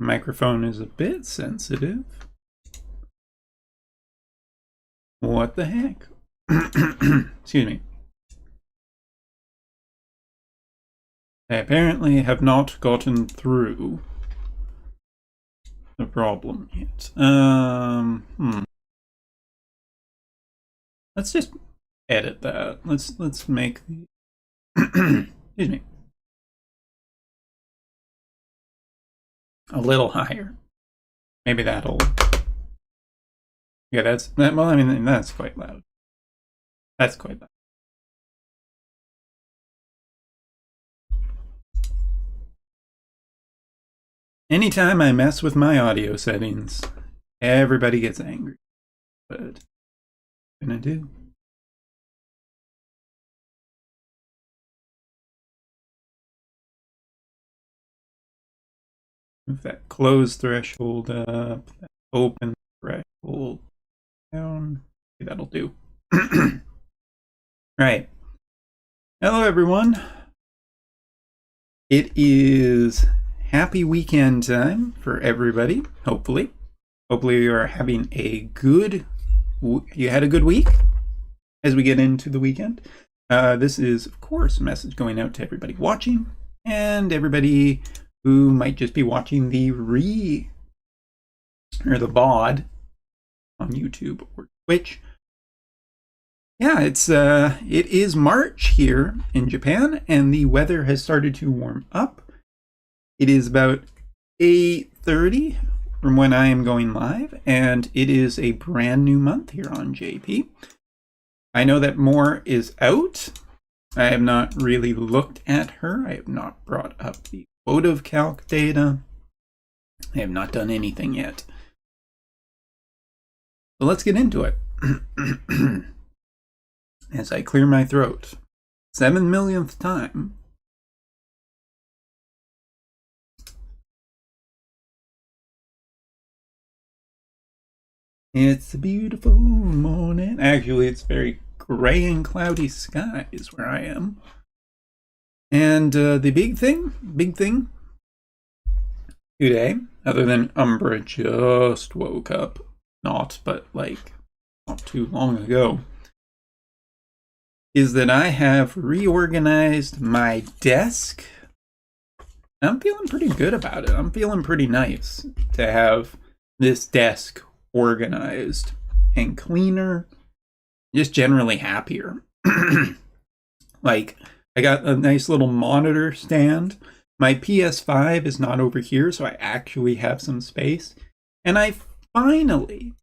Microphone is a bit sensitive. What the heck? Excuse me. I apparently have not gotten through the problem yet. Let's just edit that. Let's make the excuse me, a little higher. Maybe that'll. Yeah, that's that. Well, I mean, that's quite loud. That's quite loud. Anytime I mess with my audio settings, everybody gets angry. But what can I do? Move that close threshold up, that open threshold down. Okay, that'll do. Right. Hello, everyone. It is happy weekend time for everybody, hopefully. Hopefully you are having a good, you had a good week as we get into the weekend. This is, of course, a message going out to everybody watching and everybody who might just be watching the the VOD on YouTube or Twitch. Yeah, it is March here in Japan, and the weather has started to warm up. It is about 8:30 from when I am going live, and it is a brand new month here on JP. I know that more is out. I have not really looked at her. I have not brought up the votive calc data. I have not done anything yet. So let's get into it. As I clear my throat. 7 millionth time. It's a beautiful morning. Actually, it's very gray and cloudy skies where I am. And the big thing today, other than Umbra just woke up, but like not too long ago, is that I have reorganized my desk. I'm feeling pretty good about it. I'm feeling pretty nice to have this desk organized and cleaner, just generally happier. Like, I got a nice little monitor stand. My PS5 is not over here, so I actually have some space. And I finally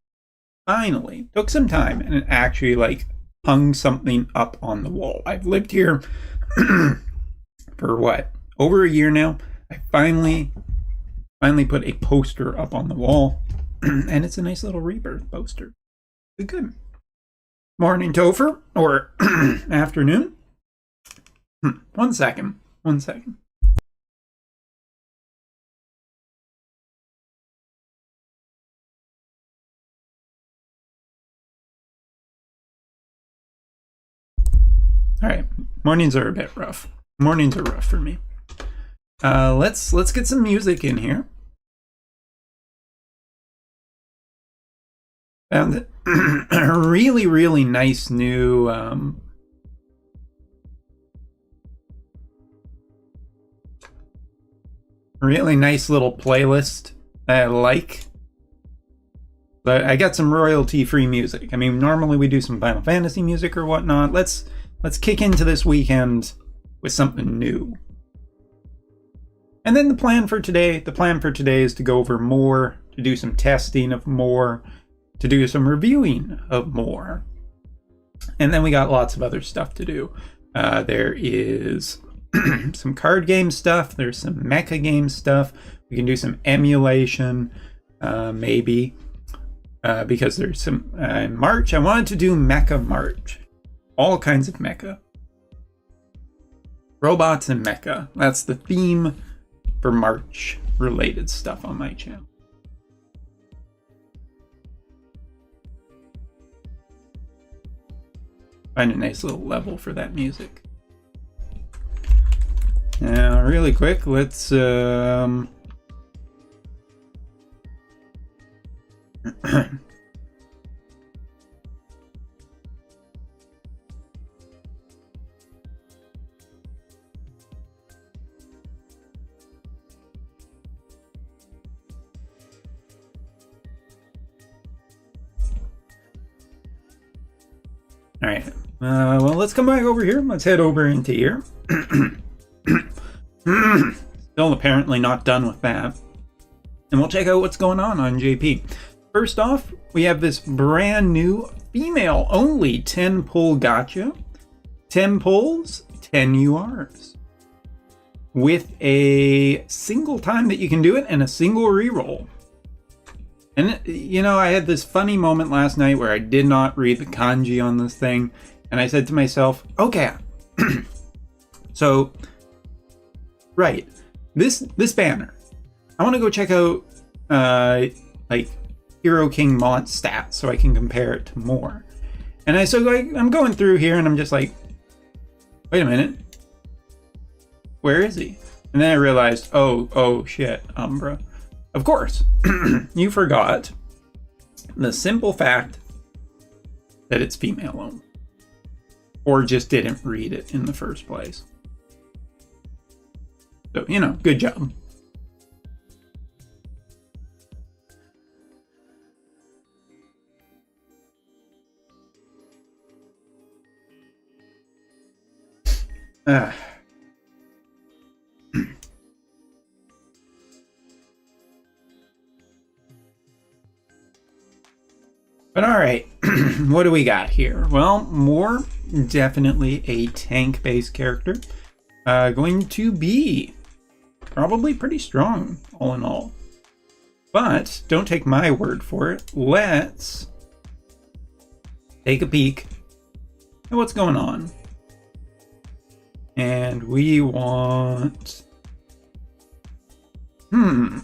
took some time and actually like hung something up on the wall. I've lived here for what? Over a year now. I finally put a poster up on the wall. And it's a nice little Rebirth poster. Good. Morning, Topher, or afternoon. One second. All right, mornings are a bit rough. Mornings are rough for me. Let's get some music in here. Found a really nice new really nice little playlist that I like. But I got some royalty-free music. I mean, normally we do some Final Fantasy music or whatnot. Let's kick into this weekend with something new. And then the plan for today is to go over more, to do some testing of more, to do some reviewing of more. And then we got lots of other stuff to do. There is some card game stuff. There's some mecha game stuff. We can do some emulation, maybe. Because there's some in March. I wanted to do Mecha March. All kinds of mecha. Robots and mecha. That's the theme for March related stuff on my channel. Find a nice little level for that music. Now, really quick, let's all right. Well, let's come back over here. Let's head over into here. Still apparently not done with that. And we'll check out what's going on JP. First off, we have this brand new female-only 10-pull gacha. 10 pulls, 10 URs. With a single time that you can do it and a single reroll. And, you know, I had this funny moment last night where I did not read the kanji on this thing. And I said to myself, okay, so, right, this banner, I want to go check out, like, Hero King mod stats so I can compare it to more. And I'm going through here and I'm just like, wait a minute, where is he? And then I realized, oh shit, Umbra. Of course, you forgot the simple fact that it's female only. Or just didn't read it in the first place. So, you know, good job. But alright, what do we got here? Well, more definitely a tank-based character. Going to be probably pretty strong, all in all. But don't take my word for it. Let's take a peek at what's going on. And we want... I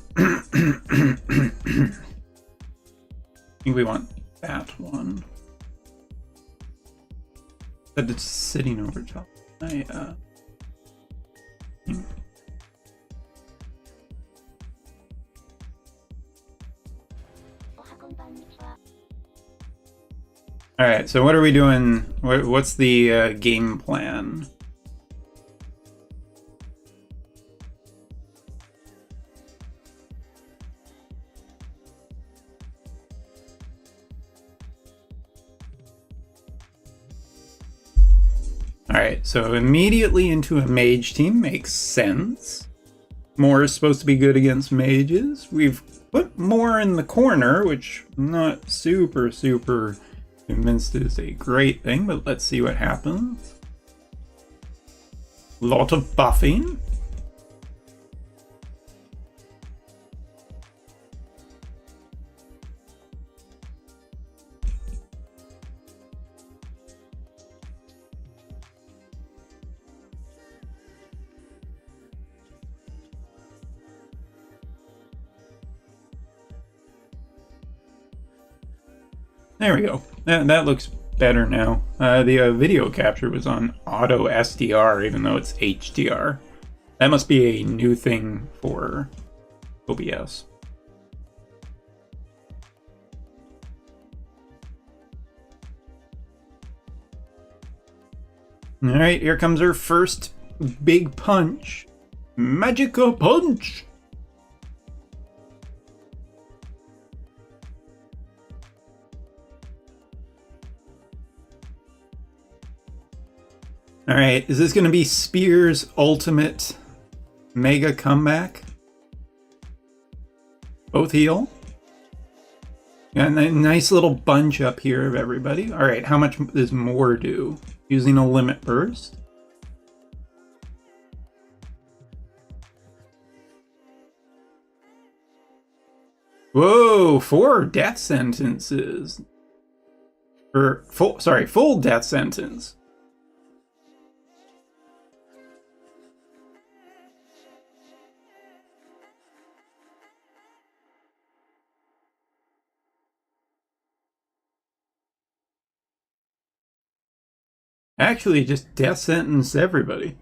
think we want that one. That it's sitting over top. Alright, so what are we doing? What's the game plan? Alright, so immediately into a mage team makes sense. More is supposed to be good against mages. We've put more in the corner, which I'm not super convinced is a great thing, but let's see what happens. Lot of buffing. There we go. That looks better now. The video capture was on auto SDR, even though it's HDR. That must be a new thing for OBS. Alright, here comes our first big punch. Magical punch! Alright, is this going to be Spear's ultimate mega comeback? Both heal. Got a nice little bunch up here of everybody. Alright, how much does more do? Using a limit burst. Whoa, 4 death sentences. Full death sentence. Actually, just death sentence everybody.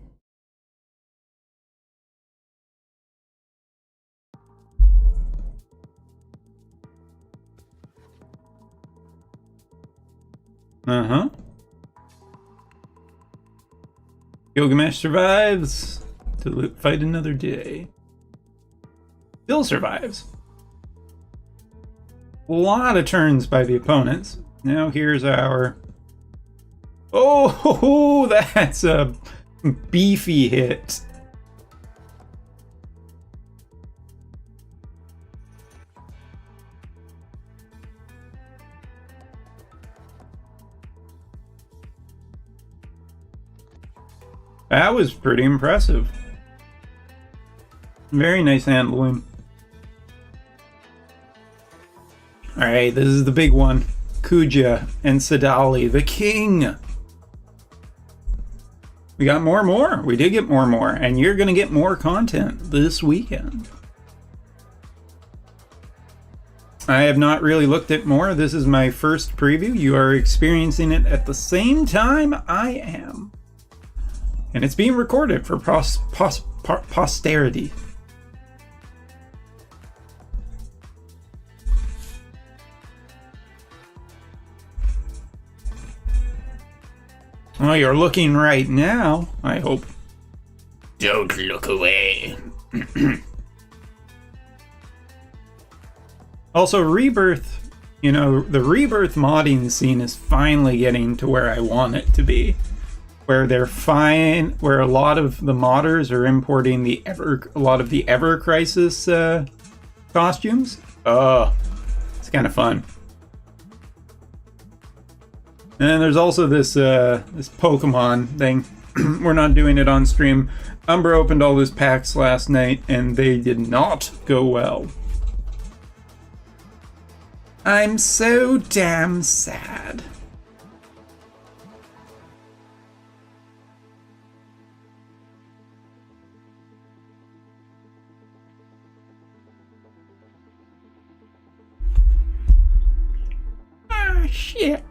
Gilgamesh survives to fight another day. Still survives. A lot of turns by the opponents. Now here's our... Oh, that's a beefy hit. That was pretty impressive. Very nice handling. Alright, this is the big one. Kuja and Sadali, the king. We got more. We did get more. And you're going to get more content this weekend. I have not really looked at more. This is my first preview. You are experiencing it at the same time I am. And it's being recorded for posterity. Well, you're looking right now, I hope. Don't look away. Also, Rebirth, you know, the Rebirth modding scene is finally getting to where I want it to be. Where they're fine, where a lot of the modders are importing a lot of the Ever Crisis costumes. Oh, it's kind of fun. And then there's also this this Pokemon thing. We're not doing it on stream. Umbra opened all his packs last night, and they did not go well. I'm so damn sad. Ah, shit.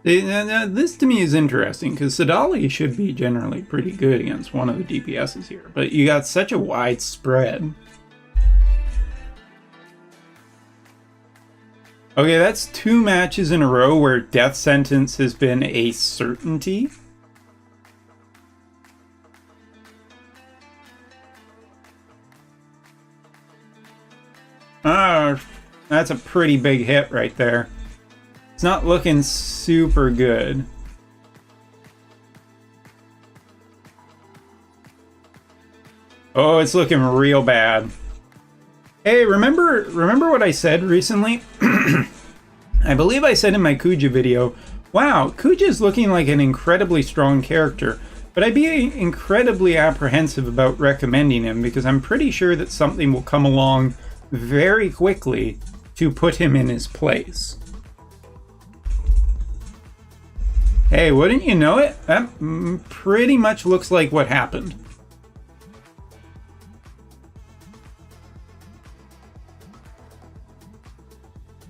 This to me is interesting because Sadali should be generally pretty good against one of the DPSs here, but you got such a wide spread. Okay, that's 2 matches in a row where death sentence has been a certainty. That's a pretty big hit right there. It's not looking super good. Oh, it's looking real bad. Hey, remember what I said recently? I believe I said in my Kuja video, wow, Kuja's looking like an incredibly strong character, but I'd be incredibly apprehensive about recommending him because I'm pretty sure that something will come along very quickly to put him in his place. Hey, wouldn't you know it? That pretty much looks like what happened.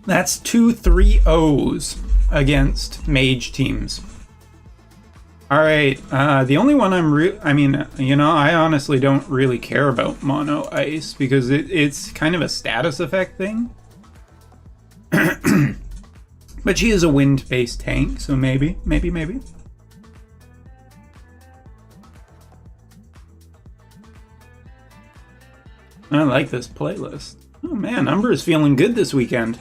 That's 2 3-0s against mage teams. Alright, the only one I honestly don't really care about Mono Ice because it's kind of a status effect thing. But she is a wind-based tank, so maybe. I like this playlist. Oh man, Umber is feeling good this weekend.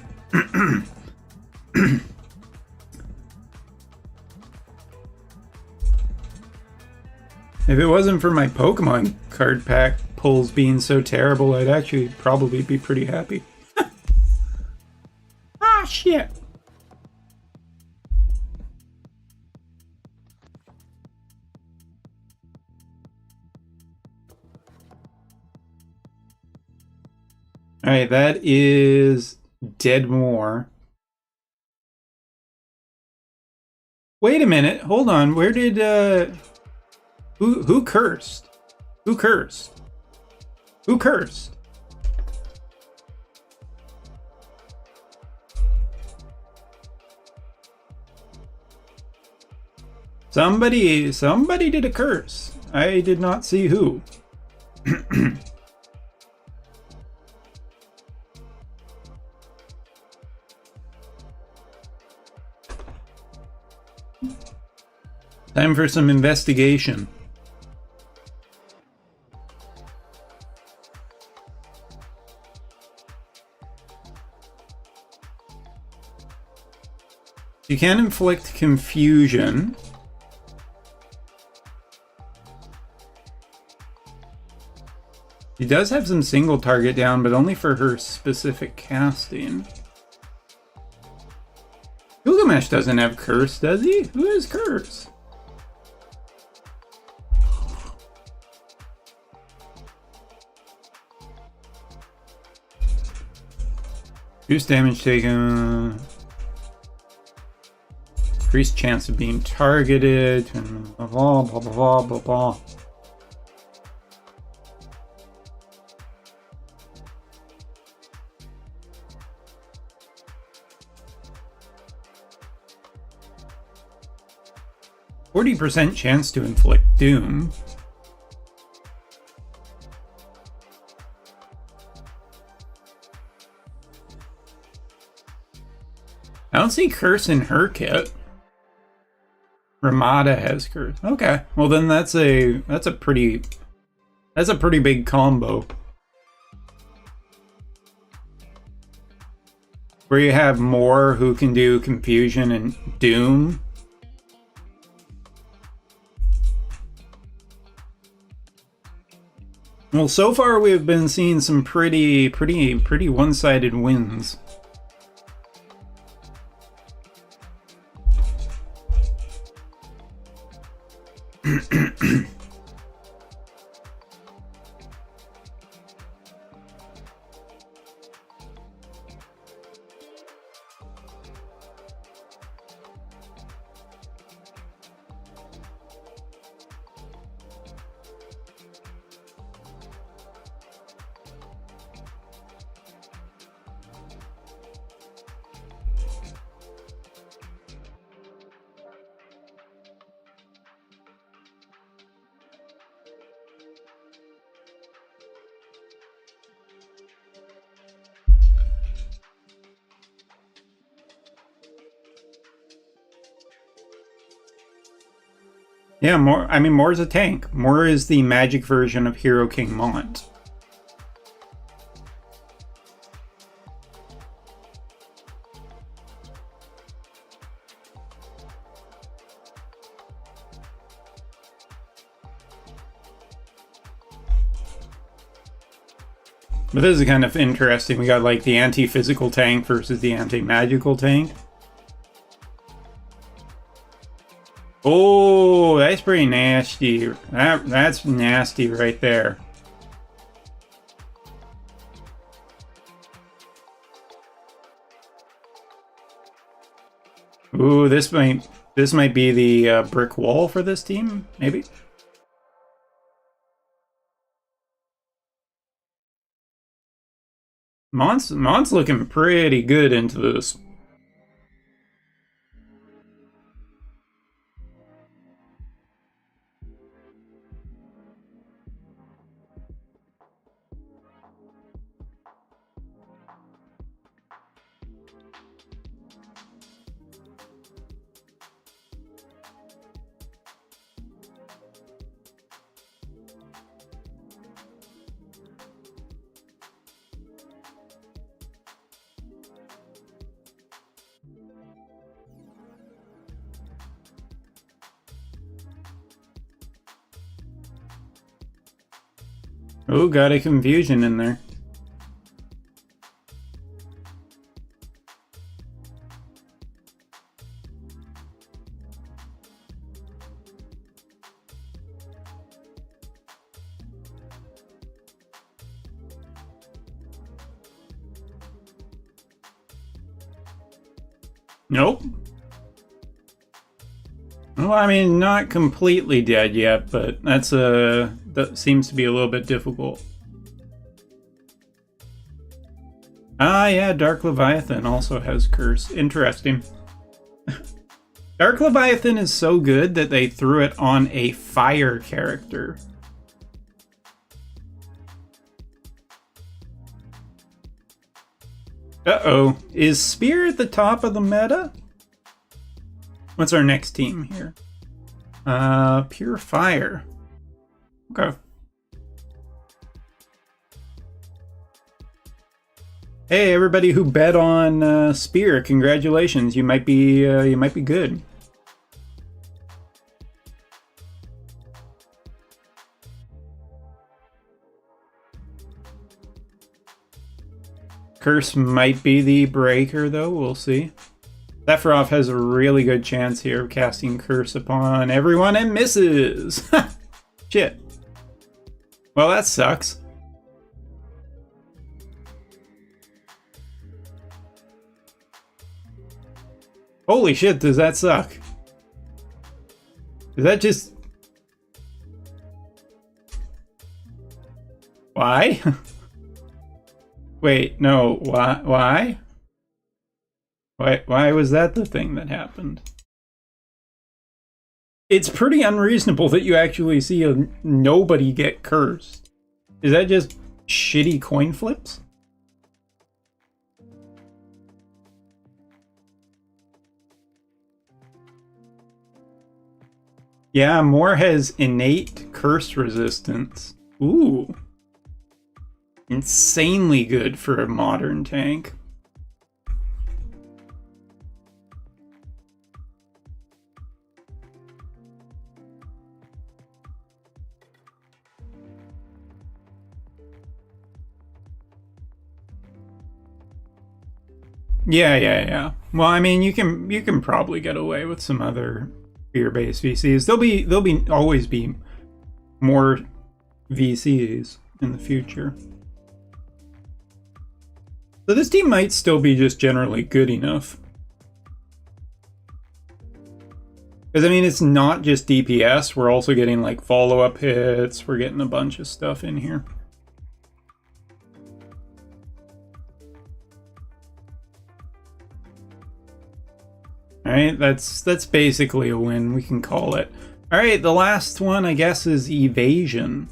If it wasn't for my Pokemon card pack pulls being so terrible, I'd actually probably be pretty happy. Ah, shit. Alright, that is Dead More. Wait a minute, hold on. Where did who cursed? Who cursed? Who cursed? Somebody did a curse. I did not see who. Time for some investigation. You can inflict confusion. She does have some single target down, but only for her specific casting. Gilgamesh doesn't have curse, does he? Who has curse? Reduce damage taken. Increased chance of being targeted. Blah, blah, blah, blah, blah, blah. %40 chance to inflict doom. I don't see curse in her kit. Ramada has curse. Okay, well then that's a pretty big combo. Where you have more who can do confusion and doom. Well, so far we've been seeing some pretty one-sided wins. Yeah, more. I mean, more is a tank. More is the magic version of Hero King Mont. But this is kind of interesting. We got like the anti-physical tank versus the anti-magical tank. Oh, that's pretty nasty. That's nasty right there. Ooh, this might be the brick wall for this team, maybe. Mont's looking pretty good into this. Oh, got a confusion in there. Nope. Well, I mean, not completely dead yet, but that seems to be a little bit difficult. Ah, yeah, Dark Leviathan also has curse. Interesting. Dark Leviathan is so good that they threw it on a fire character. Uh-oh. Is Spear at the top of the meta? What's our next team here? Pure Fire. Okay. Hey, everybody who bet on Spear, congratulations. You might be good. Curse might be the breaker, though. We'll see. Sephiroth has a really good chance here of casting Curse upon everyone and misses. Shit. Well, that sucks. Holy shit, does that suck? Is that just... Why? Wait, no, why? Why was that the thing that happened? It's pretty unreasonable that you actually see nobody get cursed. Is that just shitty coin flips? Yeah, Moore has innate curse resistance. Ooh. Insanely good for a modern tank. Yeah. Well, I mean, you can probably get away with some other fear-based VCs. There'll always be more VCs in the future. So this team might still be just generally good enough. Because, I mean, it's not just DPS. We're also getting, like, follow-up hits. We're getting a bunch of stuff in here. Alright, that's basically a win. We can call it. Alright, the last one, I guess, is Evasion.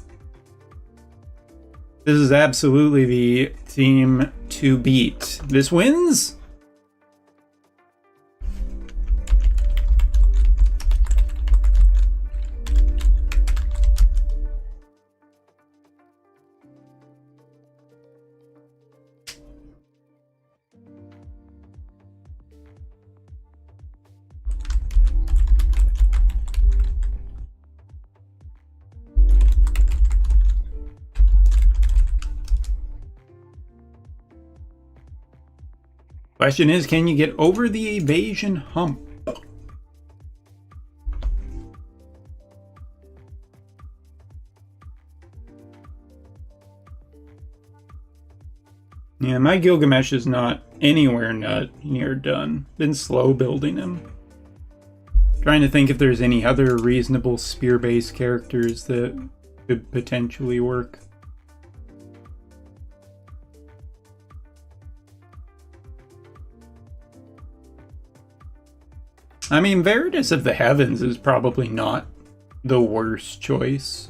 This is absolutely the team to beat. This wins? Question is, can you get over the evasion hump? Yeah, my Gilgamesh is not anywhere near done. Been slow building him. Trying to think if there's any other reasonable spear-based characters that could potentially work. I mean, Veritas of the Heavens is probably not the worst choice.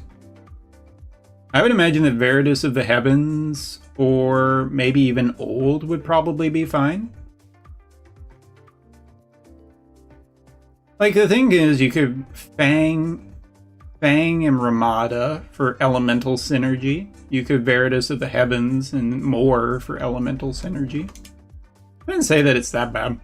I would imagine that Veritas of the Heavens, or maybe even Old, would probably be fine. Like, the thing is, you could Fang and Ramada for elemental synergy. You could Veritas of the Heavens and more for elemental synergy. I wouldn't say that it's that bad.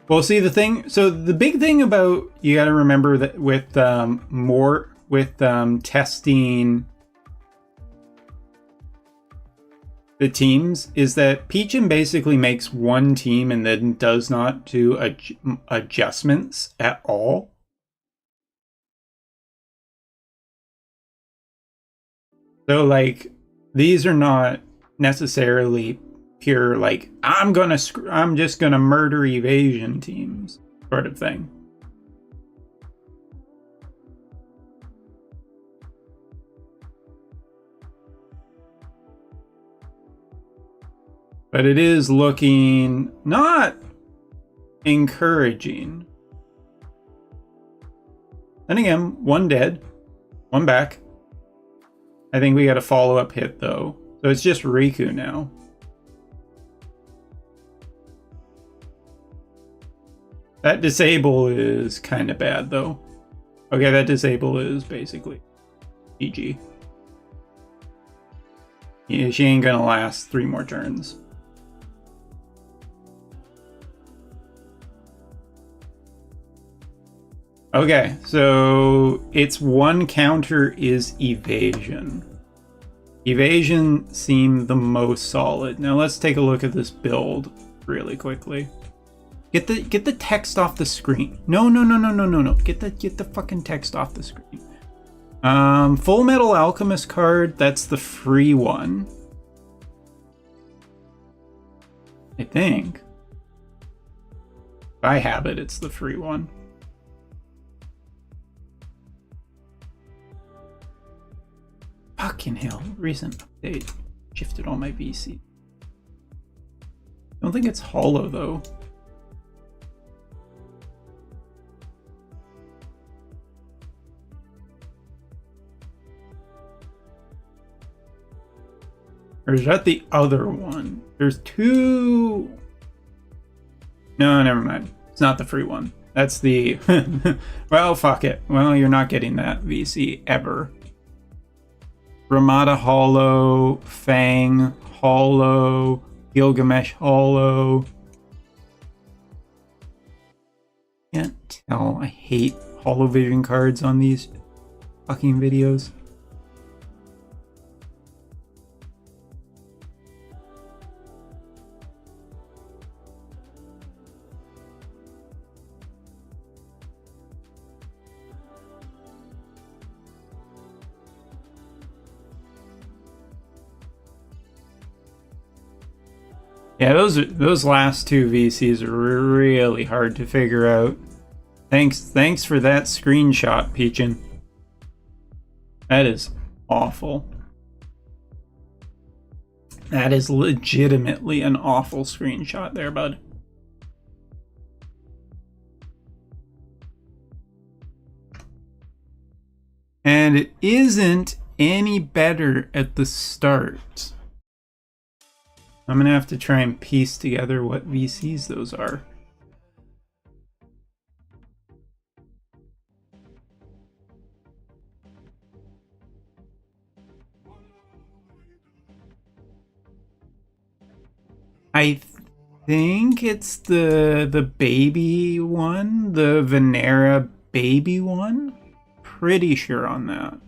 Well, see, the big thing about, you got to remember that with testing the teams is that Peachin basically makes one team and then does not do adjustments at all. So, like, these are not necessarily pure, like, I'm just gonna murder evasion teams sort of thing. But it is looking not encouraging. Then again, one dead, one back. I think we got a follow-up hit though. So it's just Riku now. That disable is kind of bad, though. Okay, that disable is basically GG. Yeah, she ain't gonna last 3 more turns. Okay, so its one counter is evasion. Evasion seemed the most solid. Now let's take a look at this build really quickly. Get the text off the screen. No. Get the fucking text off the screen. Full Metal Alchemist card, that's the free one. I think. If I have it, it's the free one. Fucking hell, recent update shifted all my VC. I don't think it's hollow though. Or is that the other one? There's 2. No, never mind. It's not the free one. That's the... Well, fuck it. Well, you're not getting that VC ever. Ramada hollow, Fang hollow, Gilgamesh hollow. Can't tell. I hate hollow vision cards on these fucking videos. Yeah, those last two VCs are really hard to figure out. Thanks for that screenshot, Peachin. That is awful. That is legitimately an awful screenshot there, bud. And it isn't any better at the start. I'm gonna have to try and piece together what VCs those are. I think it's the baby one, the Venera baby one. Pretty sure on that.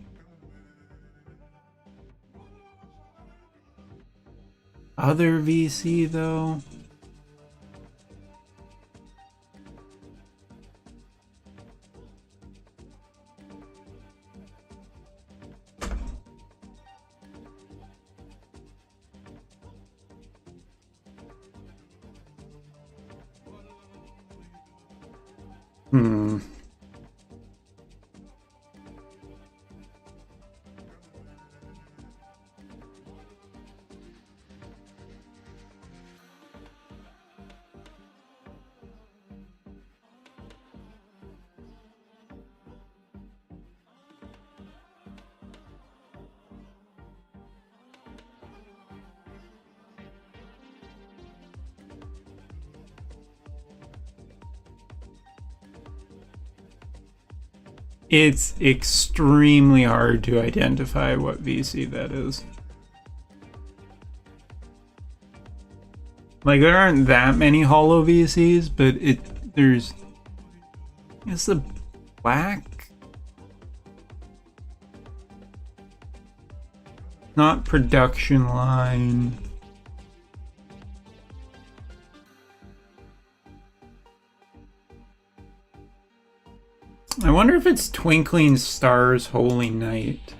Other VC though. It's extremely hard to identify what VC that is. Like, there aren't that many holo VCs, but there's... It's the black? Not production line. I wonder if it's Twinkling Stars Holy Night.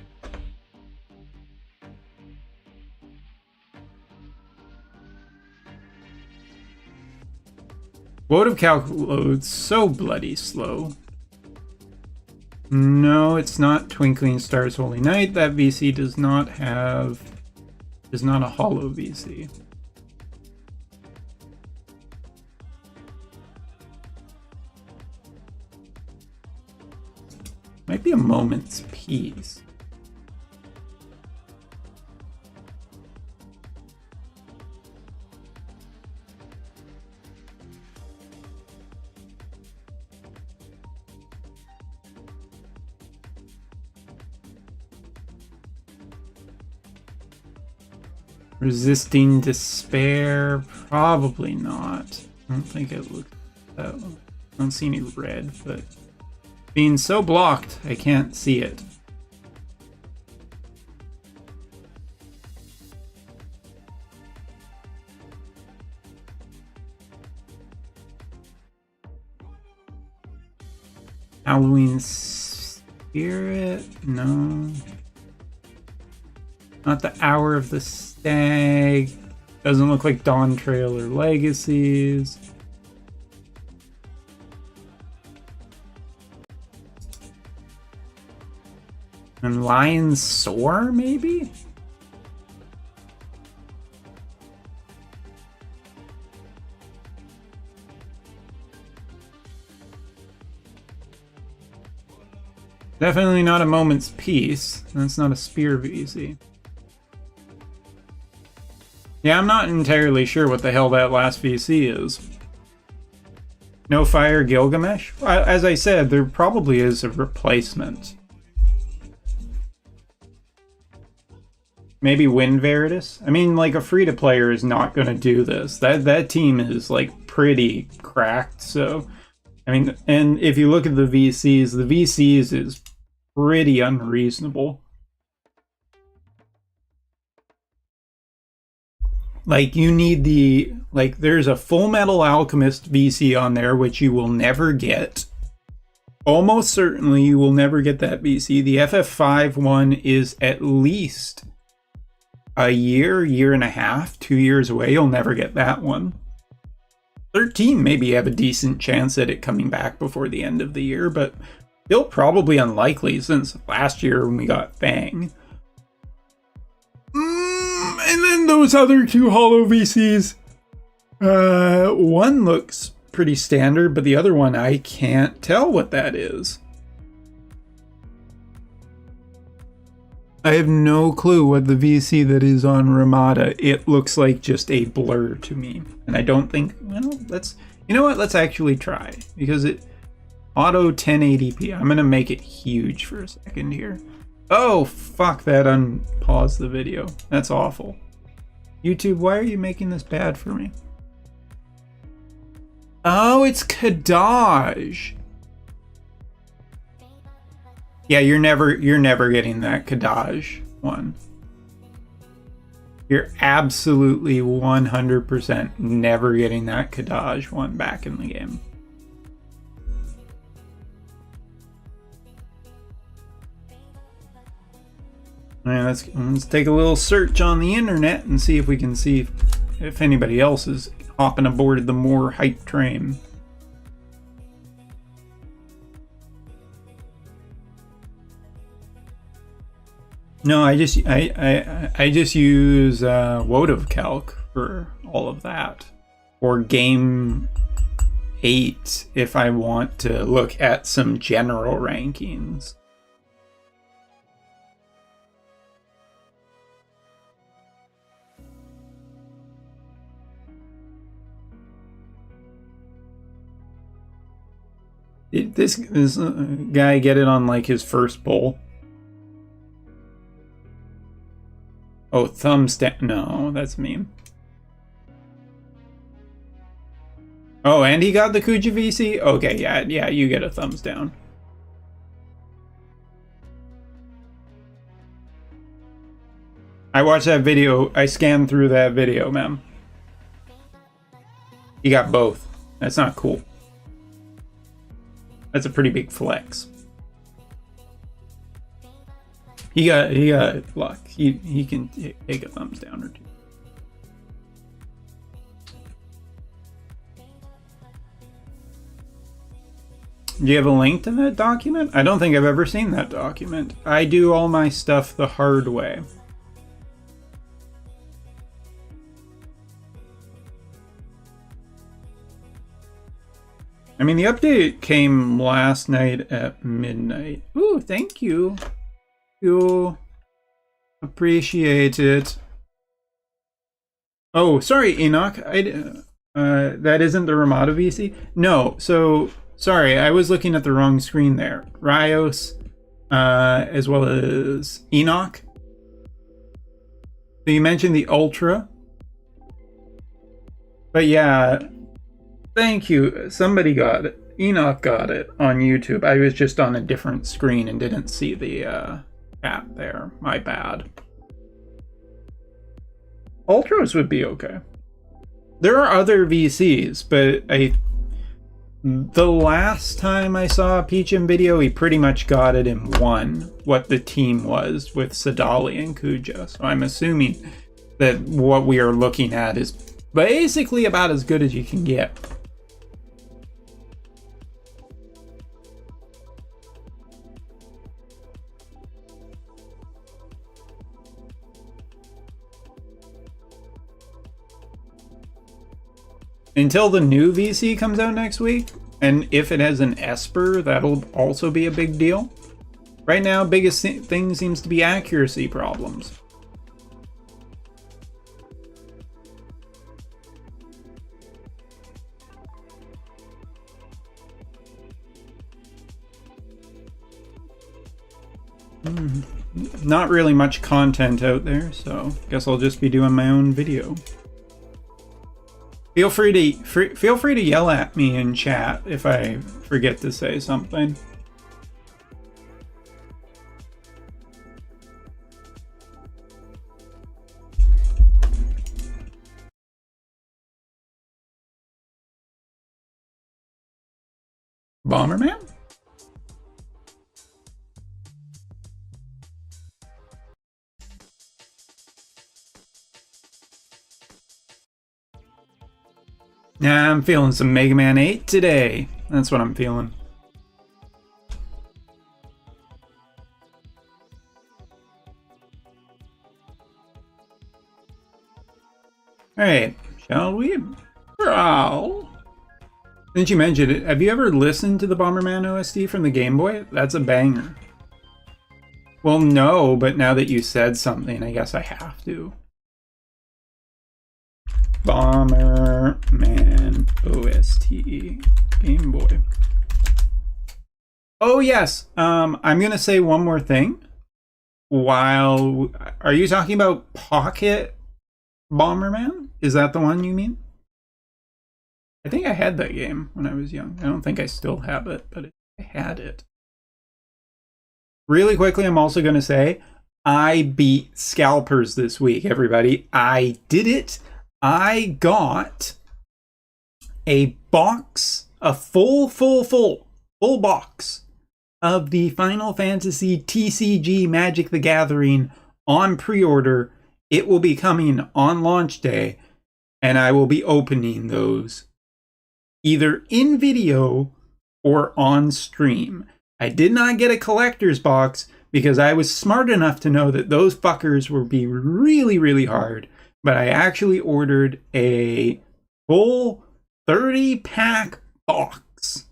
Vote of Calc loads so bloody slow. No, it's not Twinkling Stars Holy Night. That VC is not a holo VC. Might be a Moment's Peace. Resisting Despair? Probably not. I don't think it looks that one. I don't see any red, but being so blocked, I can't see it. Halloween Spirit? No. Not the Hour of the Stag. Doesn't look like Dawn Trail or Legacies. And Lion Soar, maybe? Definitely not a Moment's Peace. That's not a Spear VC. Yeah, I'm not entirely sure what the hell that last VC is. No Fire Gilgamesh? As I said, there probably is a replacement. Maybe Wind Veritas? I mean, like, a free-to-player is not going to do this. That team is, like, pretty cracked, so... I mean, and if you look at the VCs is pretty unreasonable. Like, you need the... Like, there's a Full Metal Alchemist VC on there, which you will never get. Almost certainly you will never get that VC. The FF5 one is at least a year and a half, 2 years away, you'll never get that one. 13, maybe you have a decent chance at it coming back before the end of the year, but still probably unlikely since last year when we got Fang. And then those other two holo VCs. One looks pretty standard, but the other one, I can't tell what that is. I have no clue what the VC that is on Ramada. It looks like just a blur to me. And I don't think, well, you know what? Let's actually try. Because it, auto 1080p. I'm going to make it huge for a second here. Oh, fuck that. Unpause the video. That's awful. YouTube, why are you making this bad for me? Oh, it's Kadaj. Yeah, you're never getting that Kadaj one. You're absolutely 100% never getting that Kadaj one back in the game. All right, let's take a little search on the internet and see if we can see if anybody else is hopping aboard the more hype train. No, I just use WodofCalc for all of that, or Game 8 if I want to look at some general rankings. This guy get it on like his first bowl. Oh, thumbs down. No, that's mean. Oh, and he got the Kuja VC? Okay, yeah, you get a thumbs down. I watched that video. I scanned through that video, ma'am. He got both. That's not cool. That's a pretty big flex. He got luck. He can take a thumbs down or two. Do you have a link to that document? I don't think I've ever seen that document. I do all my stuff the hard way. I mean, the update came last night at midnight. Ooh, thank you. You appreciate it. Oh, sorry, Enoch. That isn't the Ramada VC? No, so sorry, I was looking at the wrong screen there. Rios, as well as Enoch. So you mentioned the Ultra. But yeah, thank you. Somebody got it. Enoch got it on YouTube. I was just on a different screen and didn't see the chat there. My bad. Ultras would be okay. There are other VCs, but the last time I saw a Peachin video, he pretty much got it in one, what the team was with Sadali and Kuja. So I'm assuming that what we are looking at is basically about as good as you can get. Until the new VC comes out next week, and if it has an Esper, that'll also be a big deal. Right now, biggest thing seems to be accuracy problems. Not really much content out there, so guess I'll just be doing my own video. Feel free to yell at me in chat if I forget to say something. Bomberman? Nah, I'm feeling some Mega Man 8 today. That's what I'm feeling. Alright, shall we prowl? Since you mentioned it, have you ever listened to the Bomberman OST from the Game Boy? That's a banger. Well, no, but now that you said something, I guess I have to. Bomberman OST Game Boy. Oh yes, I'm gonna say one more thing. While are you talking about Pocket Bomberman? Is that the one you mean? I think I had that game when I was young. I don't think I still have it, but I had it. Really quickly, I'm also going to say I beat Scalpers this week, everybody. I did it. I got a box, a full box of the Final Fantasy TCG Magic the Gathering on pre-order. It will be coming on launch day, and I will be opening those either in video or on stream. I did not get a collector's box because I was smart enough to know that those fuckers would be really, really hard. But I actually ordered a full 30-pack box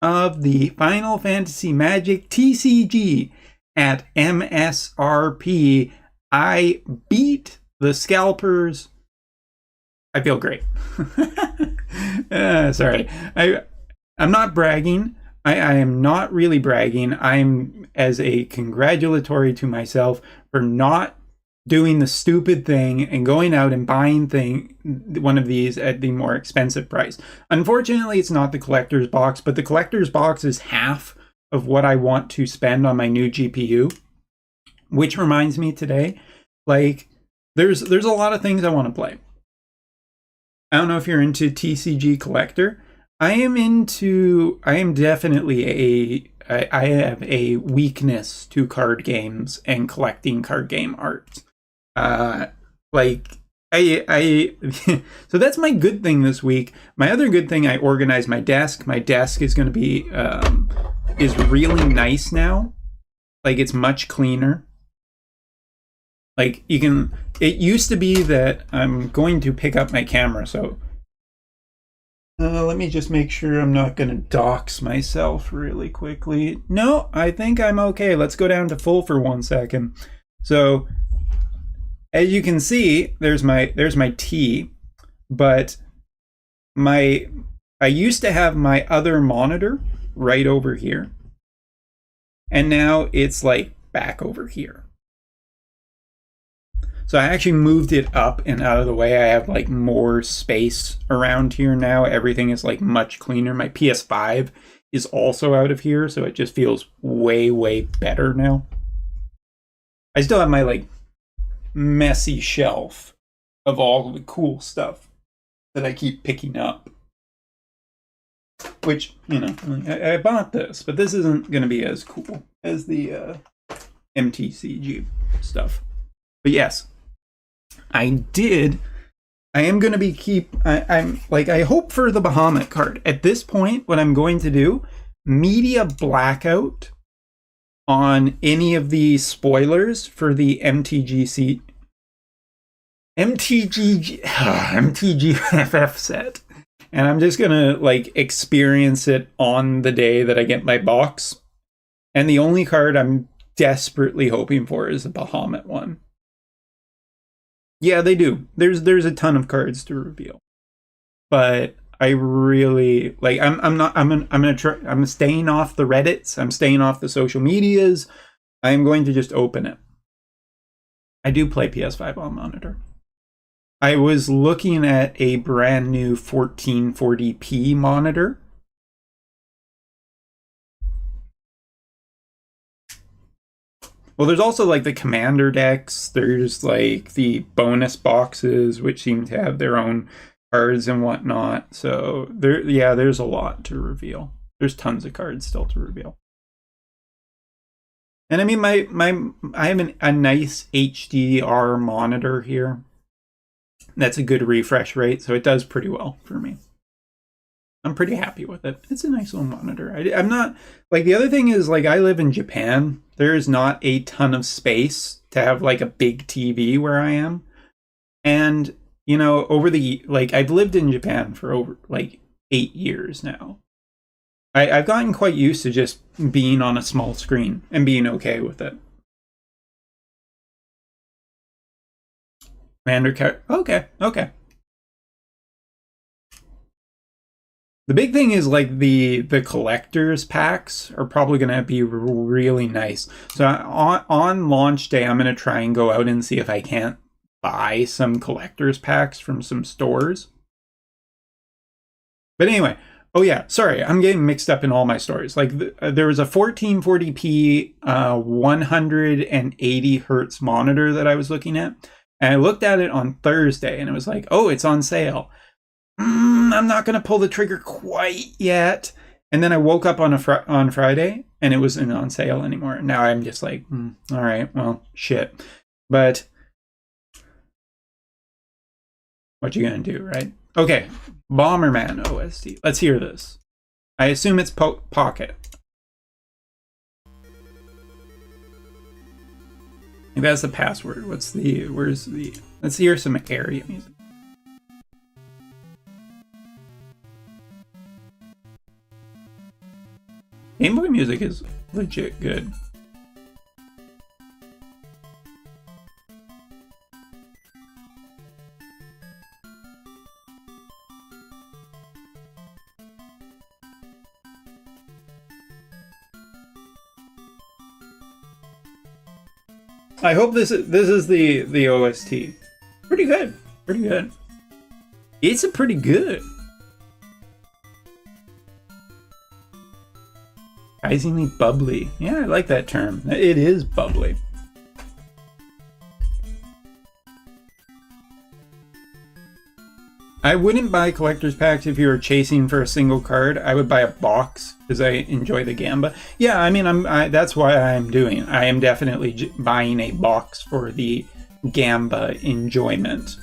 of the Final Fantasy Magic TCG at MSRP. I beat the Scalpers. I feel great. Sorry. I'm not bragging. I am not really bragging. I'm as a congratulatory to myself for not doing the stupid thing and going out and buying one of these at the more expensive price. Unfortunately, it's not the collector's box, but the collector's box is half of what I want to spend on my new GPU. Which reminds me today, like, there's a lot of things I want to play. I don't know if you're into TCG Collector. I am definitely I have a weakness to card games and collecting card game art. So that's my good thing this week. My other good thing, I organized my desk. My desk is going to be, is really nice now. Like, it's much cleaner. Like, it used to be that I'm going to pick up my camera, so let me just make sure I'm not going to dox myself really quickly. No, I think I'm okay. Let's go down to full for 1 second. So, as you can see, there's my T, but I used to have my other monitor right over here, and now it's like back over here. So I actually moved it up and out of the way. I have like more space around here now. Everything is like much cleaner. My PS5 is also out of here, so it just feels way, way better now. I still have my like messy shelf of all the cool stuff that I keep picking up. Which, you know, I bought this, but this isn't going to be as cool as the MTCG stuff. But yes. I am going to be I hope for the Bahamut card. At this point, what I'm going to do, media blackout on any of the spoilers for the MTGFF set. And I'm just going to like experience it on the day that I get my box. And the only card I'm desperately hoping for is the Bahamut one. Yeah, they do. There's a ton of cards to reveal, but I really like. I'm staying off the Reddits. I'm staying off the social medias. I am going to just open it. I do play PS5 on monitor. I was looking at a brand new 1440p monitor. Well, there's also like the commander decks. There's like the bonus boxes, which seem to have their own cards and whatnot. So there's a lot to reveal. There's tons of cards still to reveal. And I mean, I have a nice HDR monitor here. That's a good refresh rate, so it does pretty well for me. I'm pretty happy with it. It's a nice little monitor. I'm not like the other thing is like I live in Japan. There is not a ton of space to have like a big TV where I am. And you know, over the like I've lived in Japan for over like 8 years now. I've gotten quite used to just being on a small screen and being okay with it. Okay, okay. The big thing is like the collector's packs are probably going to be really nice. So on launch day, I'm going to try and go out and see if I can't buy some collector's packs from some stores. But anyway, oh yeah, sorry, I'm getting mixed up in all my stories. Like there was a 1440p 180 hertz monitor that I was looking at. And I looked at it on Thursday and it was like, oh, it's on sale. I'm not going to pull the trigger quite yet. And then I woke up on on Friday and it wasn't on sale anymore. Now I'm just like, all right, well, shit. But what you going to do, right? Okay, Bomberman OST. Let's hear this. I assume it's Pocket. Maybe that's the password. Where's the, let's hear some area music. Game Boy music is legit good. I hope this is the OST. Pretty good. Pretty good. It's a pretty good. Surprisingly bubbly. Yeah, I like that term. It is bubbly. I wouldn't buy collector's packs if you were chasing for a single card. I would buy a box because I enjoy the Gamba. Yeah, I mean, that's why I'm doing. I am definitely buying a box for the Gamba enjoyment.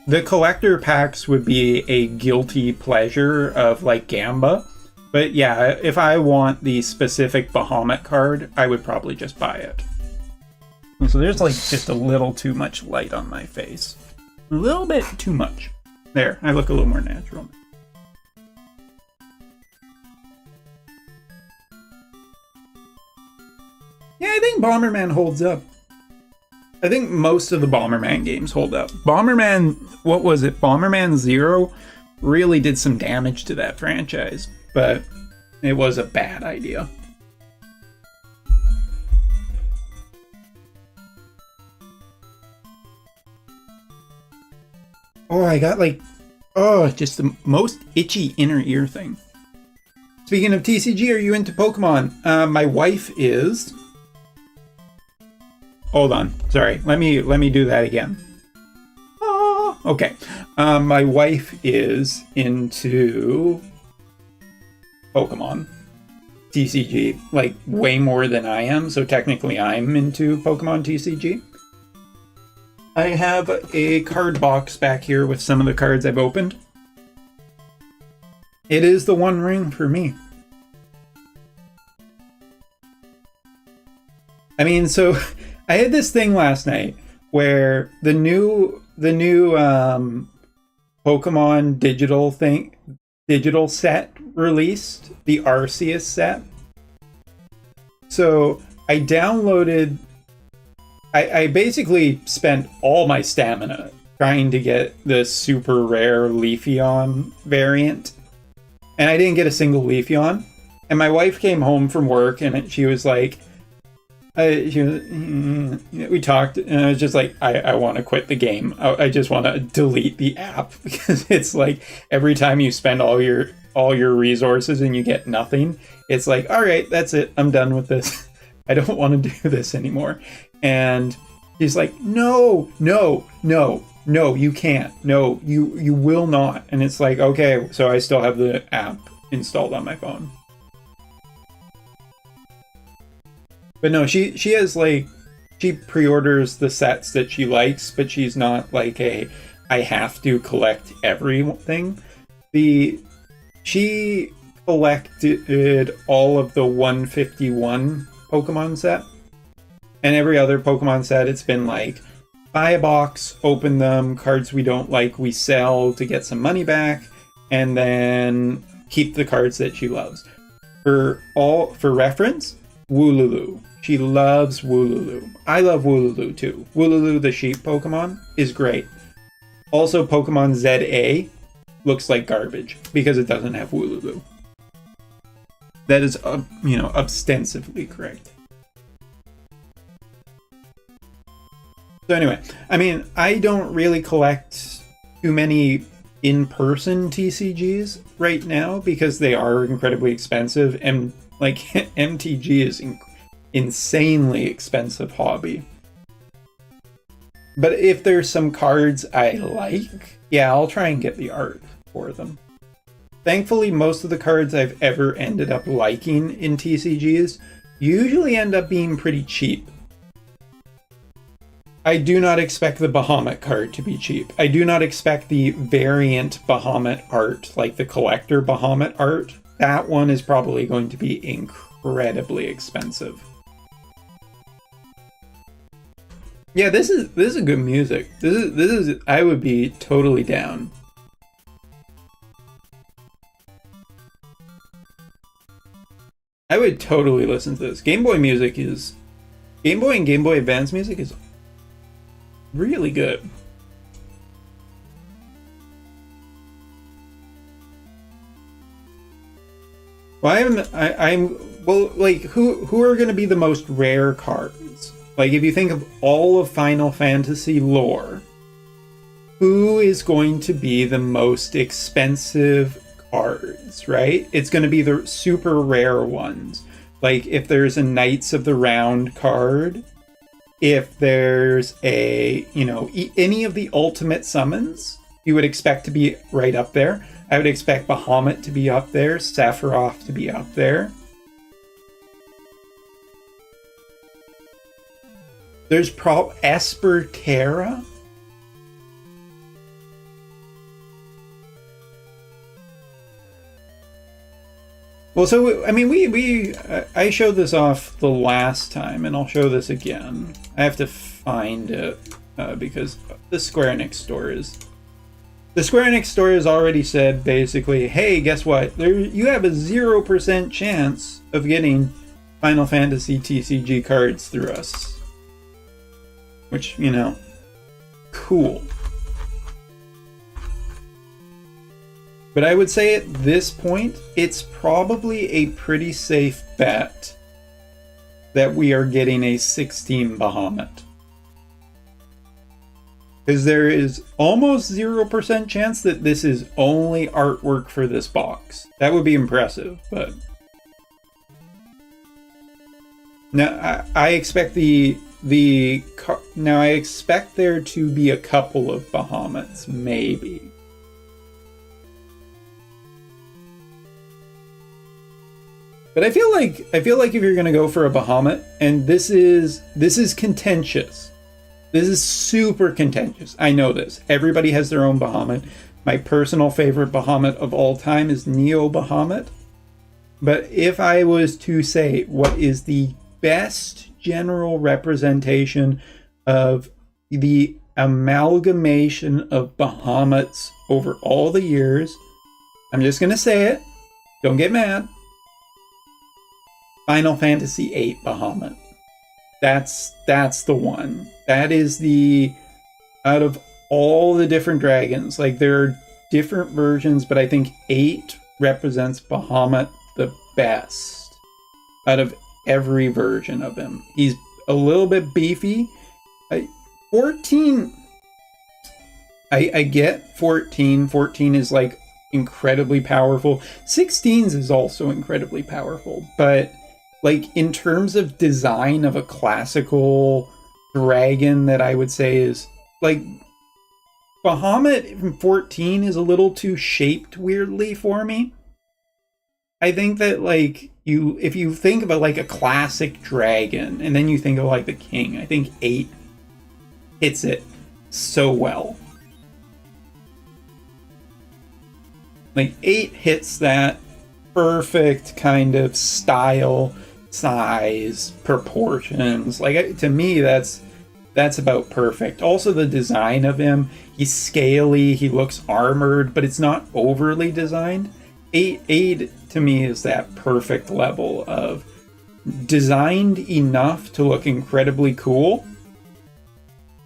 The collector packs would be a guilty pleasure of like Gamba. But yeah, if I want the specific Bahamut card, I would probably just buy it. So there's like just a little too much light on my face. A little bit too much. There, I look a little more natural. Yeah, I think Bomberman holds up. I think most of the Bomberman games hold up. Bomberman, what was it? Bomberman Zero really did some damage to that franchise, but it was a bad idea. Oh, I got like, just the most itchy inner ear thing. Speaking of TCG, are you into Pokemon? My wife is. Hold on, sorry. Let me do that again. Oh, okay. My wife is into Pokemon TCG, like way more than I am. So technically, I'm into Pokemon TCG. I have a card box back here with some of the cards I've opened. It is the One Ring for me. I mean, so I had this thing last night where the new Pokemon digital set released, the Arceus set. So I downloaded. I basically spent all my stamina trying to get the super rare Leafeon variant, and I didn't get a single Leafeon. And my wife came home from work, and she was like, we talked, and I was just like, I want to quit the game. I just want to delete the app because it's like every time you spend all your resources and you get nothing, it's like, all right, that's it. I'm done with this. I don't want to do this anymore. And he's like, no, you can't. No, you will not. And it's like, okay, so I still have the app installed on my phone. But no, she has like, she pre-orders the sets that she likes, but she's not like I have to collect everything. she collected all of the 151 Pokemon set, and every other Pokemon set it's been like, buy a box, open them, cards we don't like we sell to get some money back, and then keep the cards that she loves. For reference, Wooloo. She loves Wooloo. I love Wooloo too. Wooloo, the sheep Pokemon, is great. Also, Pokemon ZA looks like garbage because it doesn't have Wooloo. That is, ostensively correct. So anyway, I mean, I don't really collect too many in-person TCGs right now because they are incredibly expensive, and like MTG is insanely expensive hobby. But if there's some cards I like, yeah, I'll try and get the art for them. Thankfully, most of the cards I've ever ended up liking in TCGs usually end up being pretty cheap. I do not expect the Bahamut card to be cheap. I do not expect the variant Bahamut art, like the collector Bahamut art. That one is probably going to be incredibly expensive. Yeah, this is good music. This is I would be totally down. I would totally listen to this. Game Boy music is... Game Boy and Game Boy Advance music is really good. Well, who are going to be the most rare cards? Like, if you think of all of Final Fantasy lore, who is going to be the most expensive cards, right? It's going to be the super rare ones. Like, if there's a Knights of the Round card, if there's a, any of the ultimate summons, you would expect to be right up there. I would expect Bahamut to be up there, Sephiroth to be up there. There's Esperterra. Well, so, I mean, I showed this off the last time, and I'll show this again. I have to find it, because the Square Enix store is... The Square Enix store has already said, basically, hey, guess what? You have a 0% chance of getting Final Fantasy TCG cards through us. Which, cool. But I would say at this point, it's probably a pretty safe bet that we are getting a 16 Bahamut. Because there is almost 0% chance that this is only artwork for this box. That would be impressive, but... Now, I expect now I expect there to be a couple of Bahamuts, maybe. But I feel like if you're gonna go for a Bahamut, and this is contentious. This is super contentious. I know this. Everybody has their own Bahamut. My personal favorite Bahamut of all time is Neo Bahamut. But if I was to say what is the best general representation of the amalgamation of Bahamuts over all the years, I'm just gonna say it. Don't get mad. Final Fantasy VIII Bahamut. That's the one. That is the... Out of all the different dragons, like, there are different versions, but I think 8 represents Bahamut the best out of every version of him. He's a little bit beefy. 14... I get 14. 14 is, like, incredibly powerful. 16s is also incredibly powerful, but... Like, in terms of design of a classical dragon that I would say is, like, Bahamut from 14 is a little too shaped weirdly for me. I think that, like, if you think about, like, a classic dragon, and then you think of, like, the king, I think 8 hits it so well. Like 8 hits that perfect kind of style, size, proportions. Like to me, that's about perfect. Also, the design of him, he's scaly, he looks armored, but it's not overly designed. 8 to me is that perfect level of designed enough to look incredibly cool.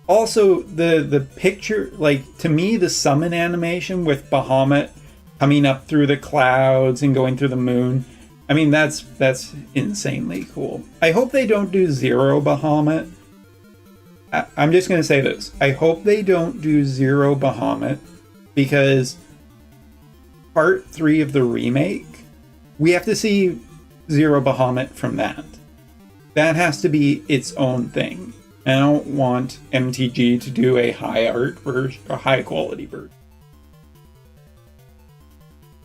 Also, the picture, like to me, the summon animation with Bahamut coming up through the clouds and going through the moon, I mean, that's insanely cool. I hope they don't do Zero Bahamut. I'm just going to say this. I hope they don't do Zero Bahamut, because part 3 of the remake, we have to see Zero Bahamut from that. That has to be its own thing. I don't want MTG to do a high art version, a high quality version.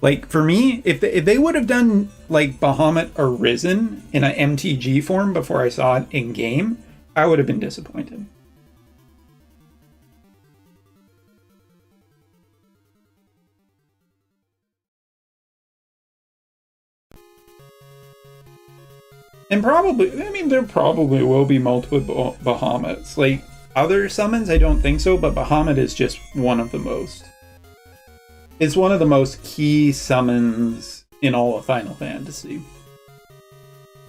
Like for me, if they would have done like Bahamut Arisen in an MTG form before I saw it in game, I would have been disappointed. And probably, I mean, there probably will be multiple Bahamuts. Like, other summons, I don't think so, but Bahamut is just one of the most. It's one of the most key summons in all of Final Fantasy.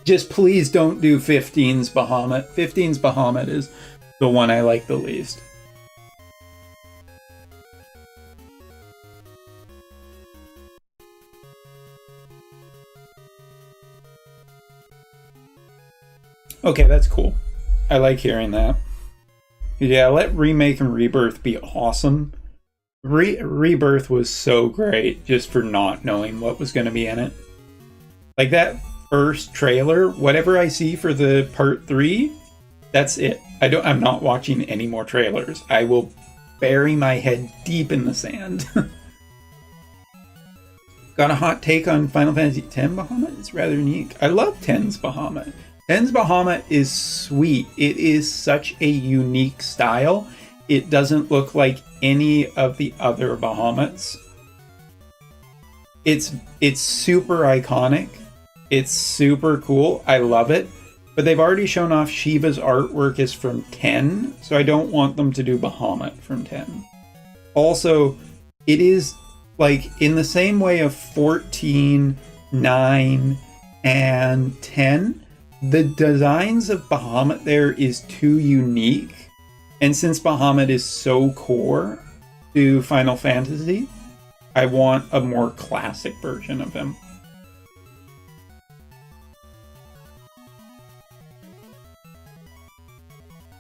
Just please don't do 15's Bahamut. 15's Bahamut is the one I like the least. Okay, that's cool. I like hearing that. Yeah, let Remake and Rebirth be awesome. Rebirth was so great just for not knowing what was going to be in it. Like that first trailer, whatever I see for the part 3, that's it. I'm not watching any more trailers. I will bury my head deep in the sand. Got a hot take on Final Fantasy X Bahamut? It's rather unique. I love 10's Bahamut. 10's Bahamut is sweet. It is such a unique style. It doesn't look like any of the other Bahamuts. It's super iconic. It's super cool. I love it. But they've already shown off Shiva's artwork is from 10, so I don't want them to do Bahamut from 10. Also, it is like in the same way of 14, 9, and 10, the designs of Bahamut there is too unique. And since Bahamut is so core to Final Fantasy, I want a more classic version of him.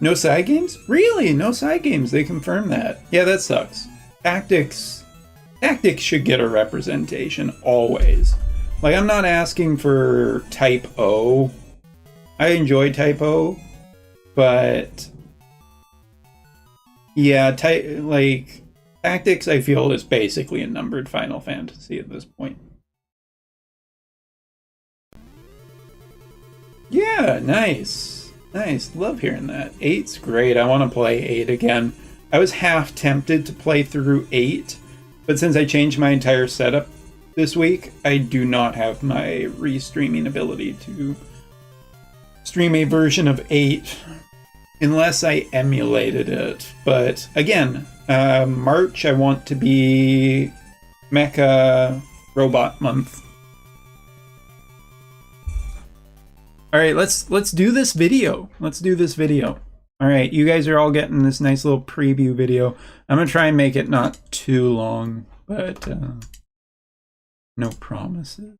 No side games? Really? No side games? They confirmed that. Yeah, that sucks. Tactics should get a representation, always. Like, I'm not asking for Type O. I enjoy Type O, but yeah, Tactics I feel is basically a numbered Final Fantasy at this point. Yeah, nice. Nice. Love hearing that. 8's great. I want to play 8 again. I was half tempted to play through 8, but since I changed my entire setup this week, I do not have my restreaming ability to stream a version of 8 unless I emulated it. But again, March I want to be Mecha Robot Month. All right, let's do this video. Let's do this video. All right, you guys are all getting this nice little preview video. I'm gonna try and make it not too long, but no promises.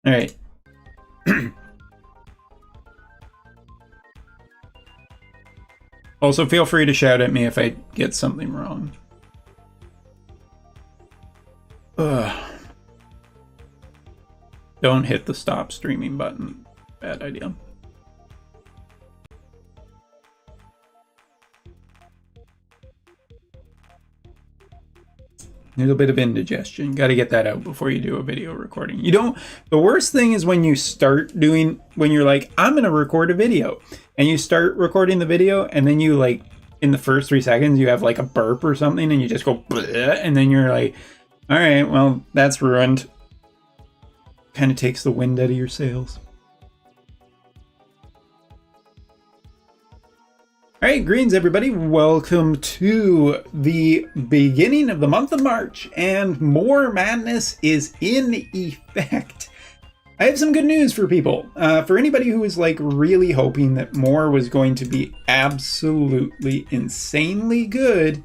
All right. Also, feel free to shout at me if I get something wrong. Ugh. Don't hit the stop streaming button. Bad idea. little bit of indigestion. Got to get that out before you do a video recording. You don't, the worst thing is when you start doing, when you're like, I'm going to record a video, and you start recording the video, and then you like, in the first 3 seconds, you have like a burp or something, and you just go, bleh, and then you're like, all right, well, that's ruined. Kind of takes the wind out of your sails. All right, greetings everybody. Welcome to the beginning of the month of March, and more madness is in effect. I have some good news for people. For anybody who was like really hoping that more was going to be absolutely insanely good,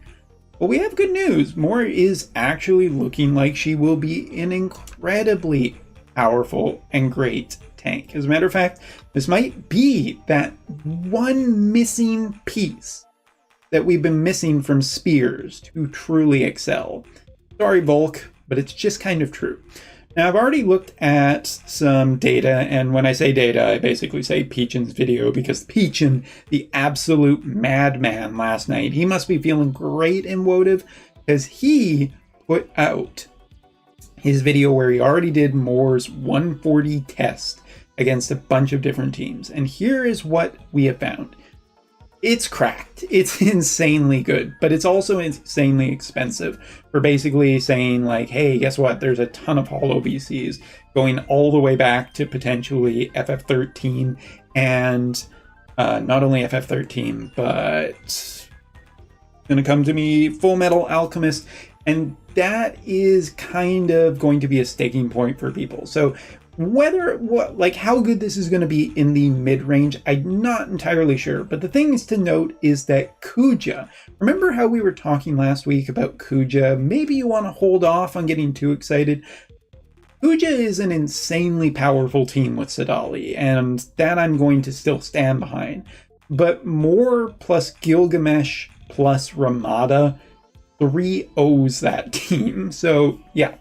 well, we have good news. More is actually looking like she will be an incredibly powerful and great tank. As a matter of fact, this might be that one missing piece that we've been missing from Spears to truly excel. Sorry, Volk, but it's just kind of true. Now, I've already looked at some data, and when I say data, I basically say Peachin's video, because Peachin, the absolute madman last night, he must be feeling great in Wotive, because he put out his video where he already did Moore's 140 test against a bunch of different teams. And here is what we have found. It's cracked. It's insanely good, but it's also insanely expensive for basically saying like, hey, guess what? There's a ton of holo VCs going all the way back to potentially FF13 and not only FF13, but gonna come to me Full Metal Alchemist. And that is kind of going to be a staking point for people. So how good this is going to be in the mid-range, I'm not entirely sure. But the things to note is that Kuja, remember how we were talking last week about Kuja? Maybe you want to hold off on getting too excited. Kuja is an insanely powerful team with Sadali, and that I'm going to still stand behind. But Moore plus Gilgamesh plus Ramada 3-0s that team. So yeah,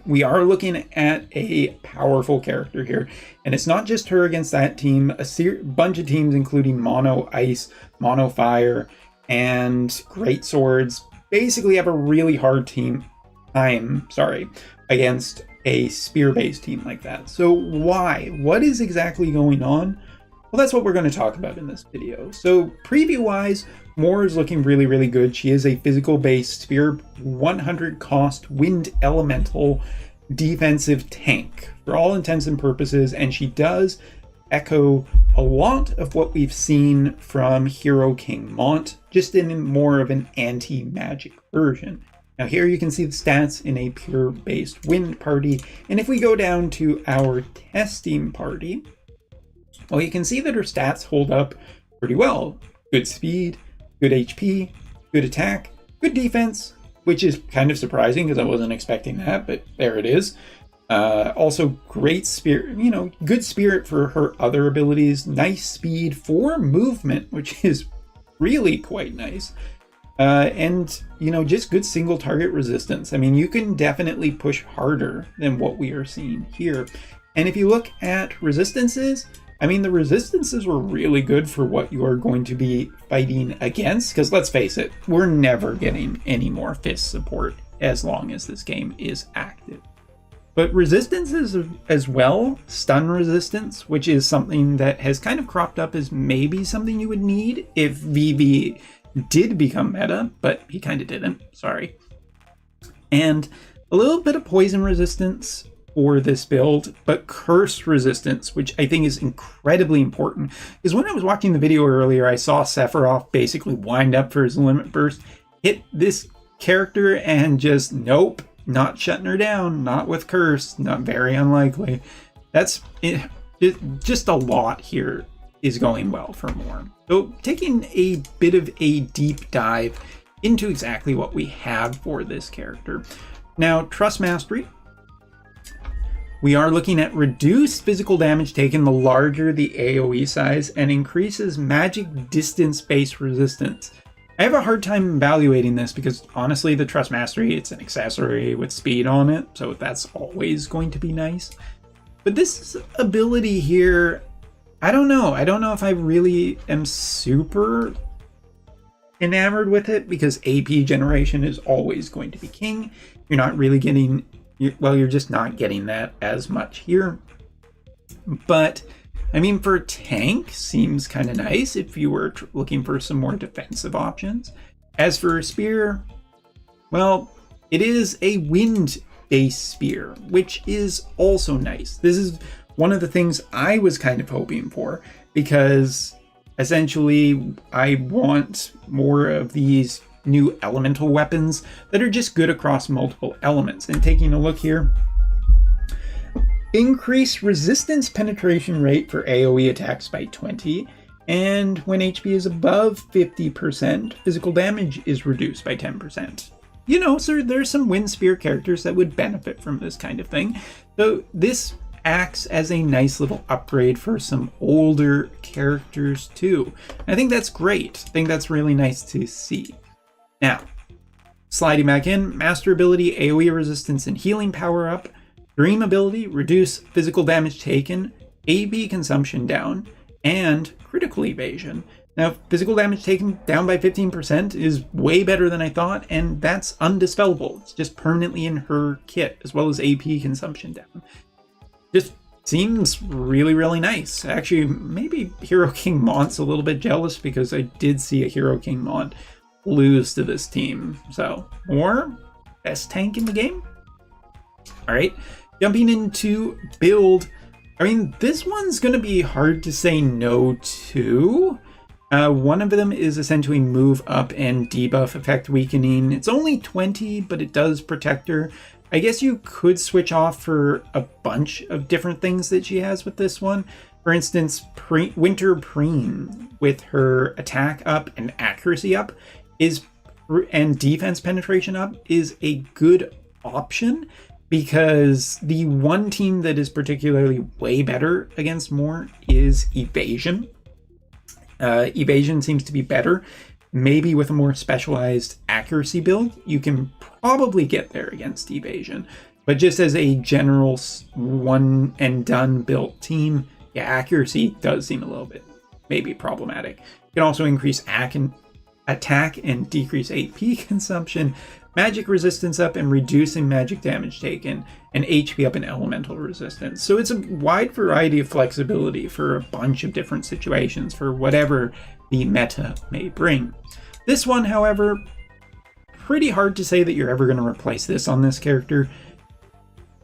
we are looking at a powerful character here, and it's not just her against that team. A bunch of teams, including Mono Ice, Mono Fire, and Great Swords, basically have a really hard time against a spear-based team like that. So why? What is exactly going on? Well, that's what we're going to talk about in this video. So preview-wise, Moore is looking really, really good. She is a physical-based spear 100 cost wind elemental defensive tank for all intents and purposes, and she does echo a lot of what we've seen from Hero King Mont, just in more of an anti-magic version. Now here you can see the stats in a pure-based wind party, and if we go down to our testing party, well, you can see that her stats hold up pretty well. Good speed, good HP, good attack, good defense, which is kind of surprising because I wasn't expecting that, but there it is. Also great spirit, good spirit for her other abilities, nice speed for movement, which is really quite nice. And, just good single target resistance. I mean, you can definitely push harder than what we are seeing here. And if you look at resistances, I mean, the resistances were really good for what you are going to be fighting against, because let's face it, we're never getting any more fist support as long as this game is active. But resistances as well, stun resistance, which is something that has kind of cropped up as maybe something you would need if VV did become meta, but he kind of didn't, sorry. And a little bit of poison resistance for this build, but curse resistance, which I think is incredibly important, because when I was watching the video earlier, I saw Sephiroth basically wind up for his limit burst, hit this character, and just nope, not shutting her down, not with curse, not very unlikely. That's it. Just a lot here is going well for Moore. So taking a bit of a deep dive into exactly what we have for this character. Now, Trust Mastery. We are looking at reduced physical damage taken the larger the AoE size, and increases magic distance-based resistance. I have a hard time evaluating this because honestly, the Trust Mastery, it's an accessory with speed on it, so that's always going to be nice. But this ability here, I don't know. I don't know if I really am super enamored with it because AP generation is always going to be king. You're not really getting, well, you're just not getting that as much here. But I mean, for a tank, seems kind of nice if you were looking for some more defensive options. As for a spear, well, it is a wind-based spear, which is also nice. This is one of the things I was kind of hoping for, because essentially I want more of these new elemental weapons that are just good across multiple elements. And taking a look here, increase resistance penetration rate for AoE attacks by 20, and when HP is above 50%, physical damage is reduced by 10%. You know, so there's some wind spear characters that would benefit from this kind of thing. So this acts as a nice little upgrade for some older characters too. I think that's great. I think that's really nice to see. Now, sliding back in, master ability, AoE resistance and healing power up. Dream ability, reduce physical damage taken, AB consumption down, and critical evasion. Now, physical damage taken down by 15% is way better than I thought, and that's undispellable. It's just permanently in her kit, as well as AP consumption down. Just seems really, really nice. Actually, maybe Hero King Mont's a little bit jealous because I did see a Hero King Mont lose to this team. So, or best tank in the game? All right, jumping into build. I mean, this one's going to be hard to say no to. One of them is essentially move up and debuff effect weakening. It's only 20, but it does protect her. I guess you could switch off for a bunch of different things that she has with this one. For instance, Winter Preen with her attack up and accuracy up and defense penetration up is a good option, because the one team that is particularly way better against Moore is Evasion. Evasion seems to be better. Maybe with a more specialized accuracy build, you can probably get there against Evasion. But just as a general one and done built team, yeah, accuracy does seem a little bit maybe problematic. You can also increase attack and decrease AP consumption, magic resistance up and reducing magic damage taken, and HP up and elemental resistance. So it's a wide variety of flexibility for a bunch of different situations for whatever the meta may bring. This one, however, pretty hard to say that you're ever going to replace this on this character.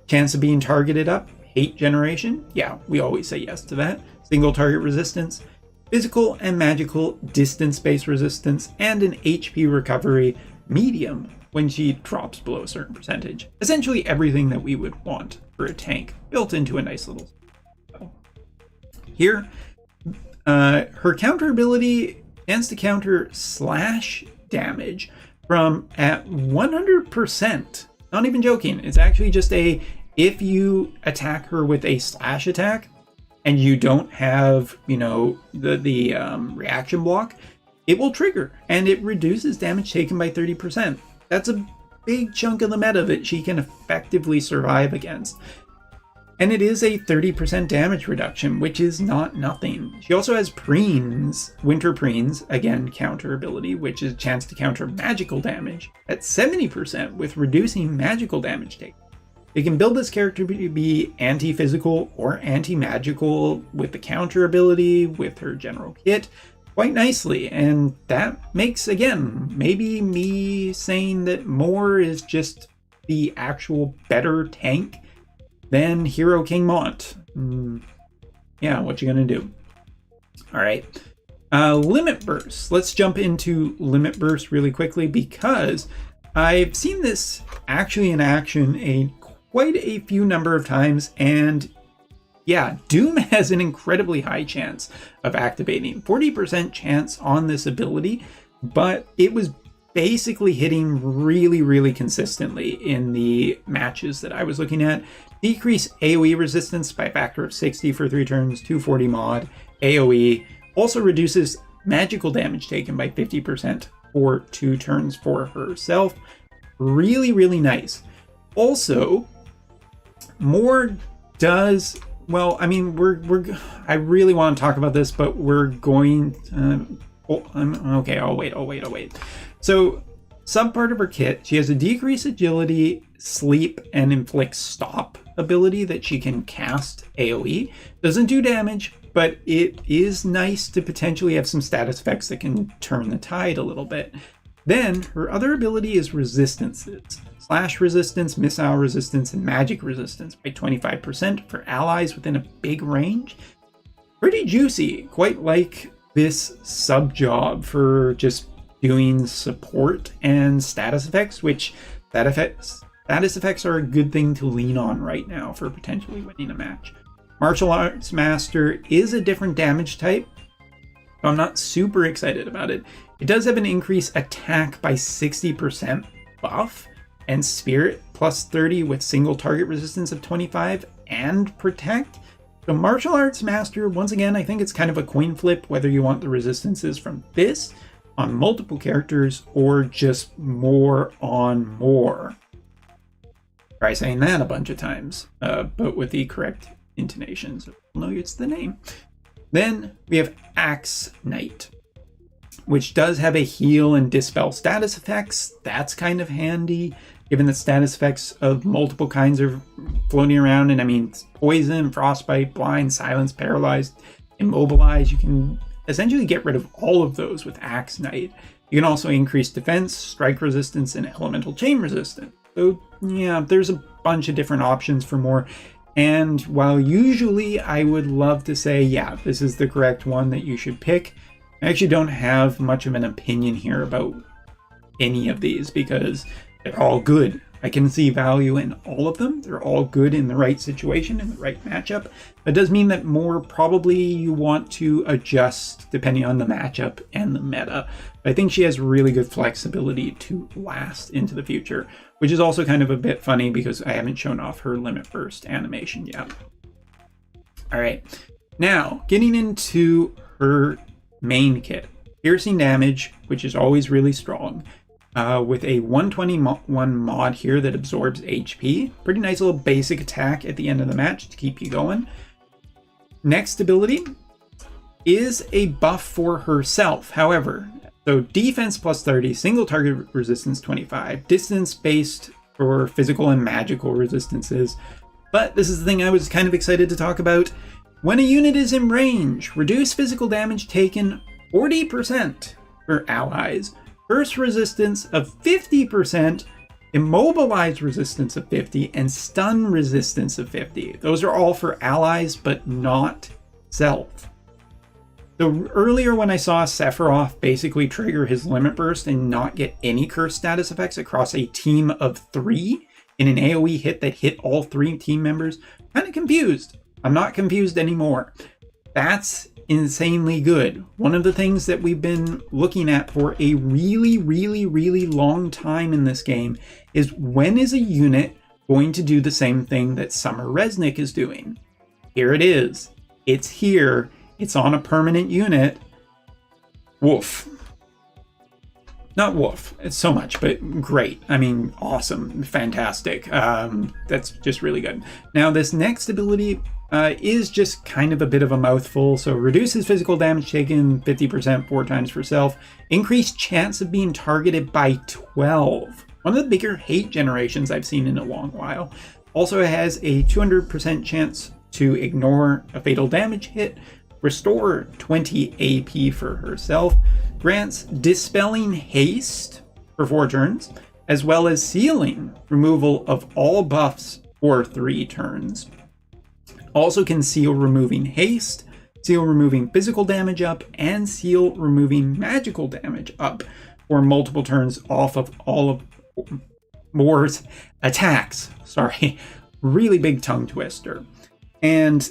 Chance of being targeted up, hate generation, yeah, we always say yes to that. Single target resistance, physical and magical distance-based resistance, and an HP recovery medium when she drops below a certain percentage. Essentially everything that we would want for a tank built into a nice little spell. Here, her counter ability stands to counter slash damage from at 100%. Not even joking. It's actually just if you attack her with a slash attack and you don't have, you know, the reaction block, it will trigger and it reduces damage taken by 30%. That's a big chunk of the meta that she can effectively survive against. And it is a 30% damage reduction, which is not nothing. She also has Preens, Winter Preens, again, counter ability, which is a chance to counter magical damage at 70% with reducing magical damage taken. You can build this character to be anti-physical or anti-magical with the counter ability, with her general kit, quite nicely. And that makes, again, maybe me saying that Moore is just the actual better tank than Hero King Mont. Yeah, what you gonna do? All right. Limit Burst. Let's jump into Limit Burst really quickly, because I've seen this actually in action quite a few number of times, and yeah, Doom has an incredibly high chance of activating. 40% chance on this ability, but it was basically hitting really, really consistently in the matches that I was looking at. Decrease AoE resistance by a factor of 60 for 3 turns, 240 mod, AoE. Also reduces magical damage taken by 50% for 2 turns for herself. Really, really nice. Also, Moore does, well, I mean, I really want to talk about this, but we're going, Okay, I'll wait. So, sub part of her kit, she has a decreased agility, sleep, and inflict stop ability that she can cast AoE. Doesn't do damage, but it is nice to potentially have some status effects that can turn the tide a little bit. Then, her other ability is resistances. Slash resistance, missile resistance, and magic resistance by 25% for allies within a big range. Pretty juicy, quite like this sub job for just doing support and status effects, which status effects are a good thing to lean on right now for potentially winning a match. Martial Arts Master is a different damage type, so I'm not super excited about it. It does have an increased attack by 60% buff, and Spirit plus 30 with single target resistance of 25 and Protect. So Martial Arts Master, once again, I think it's kind of a coin flip whether you want the resistances from this on multiple characters or just more on more. Try saying that a bunch of times, but with the correct intonations. You'll know it's the name. Then we have Axe Knight, which does have a heal and dispel status effects. That's kind of handy, given that status effects of multiple kinds are floating around. And I mean, poison, frostbite, blind, silence, paralyzed, immobilize. You can essentially get rid of all of those with Axe Knight. You can also increase defense, strike resistance, and elemental chain resistance. So yeah, there's a bunch of different options for more. And while usually I would love to say, yeah, this is the correct one that you should pick, I actually don't have much of an opinion here about any of these because they're all good. I can see value in all of them. They're all good in the right situation, in the right matchup. That does mean that more probably you want to adjust depending on the matchup and the meta. But I think she has really good flexibility to last into the future, which is also kind of a bit funny because I haven't shown off her Limit Burst animation yet. All right, now getting into her main kit. Piercing damage, which is always really strong. With a 121 mod here that absorbs HP. Pretty nice little basic attack at the end of the match to keep you going. Next ability is a buff for herself. However, so defense plus 30, single target resistance 25, distance based for physical and magical resistances. But this is the thing I was kind of excited to talk about. When a unit is in range, reduce physical damage taken 40% for allies. Burst resistance of 50%, immobilize resistance of 50, and stun resistance of 50. Those are all for allies, but not self. So earlier when I saw Sephiroth basically trigger his Limit Burst and not get any curse status effects across a team of 3 in an AoE hit that hit all 3 team members, kind of confused. I'm not confused anymore. That's insanely good. One of the things that we've been looking at for a really long time in this game is when is a unit going to do the same thing that Summer Resnick is doing? Here it is. It's here. It's on a permanent unit. Woof. Not woof. It's so much, but great. I mean, awesome. Fantastic. That's just really good. Now, this next ability is just kind of a bit of a mouthful. So reduces physical damage taken 50% 4 times for self. Increased chance of being targeted by 12. One of the bigger hate generations I've seen in a long while. Also has a 200% chance to ignore a fatal damage hit. Restore 20 AP for herself. Grants Dispelling Haste for 4 turns. As well as sealing removal of all buffs for 3 turns. Also can seal removing haste, seal removing physical damage up, and seal removing magical damage up for multiple turns off of all of Moore's attacks. Sorry, really big tongue twister. And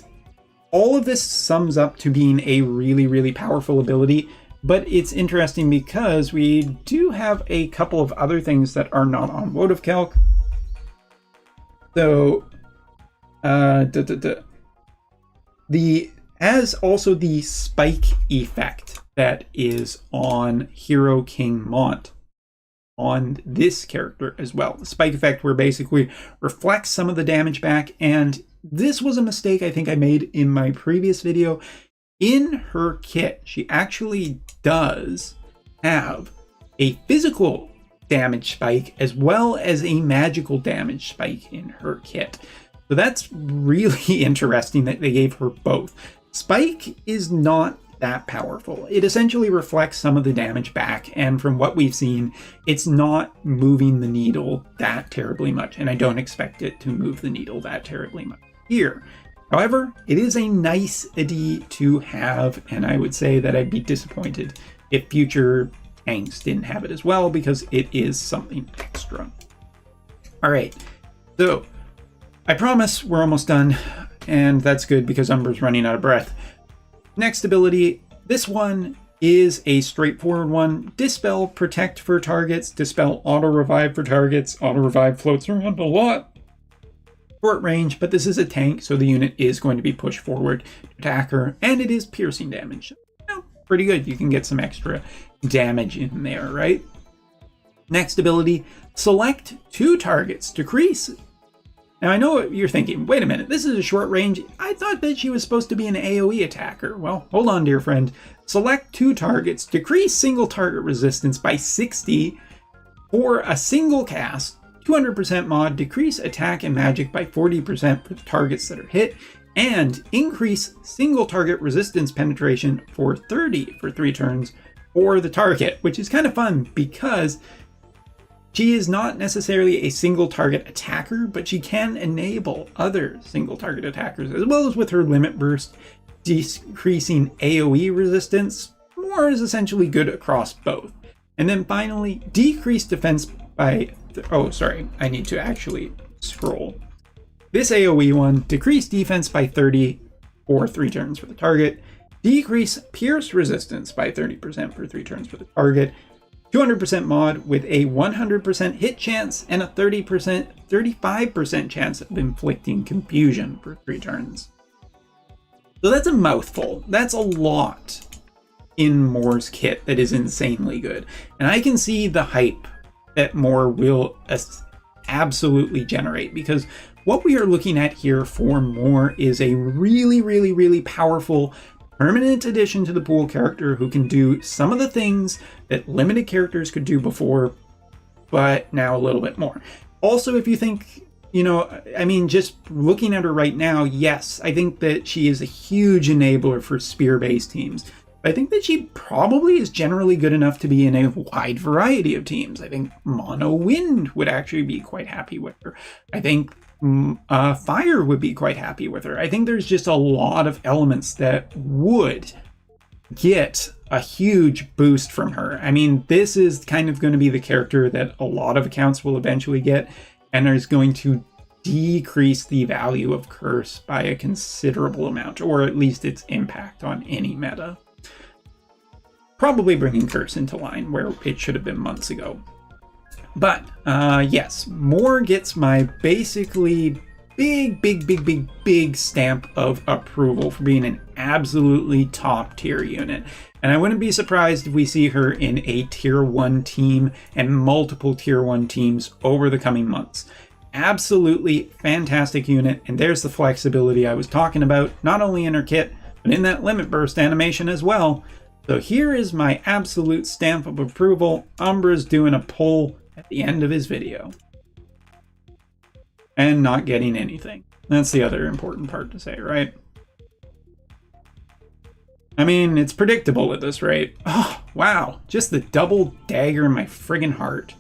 all of this sums up to being a really powerful ability, but it's interesting because we do have a couple of other things that are not on Votive Calc. So, as also the spike effect that is on Hero King Mont on this character as well. The spike effect where basically reflects some of the damage back, and this was a mistake I think I made in my previous video. in her kit, she actually does have a physical damage spike as well as a magical damage spike in her kit. So that's really interesting that they gave her both. Spike is not that powerful. It essentially reflects some of the damage back, and from what we've seen, it's not moving the needle that terribly much, and I don't expect it to move the needle that terribly much here. However, it is a nice idea to have, and I would say that I'd be disappointed if future tanks didn't have it as well, because it is something extra. All right, so I promise we're almost done, and that's good because Umber's running out of breath. Next ability, this one is a straightforward one. Dispel, protect for targets, dispel auto revive for targets. Auto revive floats around a lot. Short range, but this is a tank, so the unit is going to be pushed forward to attack her, and it is piercing damage. So, pretty good. You can get some extra damage in there, right? Next ability, select 2 targets, decrease. Now I know what you're thinking, wait a minute, this is a short range. I thought that she was supposed to be an AoE attacker. Well, hold on, dear friend. Select 2 targets, decrease single target resistance by 60 for a single cast, 200% mod, decrease attack and magic by 40% for the targets that are hit, and increase single target resistance penetration for 30 for 3 turns for the target, which is kind of fun because she is not necessarily a single target attacker, but she can enable other single target attackers, as well as with her limit burst, decreasing AoE resistance. More is essentially good across both. And then finally, decrease defense by, oh, sorry, I need to actually scroll. This AoE one, decrease defense by 30 for 3 turns for the target, decrease pierce resistance by 30% for 3 turns for the target, 200% mod with a 100% hit chance and a 35% chance of inflicting confusion for 3 turns. So that's a mouthful. That's a lot in Moore's kit that is insanely good. And I can see the hype that Moore will absolutely generate, because what we are looking at here for Moore is a really, really, really powerful permanent addition to the pool character who can do some of the things that limited characters could do before, but now a little bit more. Also, if you think, you know, I mean, just looking at her right now, yes, I think that she is a huge enabler for spear-based teams. I think that she probably is generally good enough to be in a wide variety of teams. I think Mono Wind would actually be quite happy with her. I think Fire would be quite happy with her. I think there's just a lot of elements that would get a huge boost from her. I mean, this is kind of going to be the character that a lot of accounts will eventually get, and is going to decrease the value of Curse by a considerable amount, or at least its impact on any meta. Probably bringing Curse into line where it should have been months ago. But yes, Moore gets my basically big stamp of approval for being an absolutely top tier unit. And I wouldn't be surprised if we see her in a tier 1 team and multiple tier 1 teams over the coming months. Absolutely fantastic unit, and there's the flexibility I was talking about, not only in her kit, but in that limit burst animation as well. So here is my absolute stamp of approval. Umbra's doing a pull at the end of his video. And not getting anything. That's the other important part to say, right? I mean, it's predictable at this rate. Oh, wow. Just the double dagger in my friggin' heart.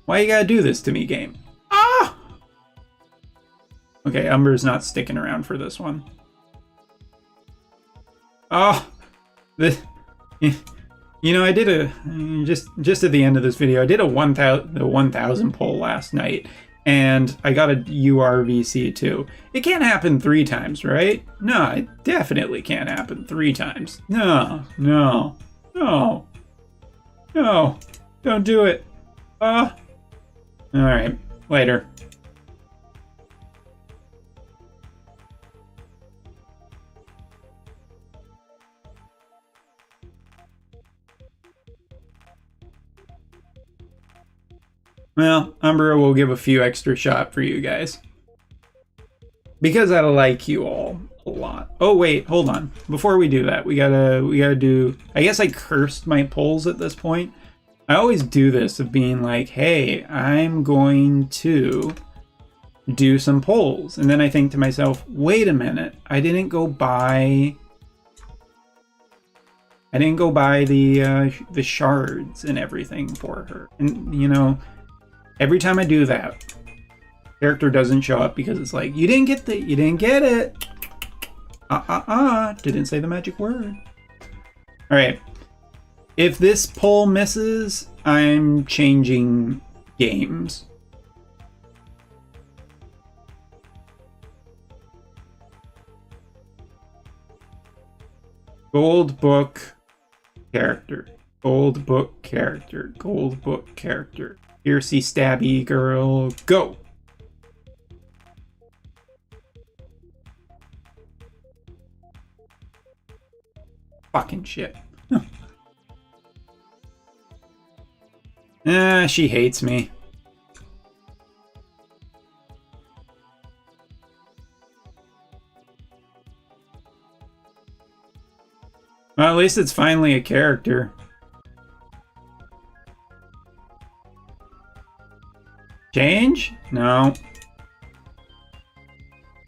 Why you gotta do this to me, game? Ah! Okay, Umber's not sticking around for this one. Oh, you know, I did a, just at the end of this video, I did a 1,000 poll last night, and I got a URVC too. It can't happen 3 times, right? No, it definitely can't happen 3 times. No, don't do it. Alright, later. Well, Umbra will give a few extra shot for you guys. because I like you all a lot. Oh wait, hold on. Before we do that, we gotta do. I guess I cursed my polls at this point. I always do this of being like, hey, I'm going to do some polls, and then I think to myself, wait a minute, I didn't go buy the shards and everything for her. And you know, every time I do that, character doesn't show up because it's like, you didn't get it. Didn't say the magic word. All right. If this poll misses, I'm changing games. Gold book character. Gold book character. Gold book character. Fiercey stabby girl. Go! Fucking shit. She hates me. Well, at least it's finally a character. Change? No.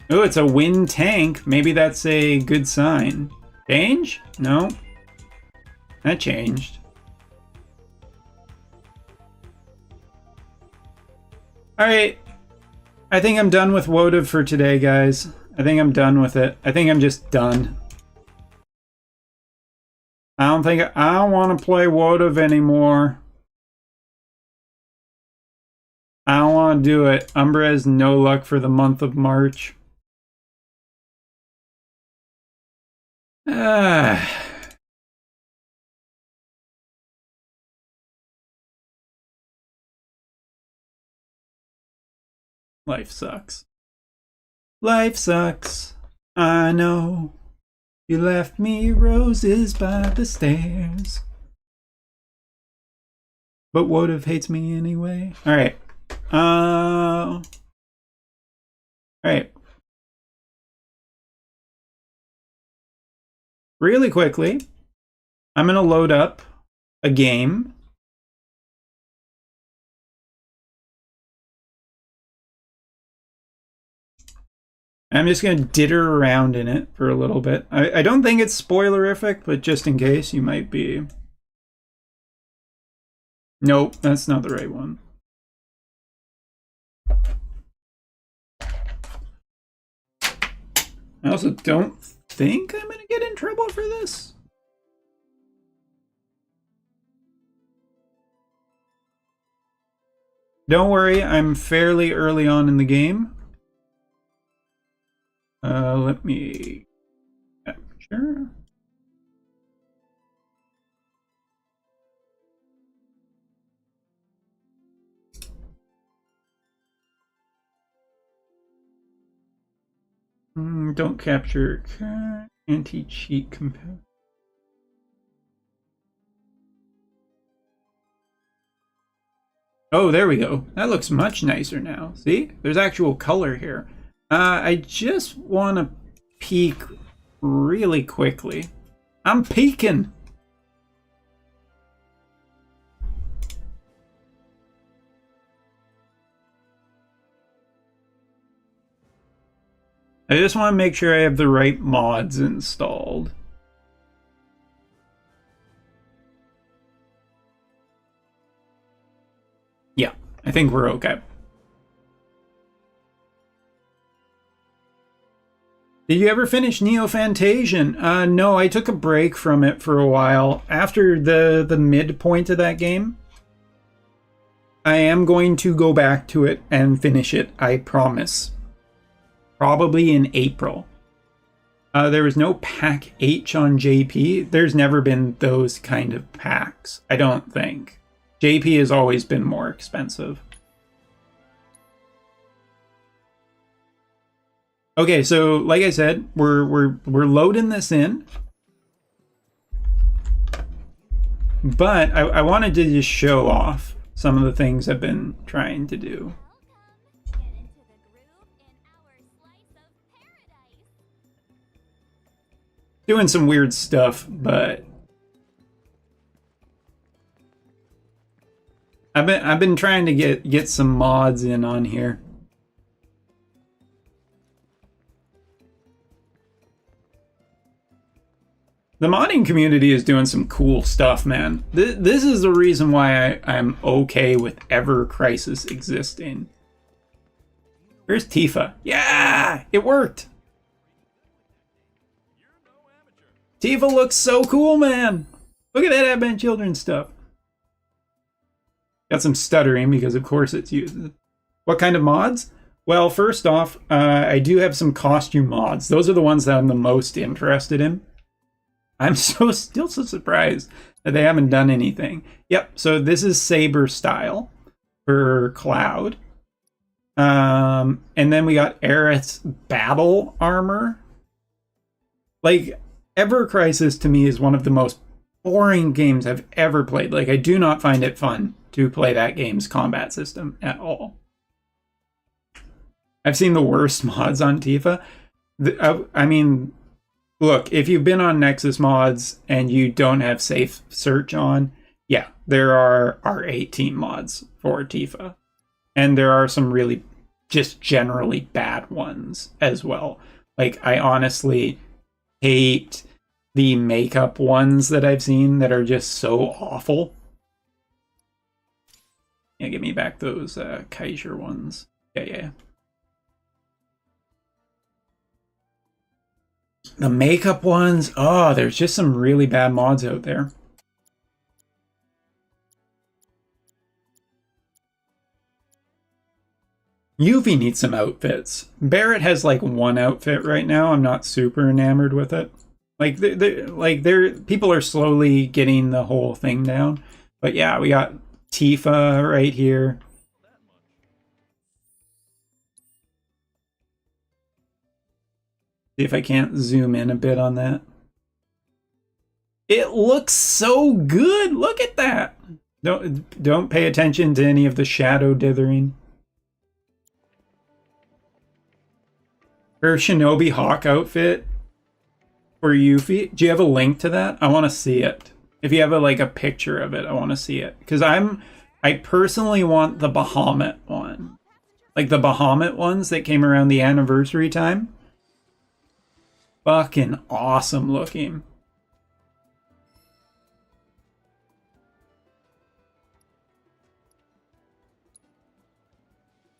Oh, it's a wind tank. Maybe that's a good sign. Change? No. That changed. Alright. I think I'm done with Wotiv for today, guys. I think I'm done with it. I think I'm just done. I don't want to play Wotiv anymore. I don't want to do it. Umbra has no luck for the month of March. Life sucks. Life sucks. I know. You left me roses by the stairs. But Wotiv hates me anyway. Alright. Alright. Really quickly, I'm going to load up a game. I'm just going to ditter around in it for a little bit. I don't think it's spoilerific, but just in case, you might be. Nope, that's not the right one. I also don't think I'm going to get in trouble for this. Don't worry, I'm fairly early on in the game. Let me capture. Don't capture anti-cheat compare. Oh, there we go. That looks much nicer now. See? There's actual color here. I just want to peek really quickly. I'm peeking! I just want to make sure I have the right mods installed. Yeah, I think we're okay. Did you ever finish Neophantasian? No, I took a break from it for a while. After the midpoint of that game, I am going to go back to it and finish it, I promise. Probably in April. There was no pack H on JP. There's never been those kind of packs, I don't think. JP has always been more expensive. Okay, so like I said, we're loading this in. But I wanted to just show off some of the things I've been trying to do. doing some weird stuff, but I've been trying to get some mods in on here. The modding community is doing some cool stuff, man. This is the reason why I'm okay with Ever Crisis existing. Here's Tifa. Yeah, it worked. Tifa looks so cool, man. Look at that Advent Children stuff. Got some stuttering because, of course, it's used. What kind of mods? Well, first off, I do have some costume mods. Those are the ones that I'm the most interested in. I'm still so surprised that they haven't done anything. Yep, so this is Saber style for Cloud. And then we got Aerith's battle armor. Like, Ever Crisis to me is one of the most boring games I've ever played. Like, I do not find it fun to play that game's combat system at all. I've seen the worst mods on Tifa. I mean, look, if you've been on Nexus mods and you don't have safe search on, yeah, there are R18 mods for Tifa. And there are some really just generally bad ones as well. Like, I honestly hate the makeup ones that I've seen that are just so awful. Yeah, give me back those Kaiser ones. Yeah. The makeup ones, oh, there's just some really bad mods out there. Yuffie needs some outfits. Barrett has like one outfit right now. I'm not super enamored with it. Like, people are slowly getting the whole thing down. But yeah, we got Tifa right here. See if I can't zoom in a bit on that. It looks so good. Look at that. Don't pay attention to any of the shadow dithering. Her Shinobi Hawk outfit for Yuffie. Do you have a link to that? I want to see it. If you have a picture of it, I want to see it. Because I personally want the Bahamut one. Like the Bahamut ones that came around the anniversary time. Fucking awesome looking.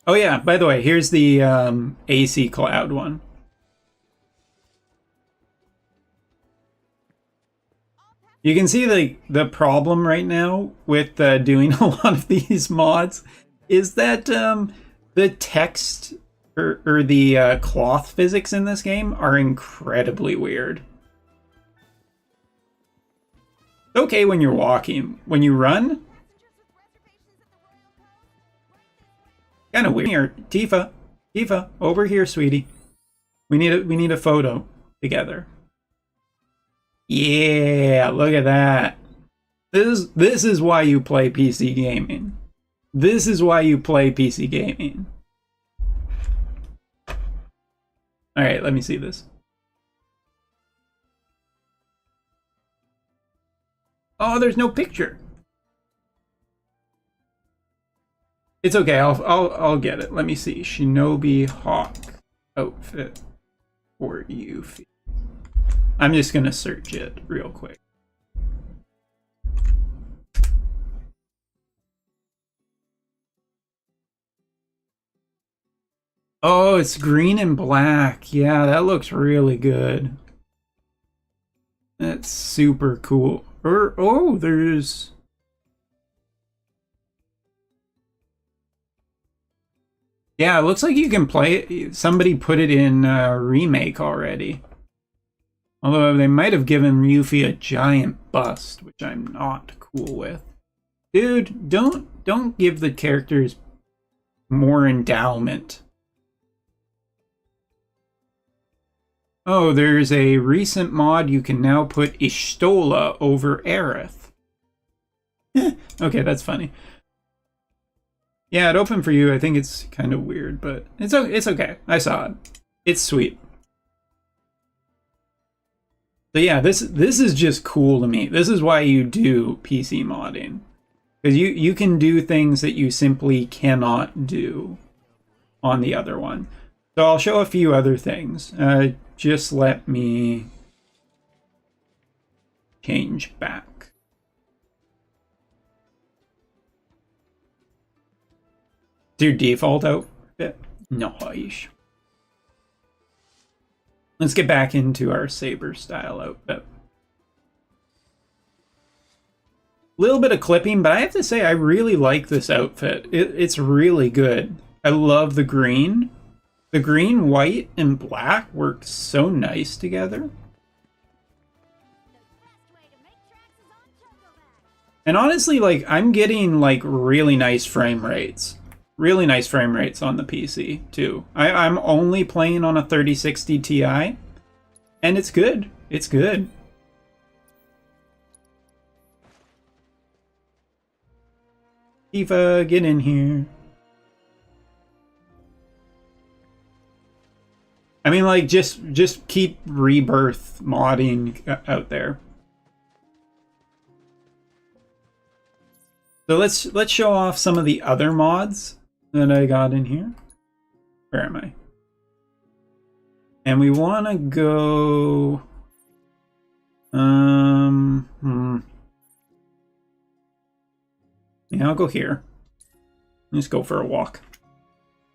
Oh yeah, by the way, here's the AC Cloud one. You can see the problem right now with doing a lot of these mods is that the text or the cloth physics in this game are incredibly weird. It's okay when you're walking. When you run, kind of weird. Here, Tifa, over here, sweetie. We need a photo together. Yeah, look at that. This is why you play PC gaming. This is why you play PC gaming. All right, let me see this. Oh, there's no picture. It's okay. I'll get it. Let me see. Shinobi Hawk outfit for Yuffie. I'm just gonna search it real quick. Oh, it's green and black. Yeah, that looks really good. That's super cool. Oh, there's... Yeah, it looks like you can play it. Somebody put it in remake already. Although they might have given Yuffie a giant bust, which I'm not cool with. Dude, don't give the characters more endowment. Oh, there's a recent mod you can now put Ishtola over Aerith. Okay, that's funny. Yeah, it opened for you. I think it's kind of weird, but it's okay. I saw it. It's sweet. So yeah, this is just cool to me. This is why you do PC modding. Because you can do things that you simply cannot do on the other one. So I'll show a few other things. Just let me change back. It's your default outfit? Nice. Let's get back into our saber style outfit. Little bit of clipping, but I have to say I really like this outfit. It's really good. I love the green. The green, white, and black work so nice together. And honestly, like, I'm getting like really nice frame rates. Really nice frame rates on the PC too. I'm only playing on a 3060 Ti, and it's good. It's good. Tifa, get in here. I mean, like, just keep Rebirth modding out there. So let's show off some of the other mods that I got in here. Where am I? And we want to go. Yeah, I'll go here. Let's go for a walk.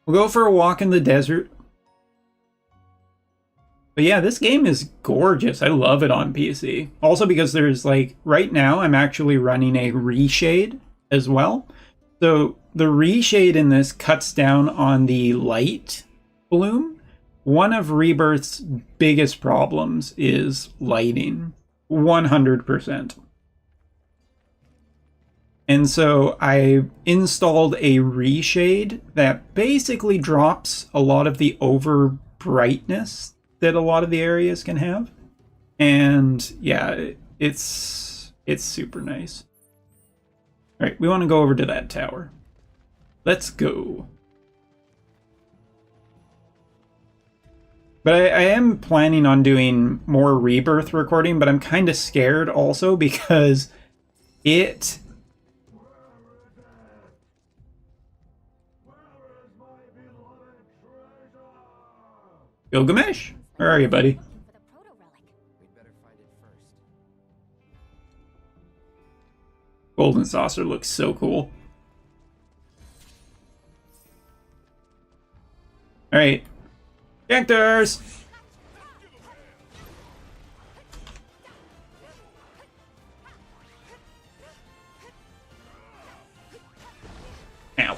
We'll go for a walk in the desert. But yeah, this game is gorgeous. I love it on PC. Also because there's like, right now I'm actually running a reshade as well. So the reshade in this cuts down on the light bloom. One of Rebirth's biggest problems is lighting. 100%. And so I installed a reshade that basically drops a lot of the over brightness that a lot of the areas can have. And yeah, it's super nice. All right, we want to go over to that tower. Let's go. But I am planning on doing more Rebirth recording, but I'm kind of scared also because it... Gilgamesh? Where are you, buddy? Golden saucer looks so cool. Alright. Cactars! Ow.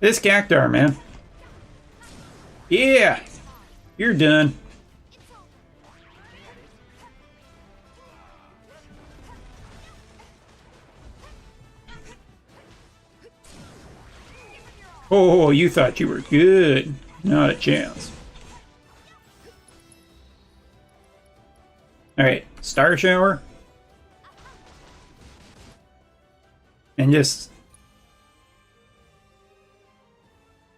This cactar, man. Yeah! You're done. Oh, you thought you were good. Not a chance. Alright, Star Shower. And just...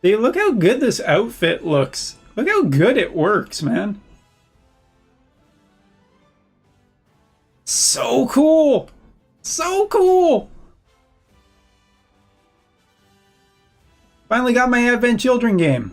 See, look how good this outfit looks. Look how good it works, man. So cool! So cool! Finally got my Advent Children game.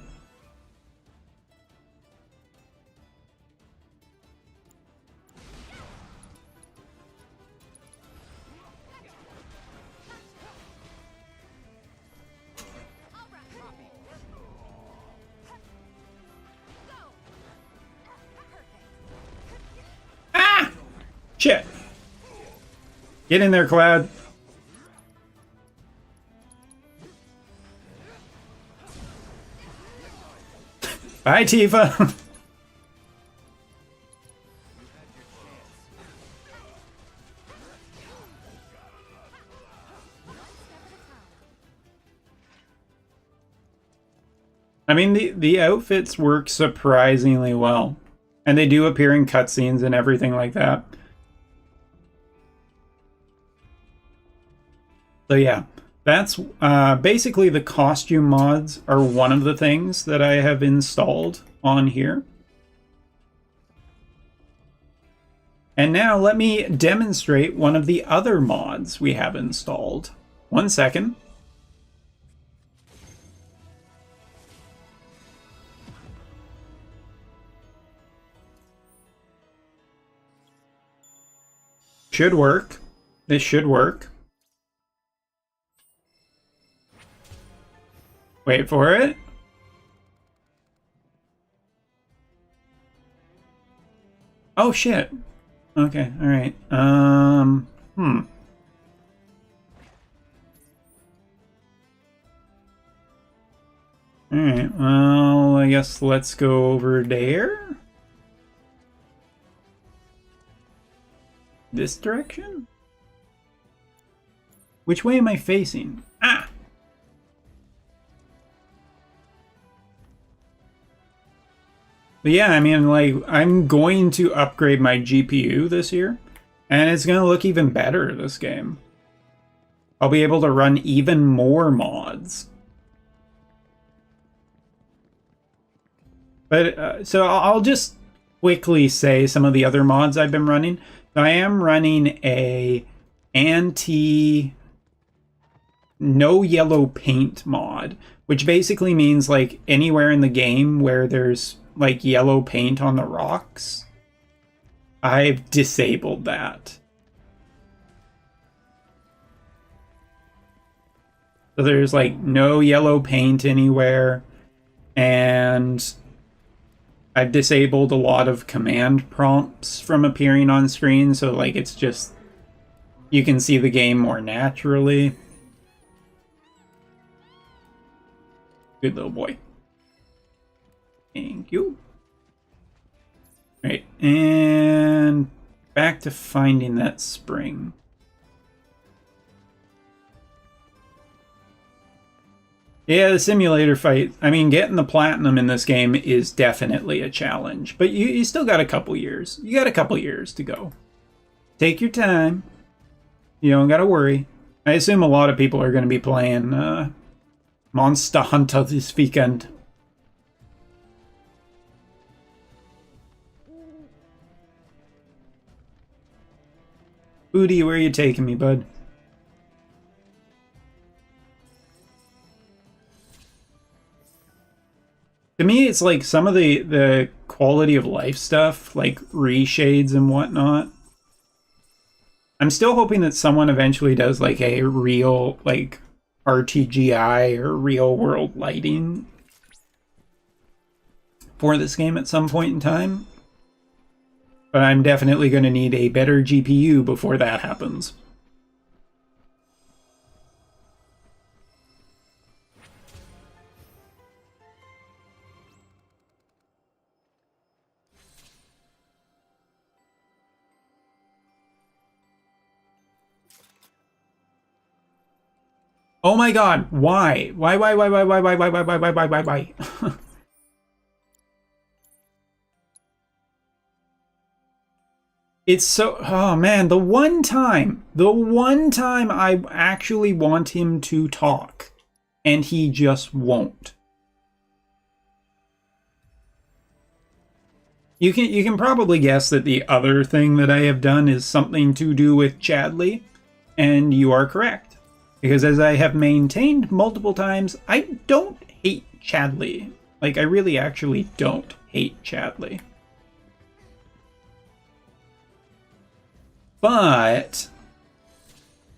Ah! Shit. Get in there, Cloud. Bye, Tifa. I mean, the outfits work surprisingly well. And they do appear in cutscenes and everything like that. So yeah, That's basically the costume mods are one of the things that I have installed on here. And now let me demonstrate one of the other mods we have installed. 1 second. Should work. This should work. Wait for it. Oh shit. Okay, alright. Alright, well, I guess let's go over there. This direction? Which way am I facing? Ah! But yeah, I mean, like, I'm going to upgrade my GPU this year, and it's going to look even better this game. I'll be able to run even more mods. But, so I'll just quickly say some of the other mods I've been running. I am running a no yellow paint mod, which basically means, like, anywhere in the game where there's like yellow paint on the rocks, I've disabled that. So there's like no yellow paint anywhere, and I've disabled a lot of command prompts from appearing on screen, so like it's just, you can see the game more naturally. Good little boy. Thank you. Right, and back to finding that spring. Yeah, the simulator fight, I mean, getting the platinum in this game is definitely a challenge, but you still got a couple years. You got a couple years to go. Take your time. You don't gotta worry. I assume a lot of people are going to be playing Monster Hunter this weekend. Booty, where are you taking me, bud? To me, it's like some of the quality of life stuff, like reshades and whatnot. I'm still hoping that someone eventually does like a real, like, RTGI or real world lighting for this game at some point in time. But I'm definitely going to need a better GPU before that happens. Oh my god, why? Why? It's so, oh man, the one time I actually want him to talk, and he just won't. You can probably guess that the other thing that I have done is something to do with Chadley, and you are correct. Because as I have maintained multiple times, I don't hate Chadley. Like, I really actually don't hate Chadley. But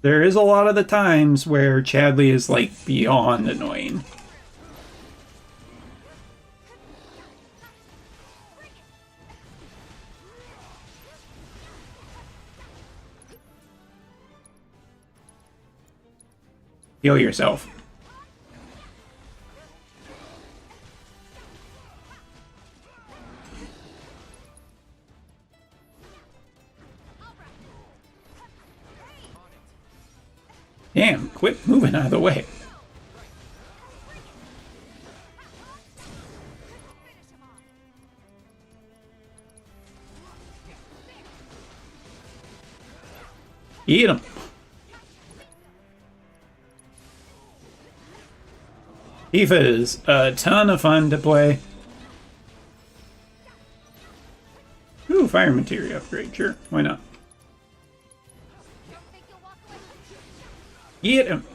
there is a lot of the times where Chadley is, like, beyond annoying. Heal yourself. Damn, quit moving out of the way. Eat him. Tifa is a ton of fun to play. Ooh, fire materia upgrade, sure, why not? Get him!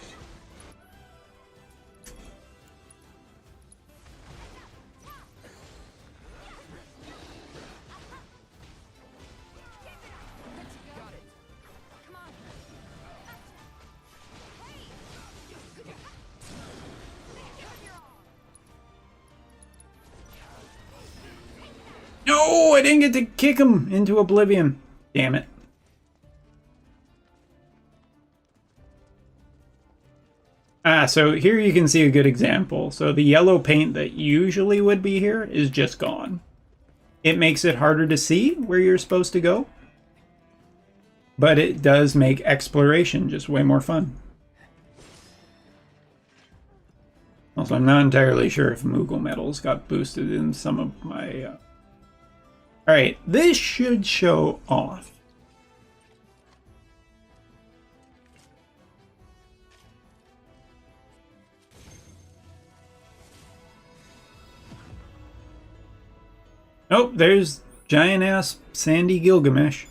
No, I didn't get to kick him into oblivion. Damn it. So here you can see a good example. So the yellow paint that usually would be here is just gone. It makes it harder to see where you're supposed to go, but it does make exploration just way more fun. Also, I'm not entirely sure if Moogle medals got boosted in some of my... Alright, this should show off. Oh, there's giant-ass Sandy Gilgamesh.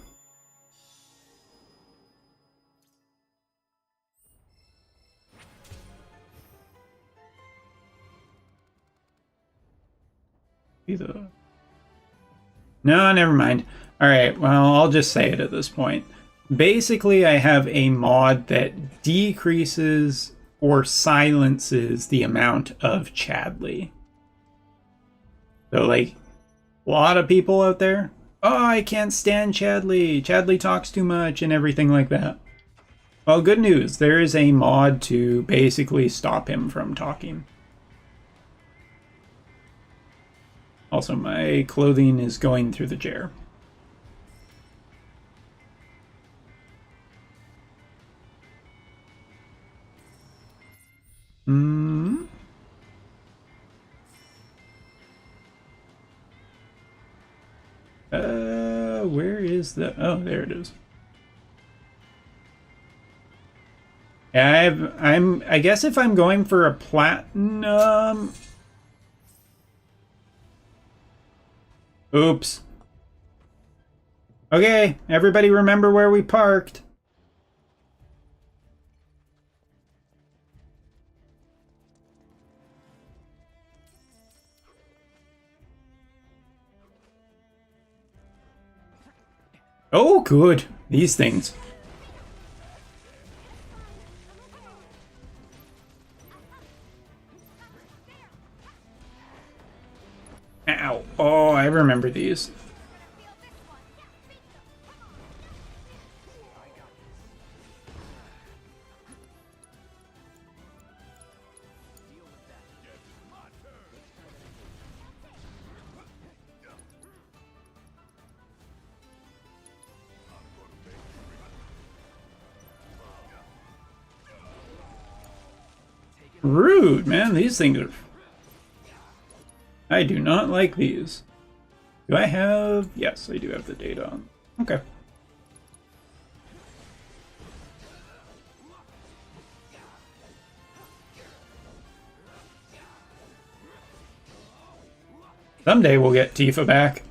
No, never mind. Alright, well, I'll just say it at this point. Basically, I have a mod that decreases or silences the amount of Chadley. So, like, a lot of people out there, oh, I can't stand Chadley. Chadley talks too much and everything like that. Well, good news. There is a mod to basically stop him from talking. Also, my clothing is going through the chair. Where is the... Oh, there it is. Yeah, I guess if I'm going for a platinum... Oops. Okay, everybody remember where we parked. Oh, good. These things. Ow. Oh, I remember these. Rude, man. These things are... I do not like these. Do I have... Yes, I do have the data on. Okay. Someday we'll get Tifa back.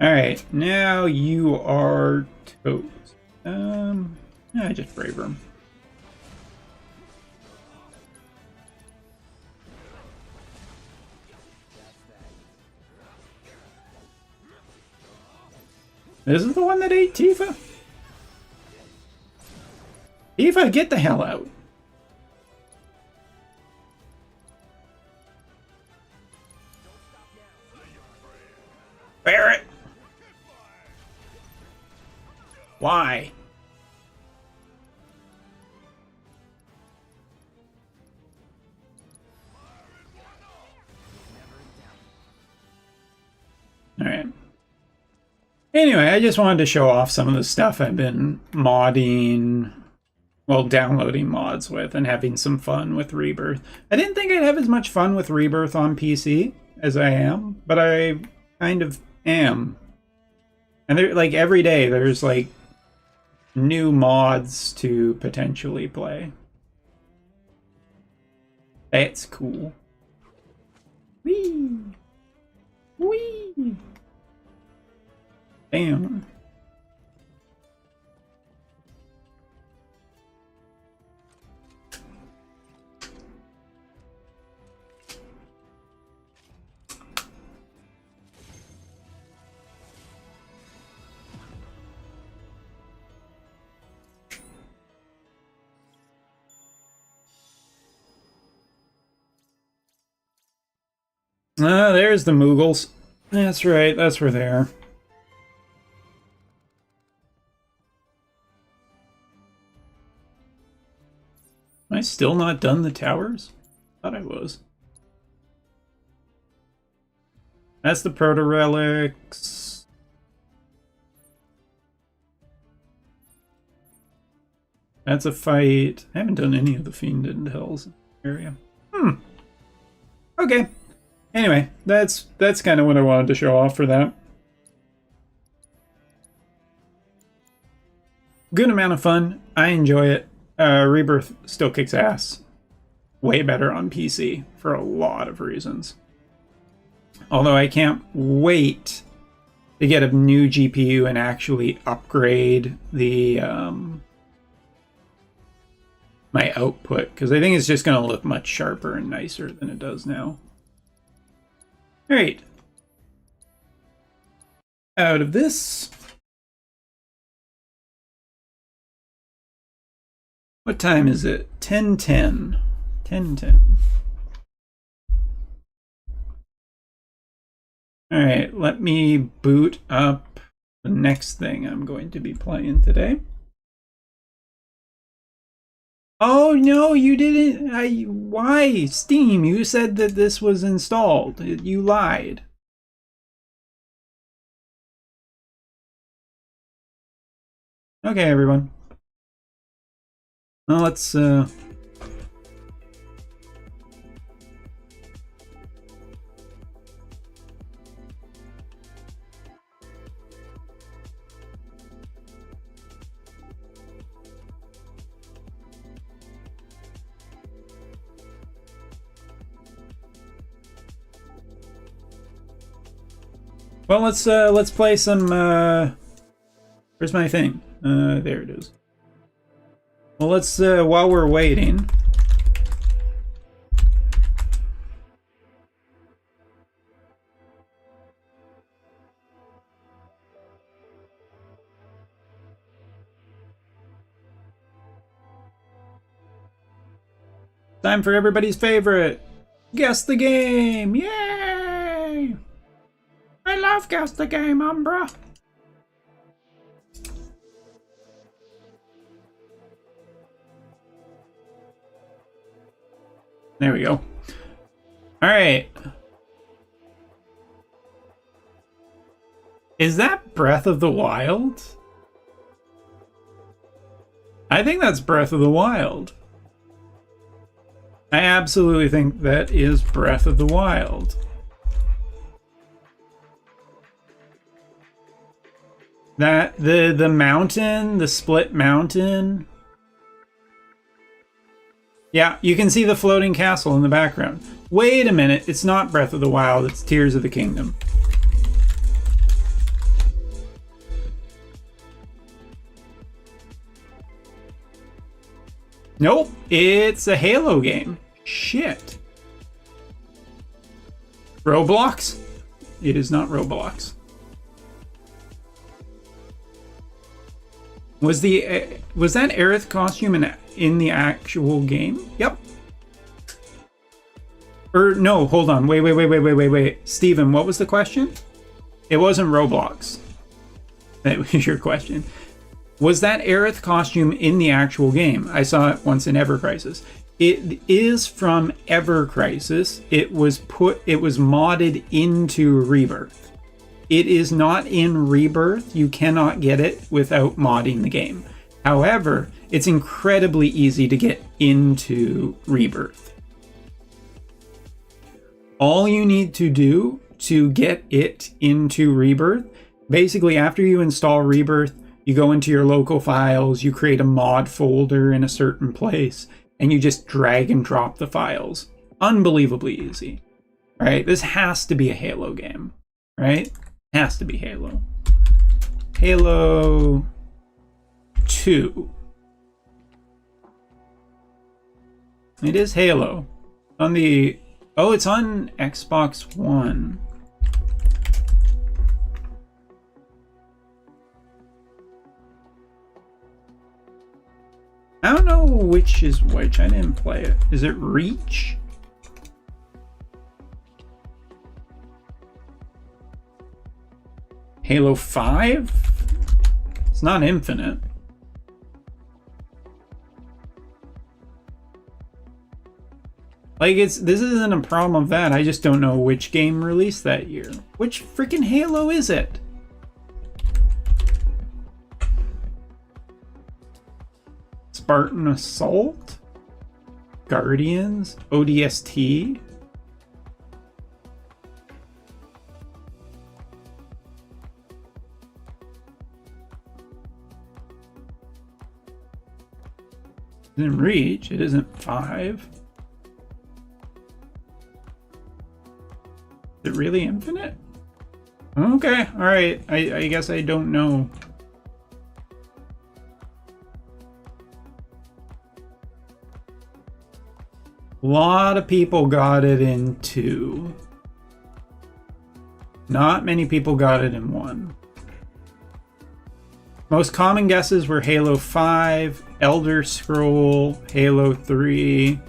Alright, now you are toast. I just braver him. This is the one that ate Tifa? Tifa, get the hell out. Barrett! Why? Alright. Anyway, I just wanted to show off some of the stuff I've been modding, well, downloading mods with and having some fun with Rebirth. I didn't think I'd have as much fun with Rebirth on PC as I am, but I kind of am. And they're like every day there's like new mods to potentially play. That's cool. Whee! Whee! Damn. Ah, there's the Moogles. That's right, that's where they are. Am I still not done the towers? Thought I was. That's the proto-relics. That's a fight. I haven't done any of the Fiend Hells area. Okay. Anyway, that's kind of what I wanted to show off for that. Good amount of fun. I enjoy it. Rebirth still kicks ass. Way better on PC for a lot of reasons. Although I can't wait to get a new GPU and actually upgrade the my output, because I think it's just going to look much sharper and nicer than it does now. Alright. Out of this. What time is it? 10:10. 10:10. Alright, let me boot up the next thing I'm going to be playing today. Oh no, you didn't. Why? Steam, you said that this was installed. You lied. Okay, everyone. Well, let's Well, let's play some, where's my thing? There it is. Well, let's, while we're waiting. Time for everybody's favorite. Guess the game! Yay! I love Guess the Game, Umbra. There we go. Alright. Is that Breath of the Wild? I think that's Breath of the Wild. I absolutely think that is Breath of the Wild. That the mountain, the split mountain. Yeah, you can see the floating castle in the background. Wait a minute, it's not Breath of the Wild, it's Tears of the Kingdom. Nope, it's a Halo game. Shit. Roblox? It is not Roblox. Was that Aerith costume in the actual game? Yep. Or no, hold on. Wait. Steven, what was the question? It wasn't Roblox. That was your question. Was that Aerith costume in the actual game? I saw it once in Ever Crisis. It is from Ever Crisis. It was modded into Rebirth. It is not in Rebirth. You cannot get it without modding the game. However, it's incredibly easy to get into Rebirth. All you need to do to get it into Rebirth Basically, after you install Rebirth, you go into your local files, you create a mod folder in a certain place, and you just drag and drop the files. Unbelievably easy, right? This has to be a Halo game, right? Has to be Halo. Halo 2. It is Halo. On the... Oh, it's on Xbox One. I don't know which is which. I didn't play it. Is it Reach? Halo 5? It's not Infinite. Like, this isn't a problem of that. I just don't know which game released that year. Which freaking Halo is it? Spartan Assault? Guardians? ODST? It isn't Reach. It isn't 5. Is it really Infinite? Okay, alright. I guess I don't know. A lot of people got it in 2. Not many people got it in 1. Most common guesses were Halo 5, Elder Scroll, Halo 3.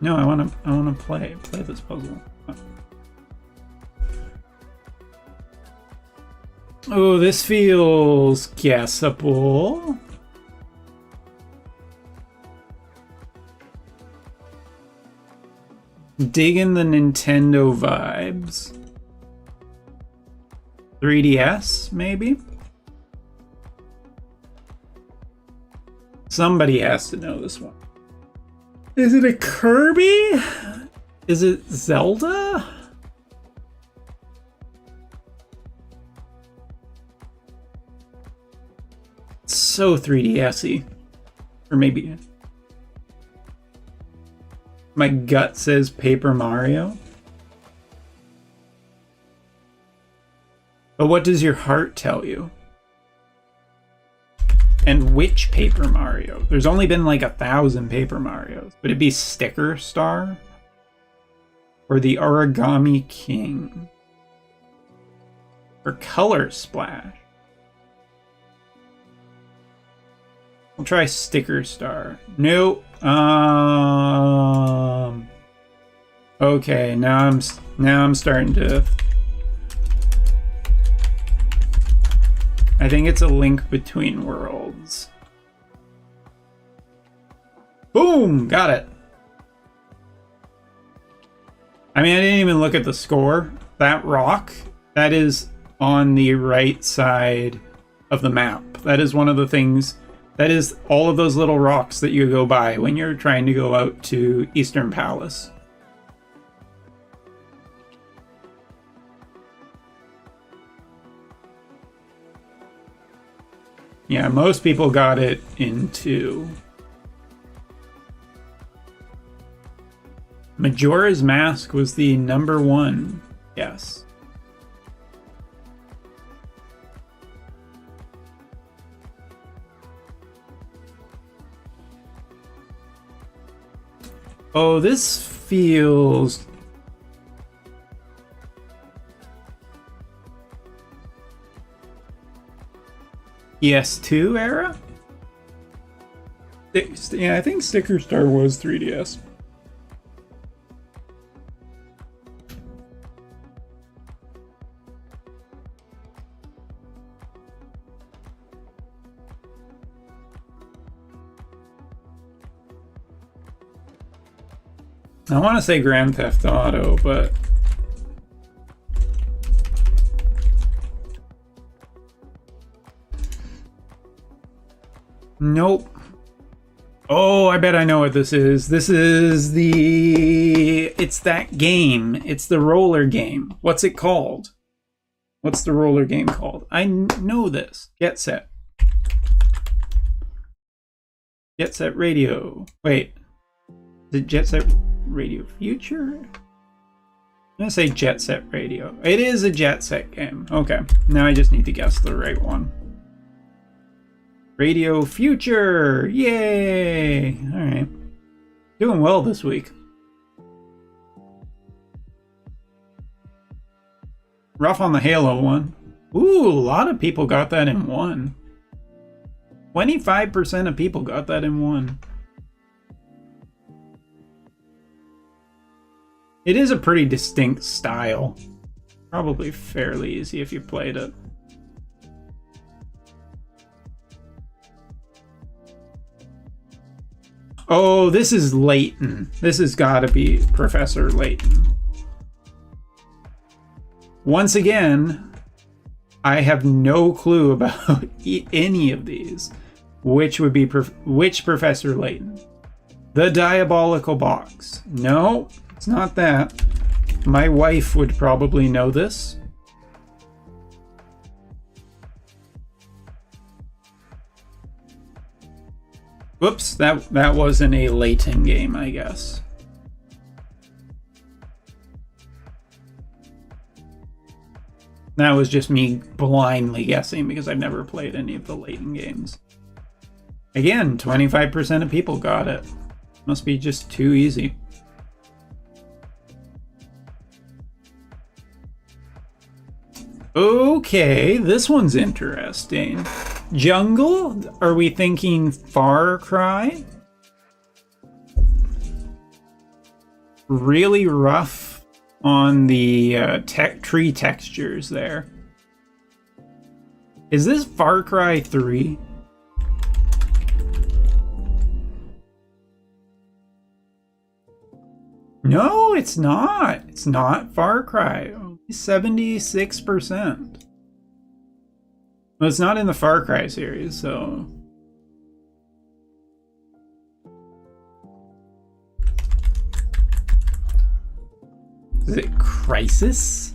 No, I wanna play this puzzle. Oh, this feels guessable. Digging the Nintendo vibes. 3DS, maybe? Somebody has to know this one. Is it a Kirby? Is it Zelda? It's so 3DS-y. Or maybe... My gut says Paper Mario. But what does your heart tell you? And which Paper Mario? There's only been like 1,000 Paper Marios. Would it be Sticker Star? Or the Origami King? Or Color Splash? I'll try Sticker Star. Nope. Okay, now I'm starting to... I think it's a Link Between Worlds. Boom! Got it. I mean, I didn't even look at the score. That rock, that is on the right side of the map. That is one of the things... That is all of those little rocks that you go by when you're trying to go out to Eastern Palace. Yeah, most people got it in 2. Majora's Mask was the #1 guess. Oh, this feels... PS2 era? Yeah, I think Sticker Star was 3DS. I want to say Grand Theft Auto, but... Nope. Oh, I bet I know what this is. This is it's that game. It's the roller game. What's it called? What's the roller game called? I know this. Jet Set. Jet Set Radio. Wait. Is it Jet Set Radio Future? I'm gonna say Jet Set Radio. It is a Jet Set game. Okay. Now I just need to guess the right one. Radio Future! Yay! Alright. Doing well this week. Rough on the Halo one. Ooh, a lot of people got that in one. 25% of people got that in one. It is a pretty distinct style. Probably fairly easy if you played it. Oh, this is Layton. This has got to be Professor Layton. Once again, I have no clue about any of these. Which would be which Professor Layton? The Diabolical Box. No, it's not that. My wife would probably know this. Whoops, that wasn't a Layton game, I guess. That was just me blindly guessing because I've never played any of the Layton games. Again, 25% of people got it. Must be just too easy. Okay, this one's interesting. Jungle? Are we thinking Far Cry? Really rough on the tree textures there. Is this Far Cry 3? No, it's not. It's not Far Cry. Only 76%. Well, it's not in the Far Cry series, so... Is it Crisis?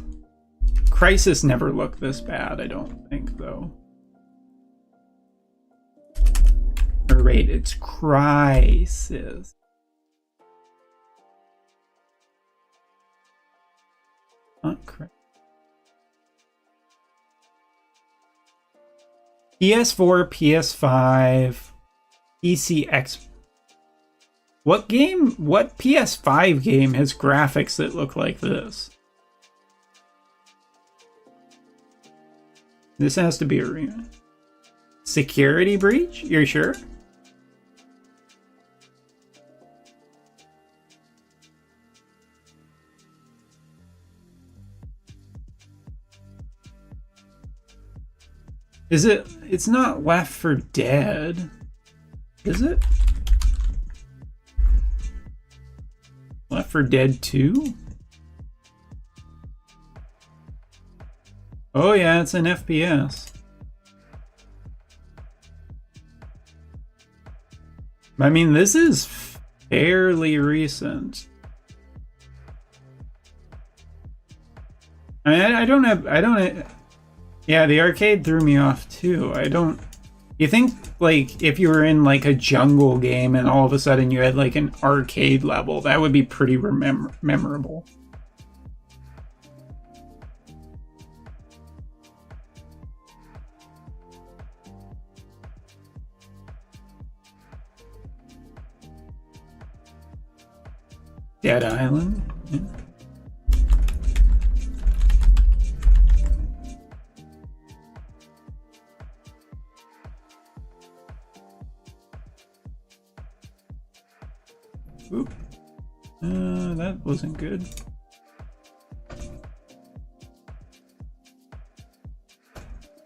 Crisis never looked this bad, I don't think, though. Or wait, it's Crisis. Not Crisis. PS4, PS5, PCX. What PS5 game has graphics that look like this? This has to be a security breach? You're sure? Is it? It's not Left 4 Dead, is it? Left 4 Dead 2? Oh yeah, it's an FPS. I mean, this is fairly recent. I don't have. Yeah, the arcade threw me off too. You think, like, if you were in, like, a jungle game and all of a sudden you had, like, an arcade level, that would be pretty memorable. Dead Island? Yeah. Oop. That wasn't good.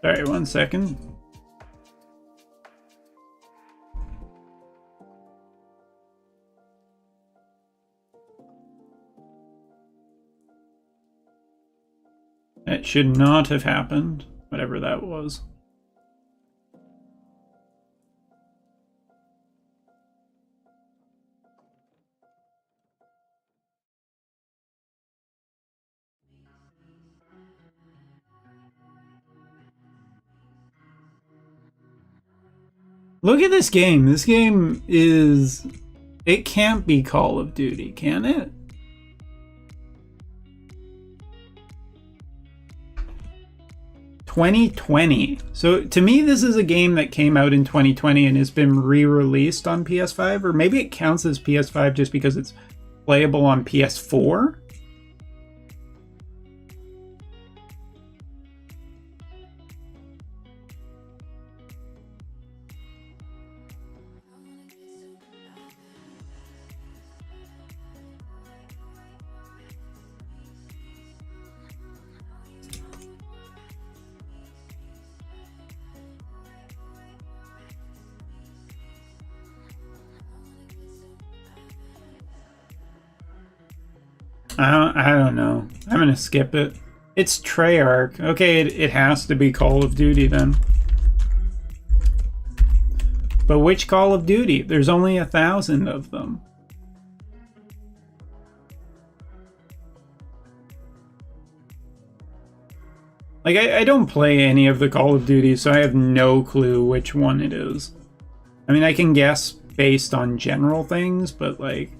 Sorry, 1 second. That should not have happened, whatever that was. Look at this game. This game is... It can't be Call of Duty, can it? ...2020. So to me, this is a game that came out in 2020 and has been re-released on PS5. Or maybe it counts as PS5 just because it's playable on PS4. I don't know. I'm gonna skip it. It's Treyarch. Okay, it has to be Call of Duty then. But which Call of Duty? There's only 1,000 of them. Like, I don't play any of the Call of Duty, so I have no clue which one it is. I mean, I can guess based on general things, but like...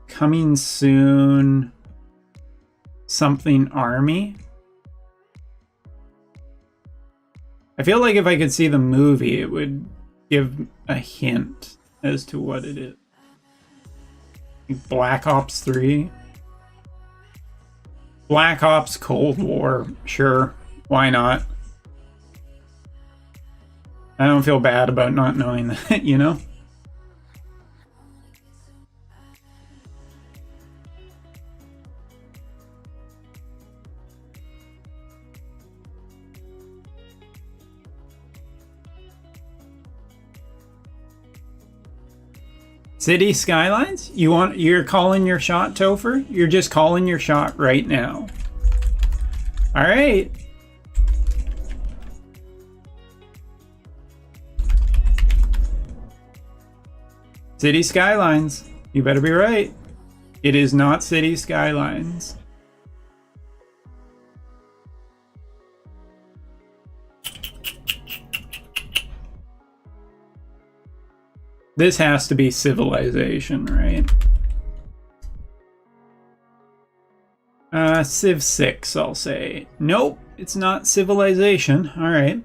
Coming soon... Something Army? I feel like if I could see the movie, it would give a hint as to what it is. Like Black Ops 3? Black Ops Cold War, sure, why not? I don't feel bad about not knowing that, you know? City Skylines? You're calling your shot, Topher? You're just calling your shot right now. All right. City Skylines. You better be right. It is not City Skylines. This has to be Civilization, right? Civ 6, I'll say. Nope, it's not Civilization. All right.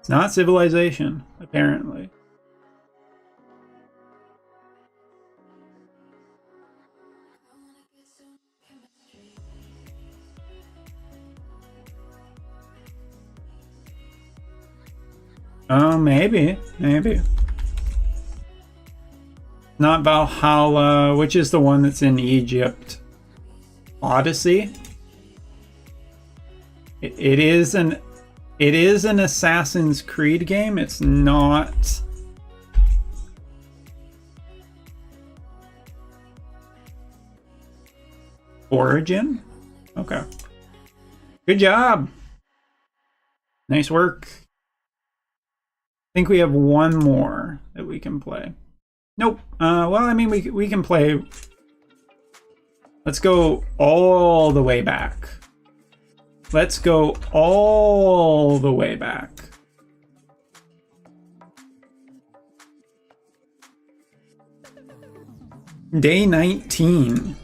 It's not Civilization, apparently. Oh, maybe. Not Valhalla, which is the one that's in Egypt. Odyssey? It is an Assassin's Creed game. It's not... Origin? Okay. Good job. Nice work. I think we have one more that we can play. Nope. Well, I mean, we can play. Let's go all the way back. Let's go all the way back. Day 19.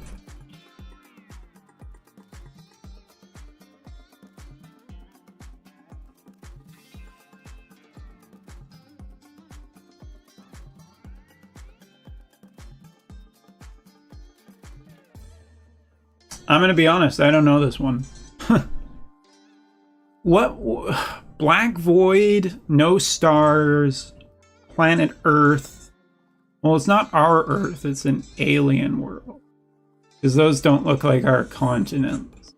I'm gonna be honest, I don't know this one. What? Black Void, No Stars, Planet Earth. Well, it's not our Earth, it's an alien world. Because those don't look like our continents.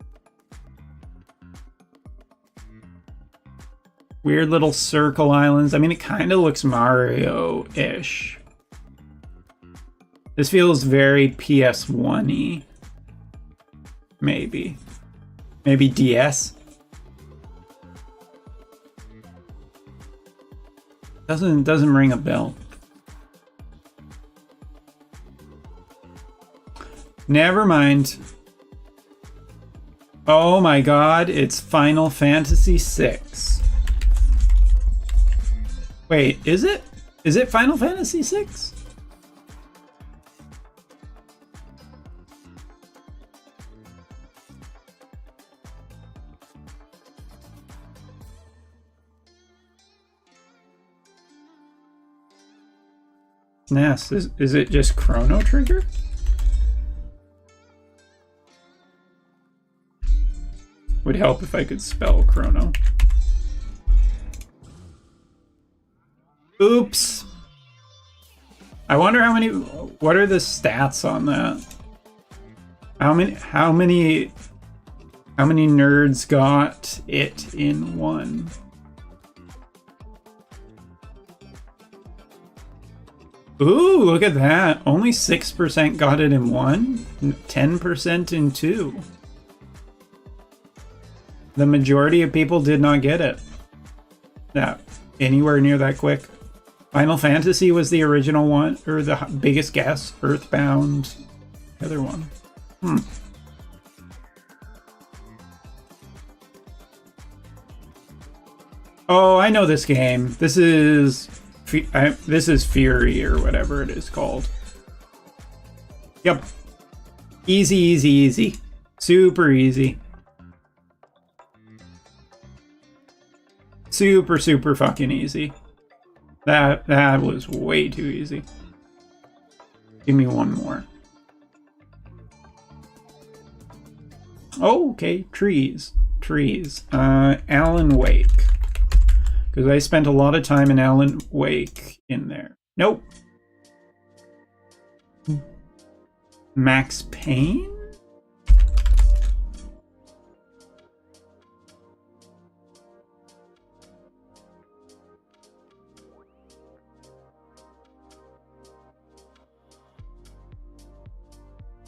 Weird little circle islands. I mean, it kind of looks Mario-ish. This feels very PS1-y. Maybe DS. Doesn't ring a bell. Never mind. Oh my god, it's Final Fantasy VI. Wait, is it? Is it Final Fantasy VI? NES, is it just Chrono Trigger? Would help if I could spell Chrono. Oops. I wonder how many, what are the stats on that? How many nerds got it in one? Ooh, look at that. Only 6% got it in one, 10% in two. The majority of people did not get it. That anywhere near that quick. Final Fantasy was the original one, or the biggest guess. Earthbound, the other one. Oh, I know this game. This is Fury or whatever it is called. Yep. Easy, easy, easy. Super easy. Super, super fucking easy. That was way too easy. Give me one more. Oh, okay, trees. Alan Wake. Because I spent a lot of time in Alan Wake in there. Nope. Max Payne?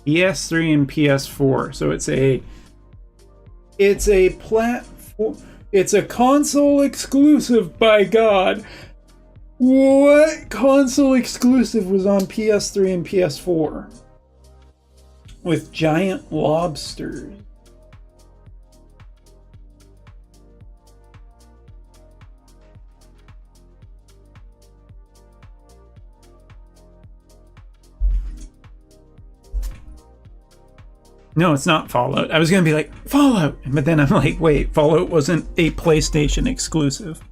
PS3 and PS4. So it's a platform. It's a console exclusive, by God. What console exclusive was on PS3 and PS4? With giant lobsters. No, it's not Fallout. I was going to be like, Fallout! But then I'm like, wait, Fallout wasn't a PlayStation exclusive.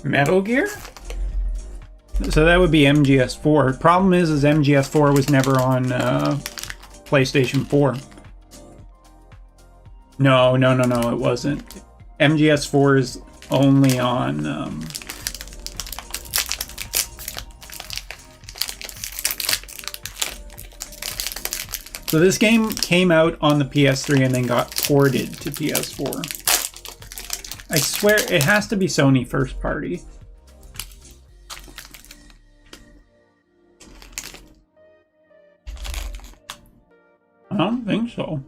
Metal Gear? So that would be MGS4. Problem is MGS4 was never on PlayStation 4. No, it wasn't. MGS4 is only on... So this game came out on the PS3 and then got ported to PS4. I swear it has to be Sony first party. I don't think so.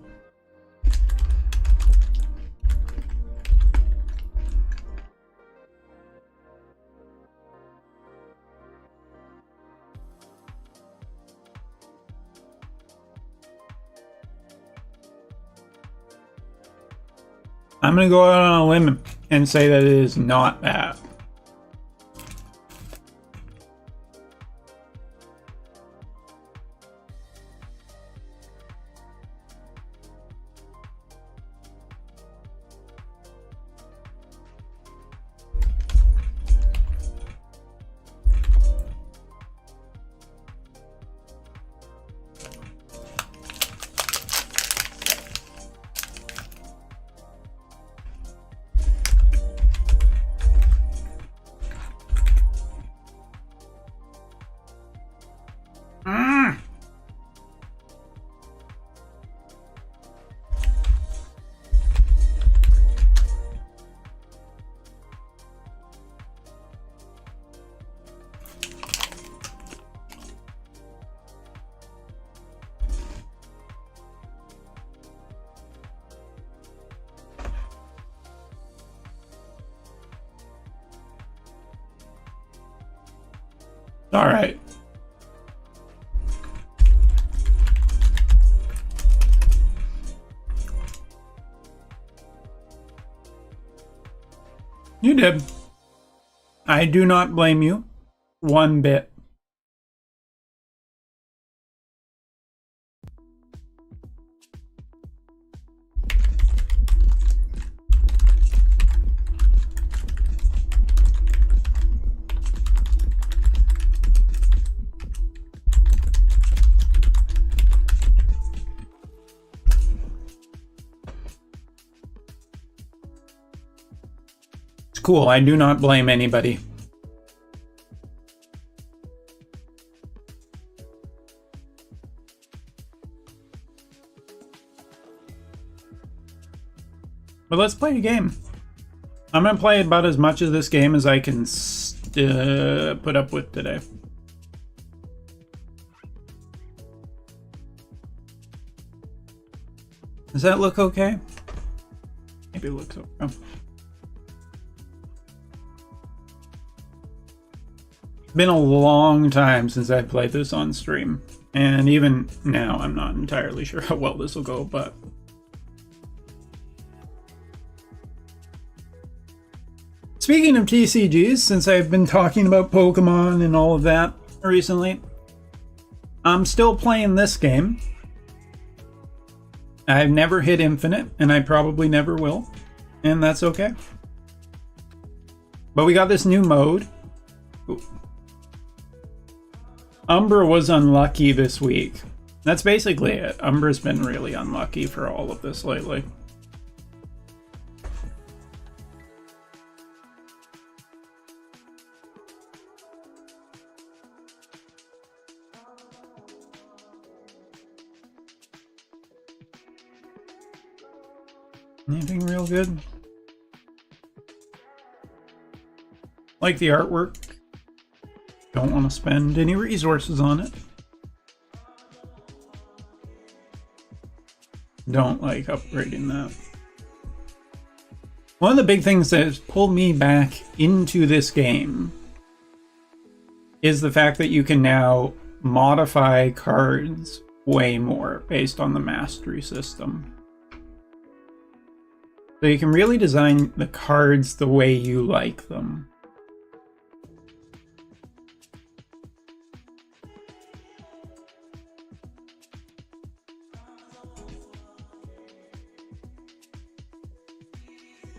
I'm going to go out on a limb and say that it is not that. All right. You did. I do not blame you one bit. Cool, I do not blame anybody. But let's play a game. I'm gonna play about as much of this game as I can put up with today. Does that look okay? Maybe it looks okay. Been a long time since I played this on stream, and even now I'm not entirely sure how well this will go, but speaking of TCGs, since I've been talking about Pokemon and all of that recently, I'm still playing this game. I've never hit Infinite, and I probably never will, and that's okay. But we got this new mode. Ooh. Umbra was unlucky this week. That's basically it. Umbra's been really unlucky for all of this lately. Anything real good? Like the artwork. Don't want to spend any resources on it. Don't like upgrading that. One of the big things that has pulled me back into this game is the fact that you can now modify cards way more based on the mastery system. So you can really design the cards the way you like them.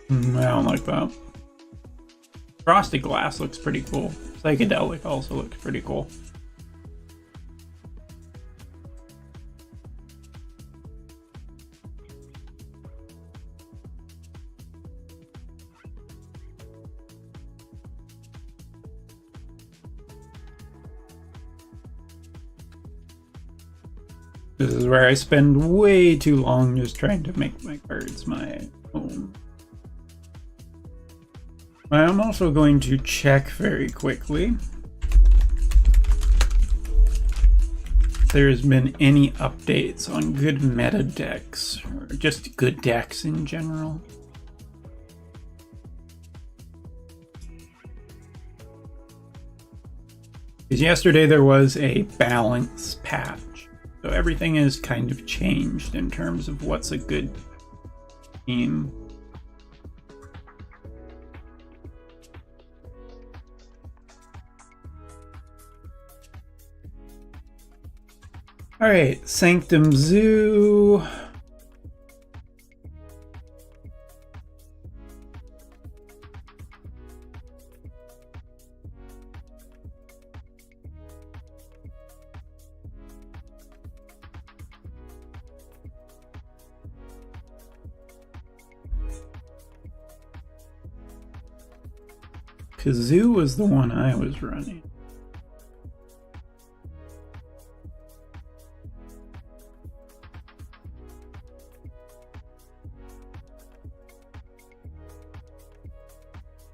I don't like that. Frosted Glass looks pretty cool. Psychedelic also looks pretty cool. This is where I spend way too long just trying to make my cards my own. I'm also going to check very quickly if there's been any updates on good meta decks, or just good decks in general. Because yesterday there was a balance patch, so everything is kind of changed in terms of what's a good team. All right, Sanctum Zoo. Kazoo was the one I was running.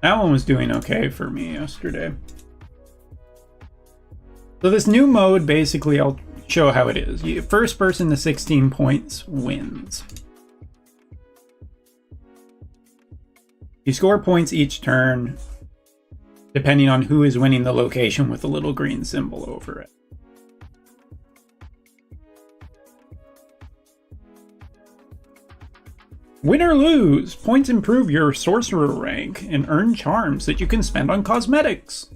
That one was doing okay for me yesterday. So this new mode, basically, I'll show how it is. First person to 16 points wins. You score points each turn. depending on who is winning the location with a little green symbol over it. Win or lose, points improve your sorcerer rank and earn charms that you can spend on cosmetics.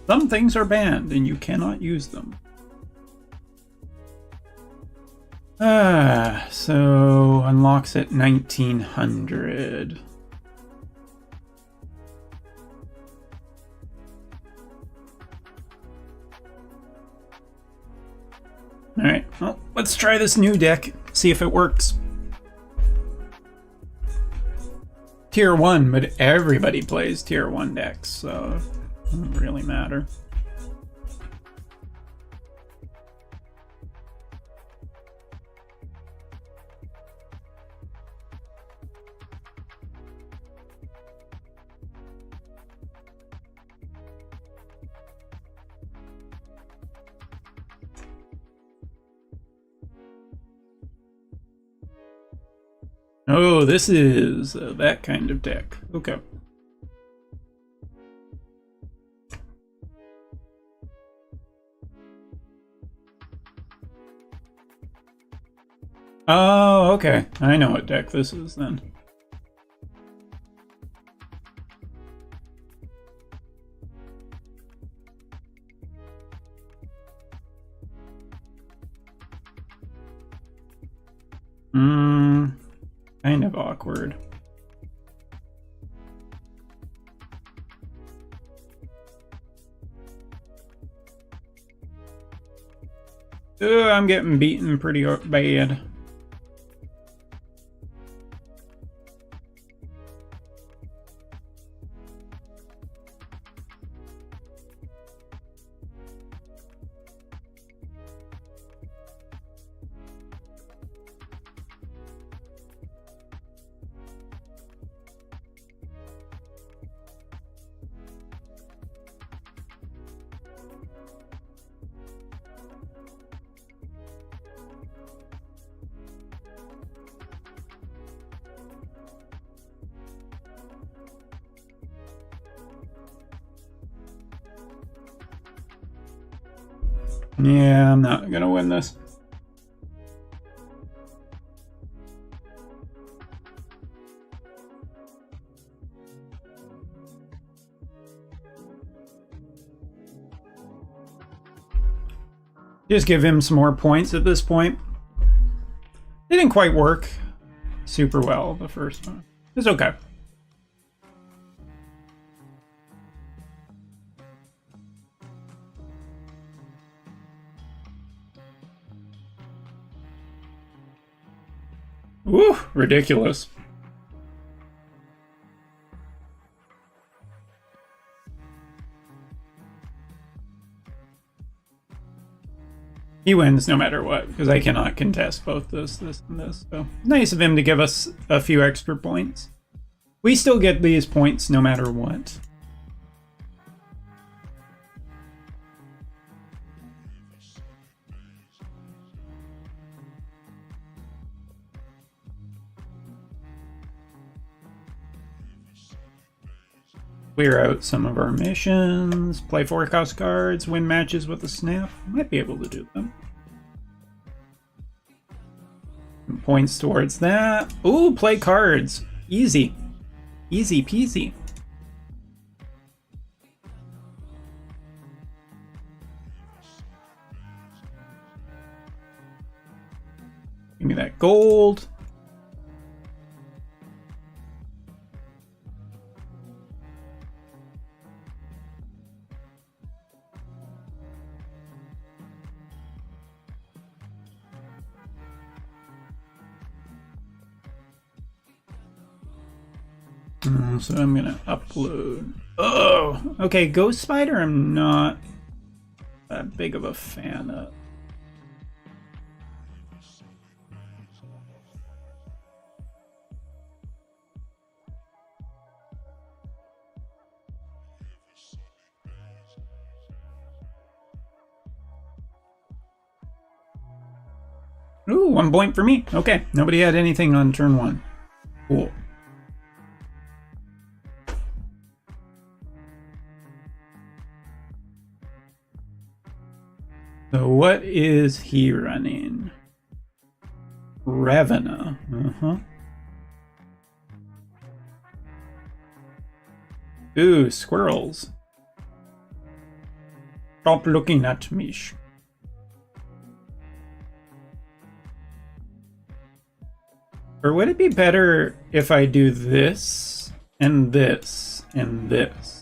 Some things are banned and you cannot use them. So unlocks at 1900. Alright, well, let's try this new deck, see if it works. Tier 1, but everybody plays Tier 1 decks, so it doesn't really matter. Oh, this is that kind of deck. Okay. Oh, okay. I know what deck this is then. Kind of awkward. I'm getting beaten pretty bad. Yeah, I'm not gonna win this. Just give him some more points at this point. It didn't quite work super well the first one. It's okay. Woo, ridiculous. He wins no matter what, because I cannot contest both this, and this. So nice of him to give us a few extra points. We still get these points no matter what. Clear out some of our missions, play forecast cards, win matches with a snap. Might be able to do them. Some points towards that. Ooh, play cards. Easy. Easy peasy. Give me that gold. So I'm gonna upload. Oh, okay. Ghost Spider, I'm not that big of a fan of. Ooh, 1 point for me. Okay, nobody had anything on turn 1. Cool. So what is he running? Ravena. Ooh, squirrels. Stop looking at me. Or would it be better if I do this and this and this?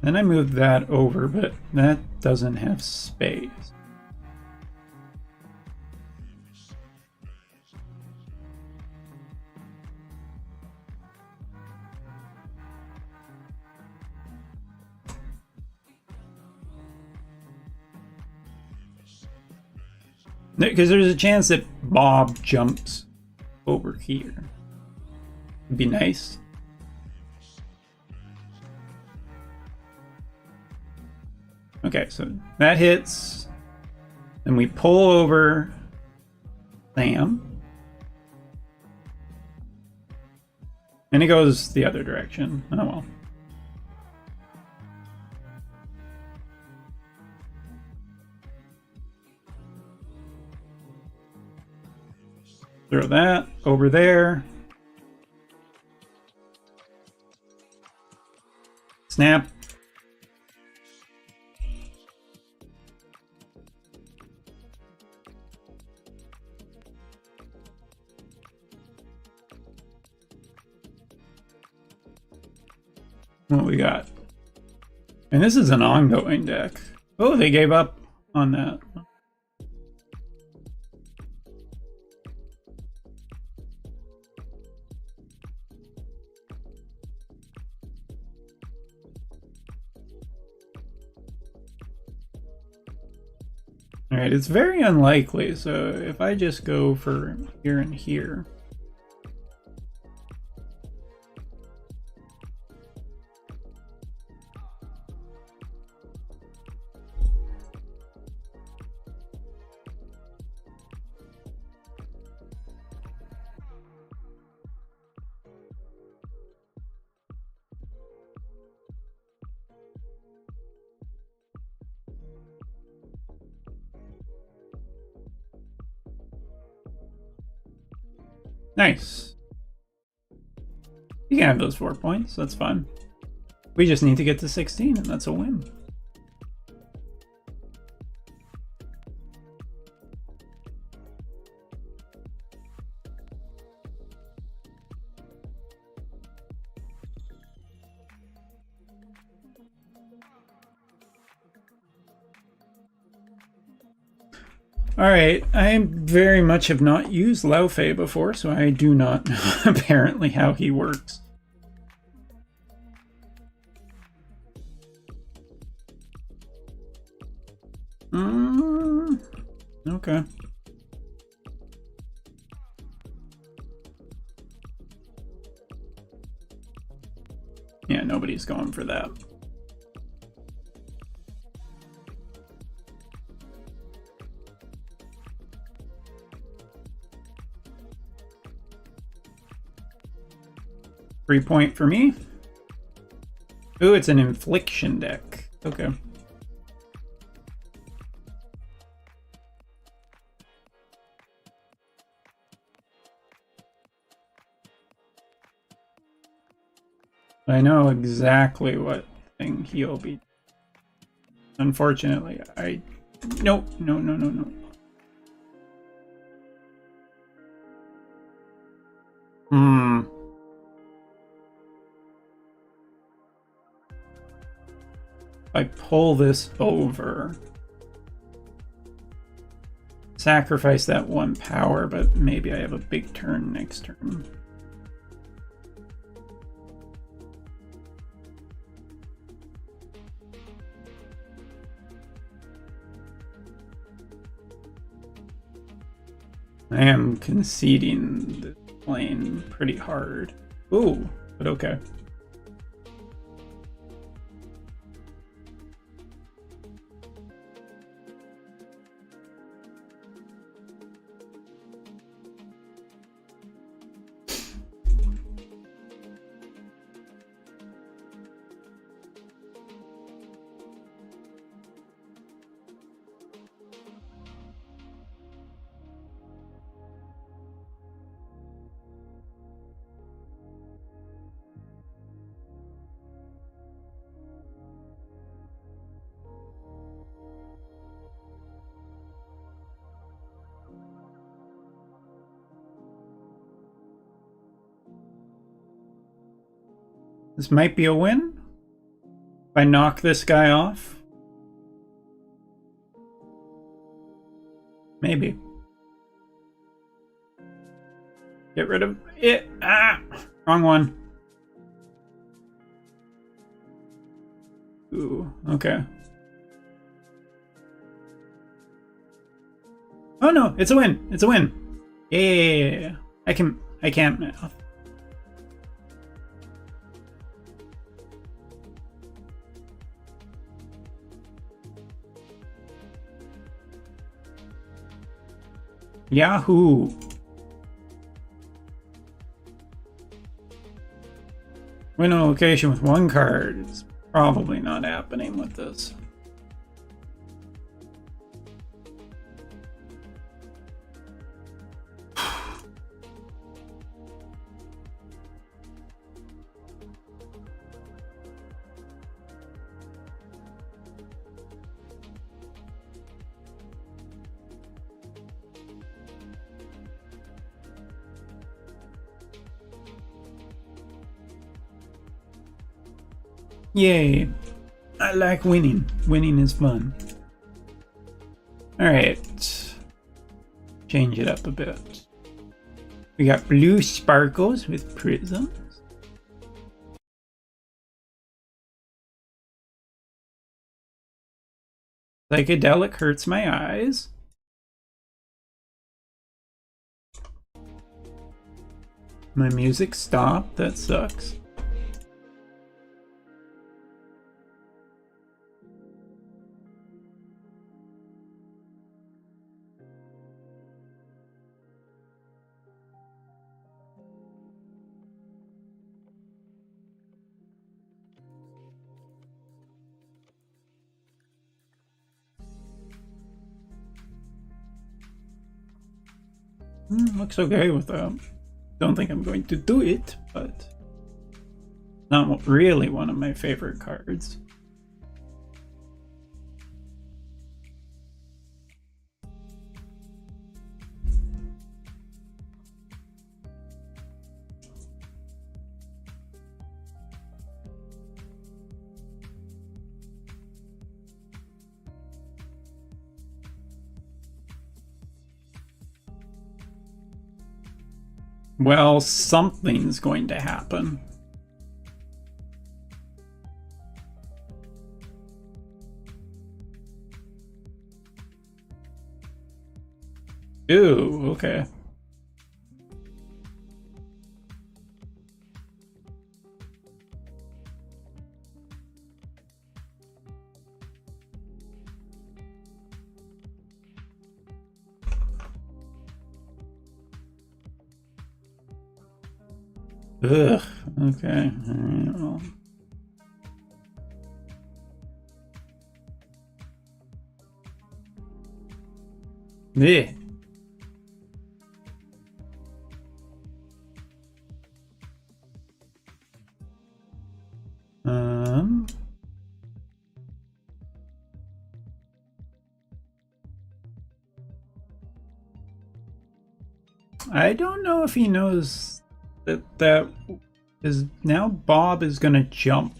Then I move that over, but that doesn't have space. Because there's a chance that Bob jumps over here. It'd be nice. Okay, so that hits. Then we pull over Sam. And it goes the other direction. Oh well. Throw that over there. Snap. What we got? And this is an ongoing deck. Oh, they gave up on that. Alright, it's very unlikely, so if I just go for here and here. Nice. You can have those 4 points, that's fine. We just need to get to 16 and that's a win. Alright, I very much have not used Lao Fei before, so I do not know apparently how he works. Okay. Yeah, nobody's going for that. Free point for me. Ooh, it's an infliction deck. Okay. I know exactly what thing he'll be. Unfortunately, no. I pull this over. Sacrifice that 1 power, but maybe I have a big turn next turn. I am conceding the lane pretty hard. Ooh, but okay. This might be a win. If I knock this guy off. Maybe. Get rid of it. Ah! Wrong one. Ooh, okay. Oh no, it's a win. It's a win. Yeah. I can't math. Yahoo! Win a location with one card. It's probably not happening with this. Yay. I like winning. Winning is fun. Alright. Change it up a bit. We got blue sparkles with prisms. Psychedelic hurts my eyes. My music stopped. That sucks. Looks okay with that. Don't think I'm going to do it, but not really one of my favorite cards. Well, something's going to happen. Ooh, okay. Ugh, okay. All right, well. Yeah. I don't know if he knows that is now Bob is gonna jump.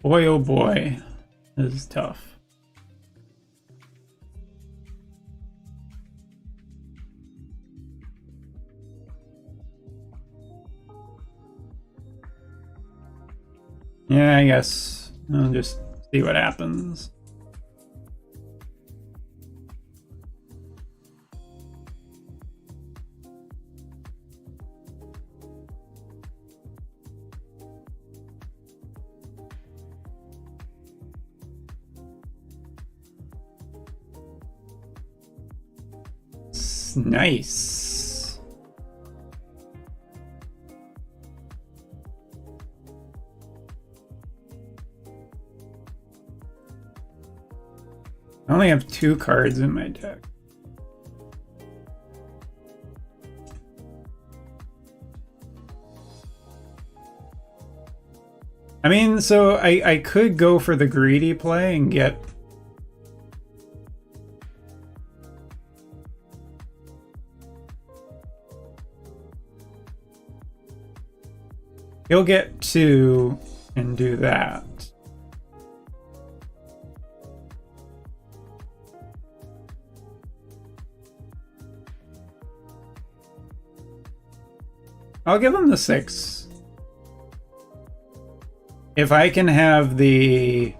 Boy, oh boy, this is tough. Yeah, I guess I'll just see what happens. Nice. I only have 2 cards in my deck. I mean, so I could go for the greedy play and get... He'll get 2 and do that. I'll give him the 6. If I can have the...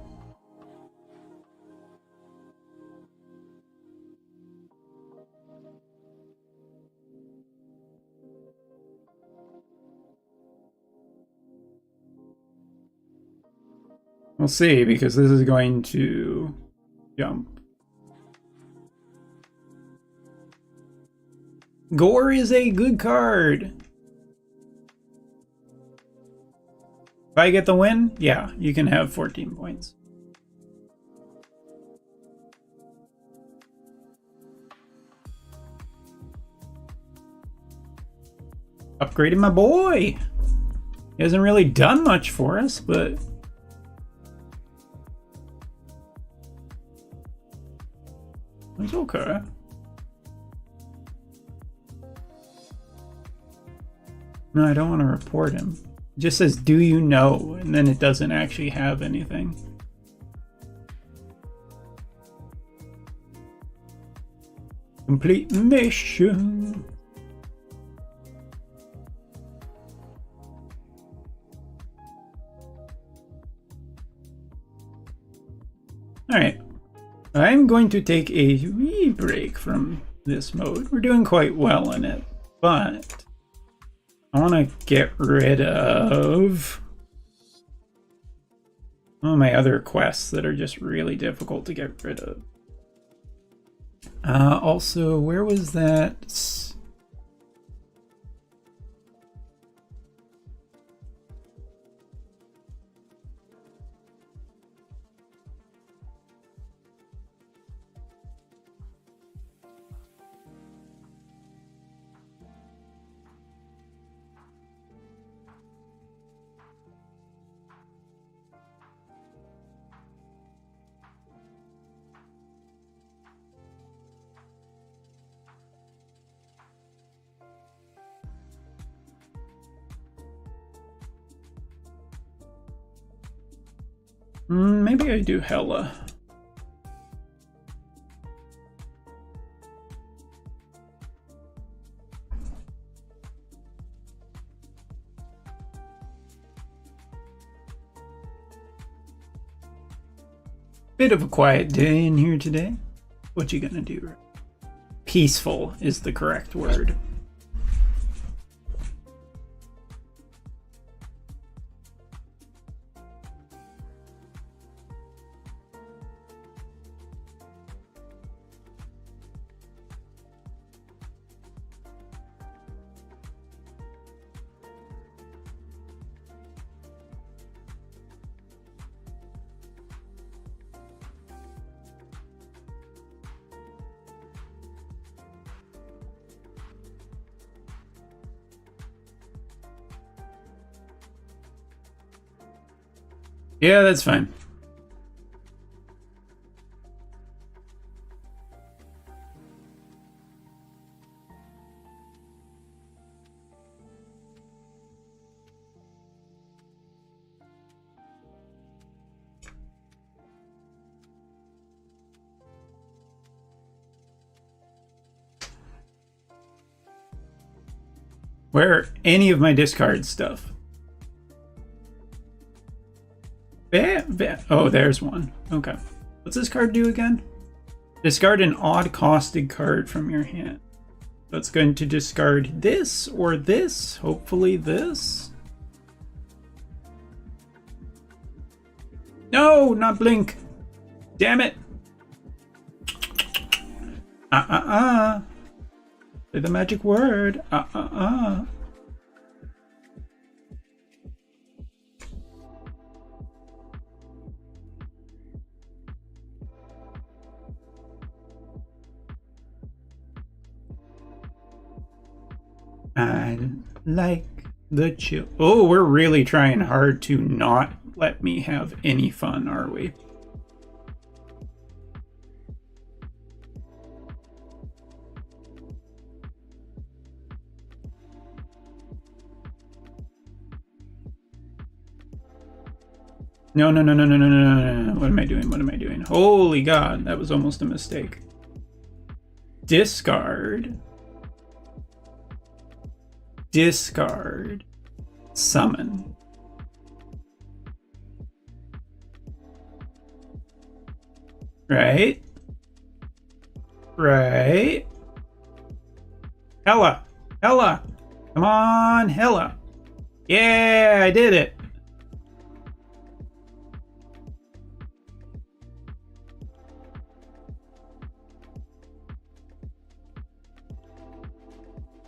We'll see, because this is going to jump. Gore is a good card. If I get the win, yeah, you can have 14 points. Upgrading my boy. He hasn't really done much for us, but... it's okay. No, I don't want to report him. It just says, do you know? And then it doesn't actually have anything. Complete mission. Alright. I'm going to take a wee break from this mode. We're doing quite well in it, but I want to get rid of one of my other quests that are just really difficult to get rid of. Also, where was that? Maybe I do Hella. Bit of a quiet day in here today. What you gonna do? Peaceful is the correct word. Yeah, that's fine. Where are any of my discard stuff? Oh, there's one. Okay. What's this card do again? Discard an odd costed card from your hand. So it's going to discard this or this. Hopefully this. No, not blink. Damn it. Say the magic word. I like the chill. Oh, we're really trying hard to not let me have any fun, are we? No. What am I doing? What am I doing? Holy God, that was almost a mistake. Discard. Discard. Summon. Right? Right? Hella! Hella! Come on, Hella! Yeah, I did it!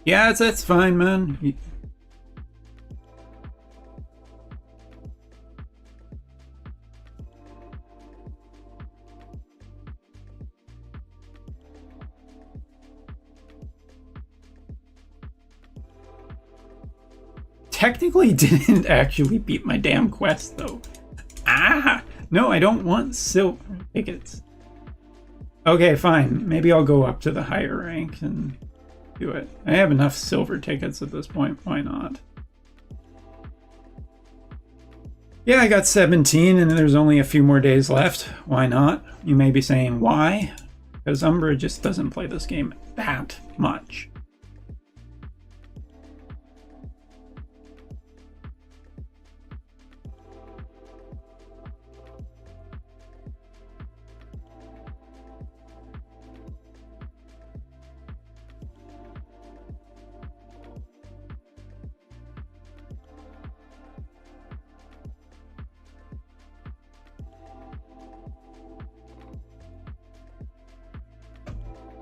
Yeah, that's fine, man. Technically didn't actually beat my damn quest, though. No, I don't want silver tickets. Okay, fine. Maybe I'll go up to the higher rank and do it. I have enough silver tickets at this point. Why not? Yeah, I got 17 and there's only a few more days left. Why not? You may be saying why? Because Umbra just doesn't play this game that much.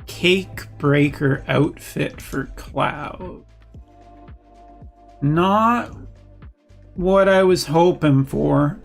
Cake Breaker outfit for Cloud. Not what I was hoping for.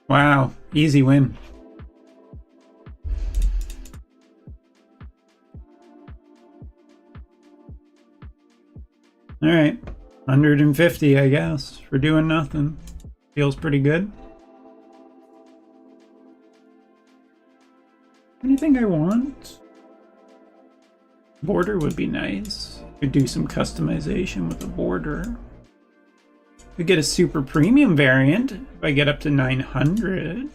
Wow, easy win. All right, 150, I guess, for doing nothing. Feels pretty good. Anything I want? Border would be nice. Could do some customization with the border. Could get a super premium variant if I get up to 900.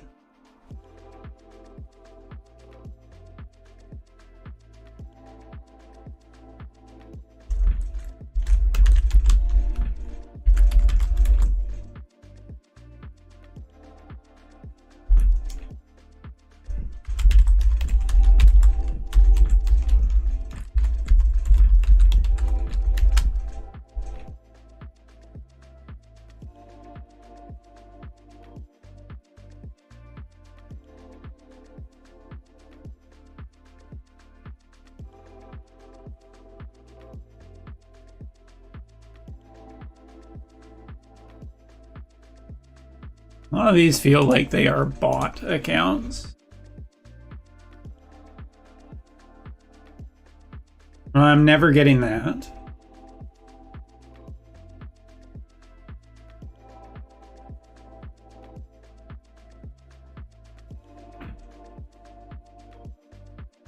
A lot of these feel like they are bot accounts. I'm never getting that.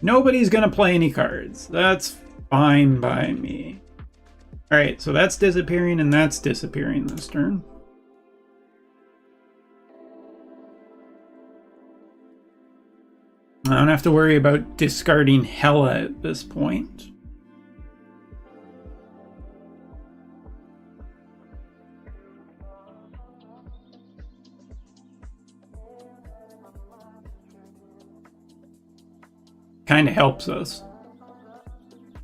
Nobody's gonna play any cards. That's fine by me. Alright, so that's disappearing and that's disappearing this turn. I don't have to worry about discarding Hela at this point. Kind of helps us.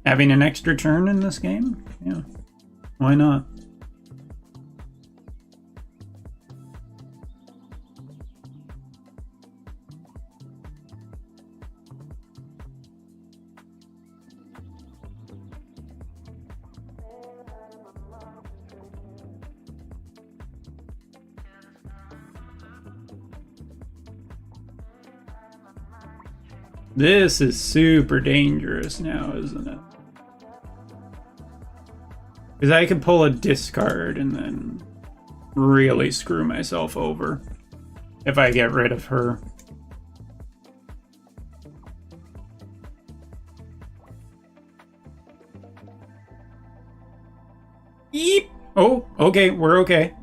Having an extra turn in this game? Yeah. Why not? This is super dangerous now, isn't it? Because I could pull a discard and then really screw myself over if I get rid of her. Yeep! Oh, okay, we're okay.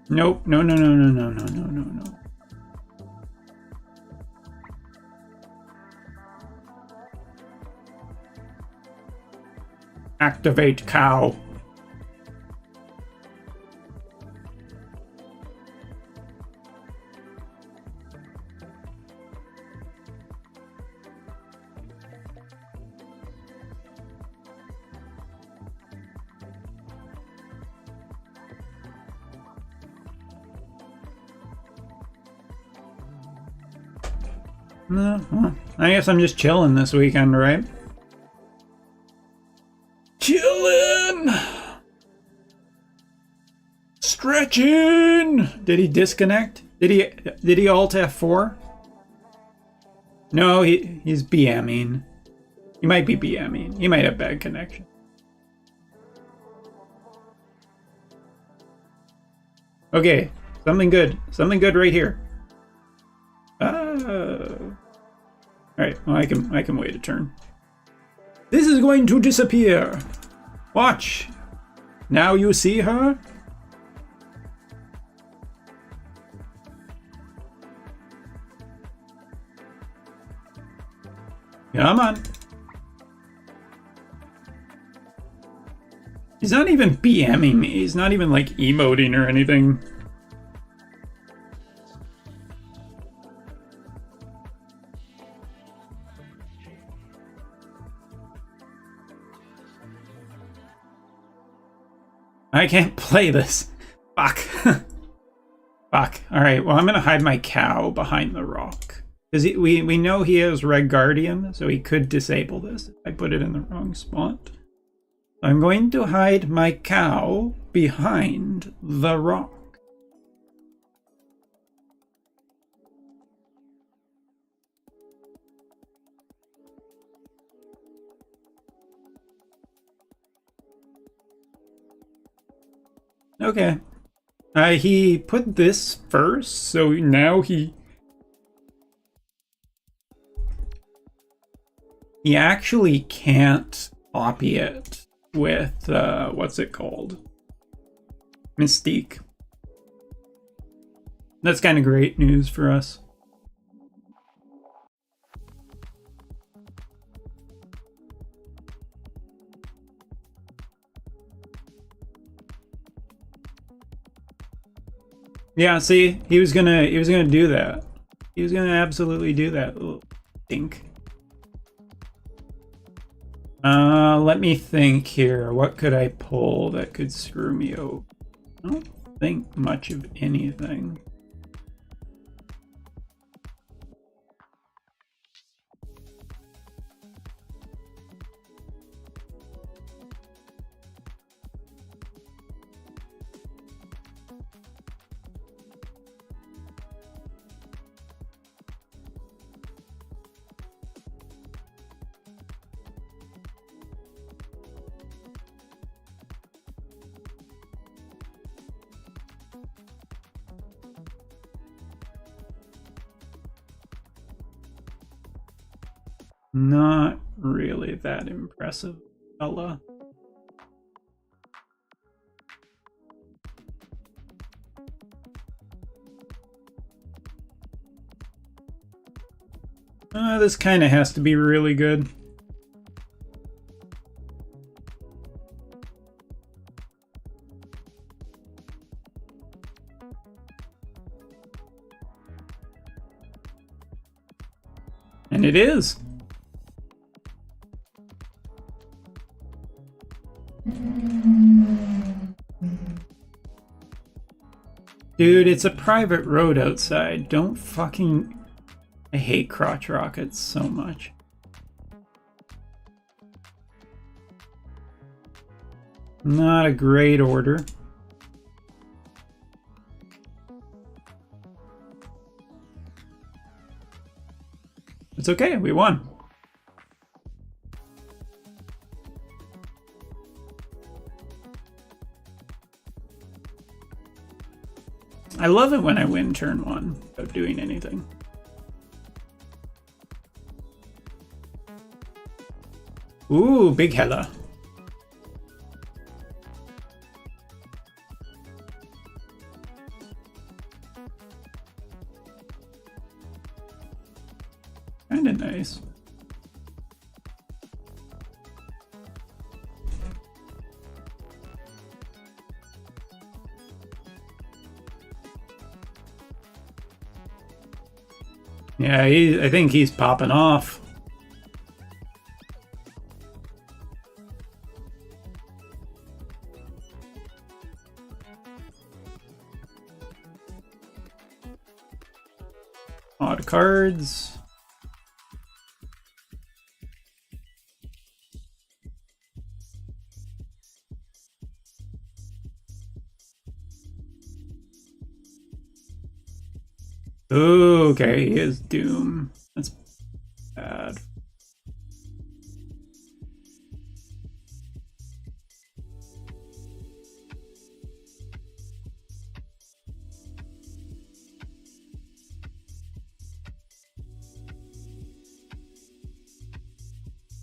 Nope, no. Activate cow. Well, I guess I'm just chilling this weekend, right? Chilling! Stretching! Did he disconnect? Did he alt F4? No, he's BMing. He might be BMing. He might have bad connection. Okay, something good. Something good right here. Alright, well, I can wait a turn. This is going to disappear. Watch. Now you see her? Come on. He's not even BMing me. He's not even like emoting or anything. I can't play this. Fuck. Fuck. Alright, well, I'm gonna hide my cow behind the rock. Because we know he has Red Guardian, so he could disable this if I put it in the wrong spot. I'm going to hide my cow behind the rock. Okay. He put this first, so now he actually can't copy it with, what's it called? Mystique. That's kind of great news for us. Yeah, see, he was gonna do that. He was gonna absolutely do that, little dink. Let me think here. What could I pull that could screw me over? I don't think much of anything. Not really that impressive fella. This kind of has to be really good. And it is. Dude, it's a private road outside. Don't fucking... I hate crotch rockets so much. Not a great order. It's okay, we won. I love it when I win turn one without doing anything. Ooh, big hella. Kinda nice. Yeah, I think he's popping off. Odd cards. Okay, he is Doom. That's bad.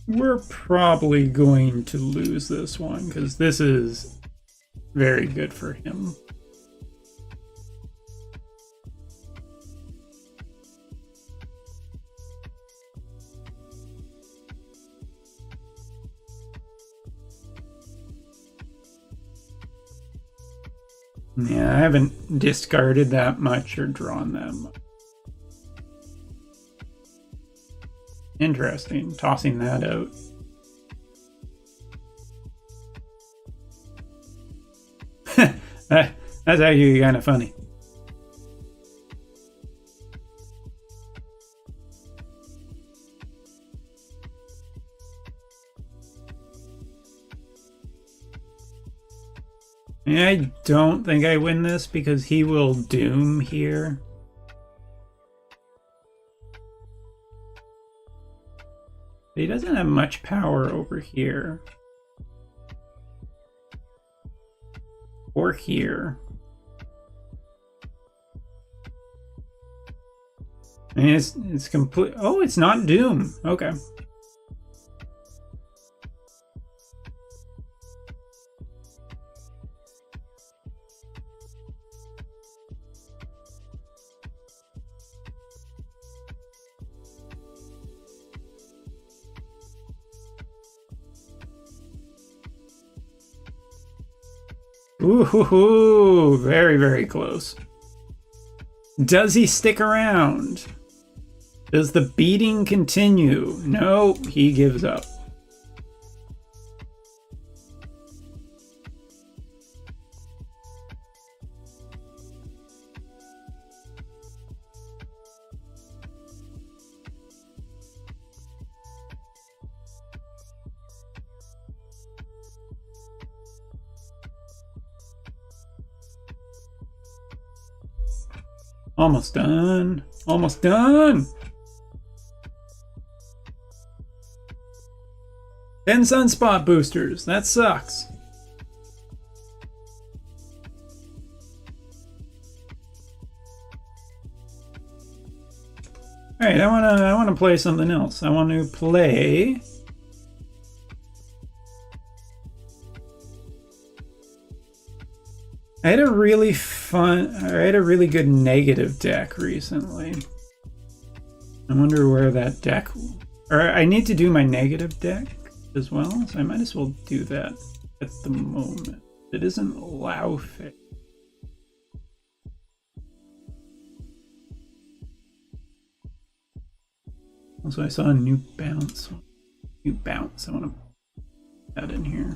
We're probably going to lose this one because this is very good for him. Yeah, I haven't discarded that much or drawn that much. Interesting, tossing that out. That's actually kind of funny. I don't think I win this because he will Doom here. He doesn't have much power over here. Or here. I mean, it's complete. Oh, it's not Doom. Okay. Ooh, very, very close. Does he stick around? Does the beating continue? No, he gives up. Almost done. Almost done. 10 sunspot boosters. That sucks. All right, I wanna play something else. I want to play. I had a really good negative deck recently. I wonder where that deck, or I need to do my negative deck as well, so I might as well do that at the moment. It isn't Laufey. Also, I saw a new bounce. I want to put that in here.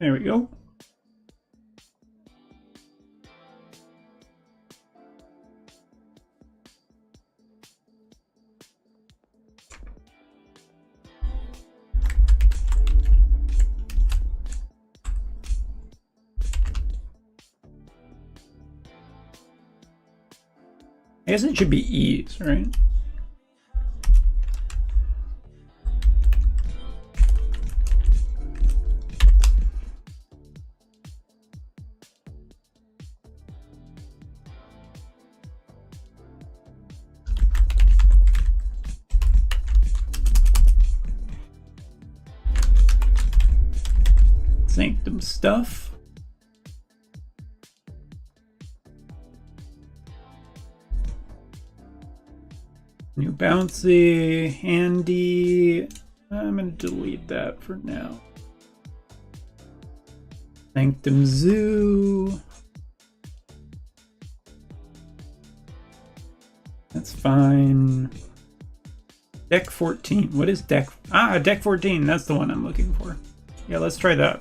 There we go. I guess it should be ease, right? Sanctum stuff. New bouncy, handy. I'm gonna delete that for now. Sanctum zoo. That's fine. Deck 14. What is deck? Ah, deck 14. That's the one I'm looking for. Yeah, let's try that.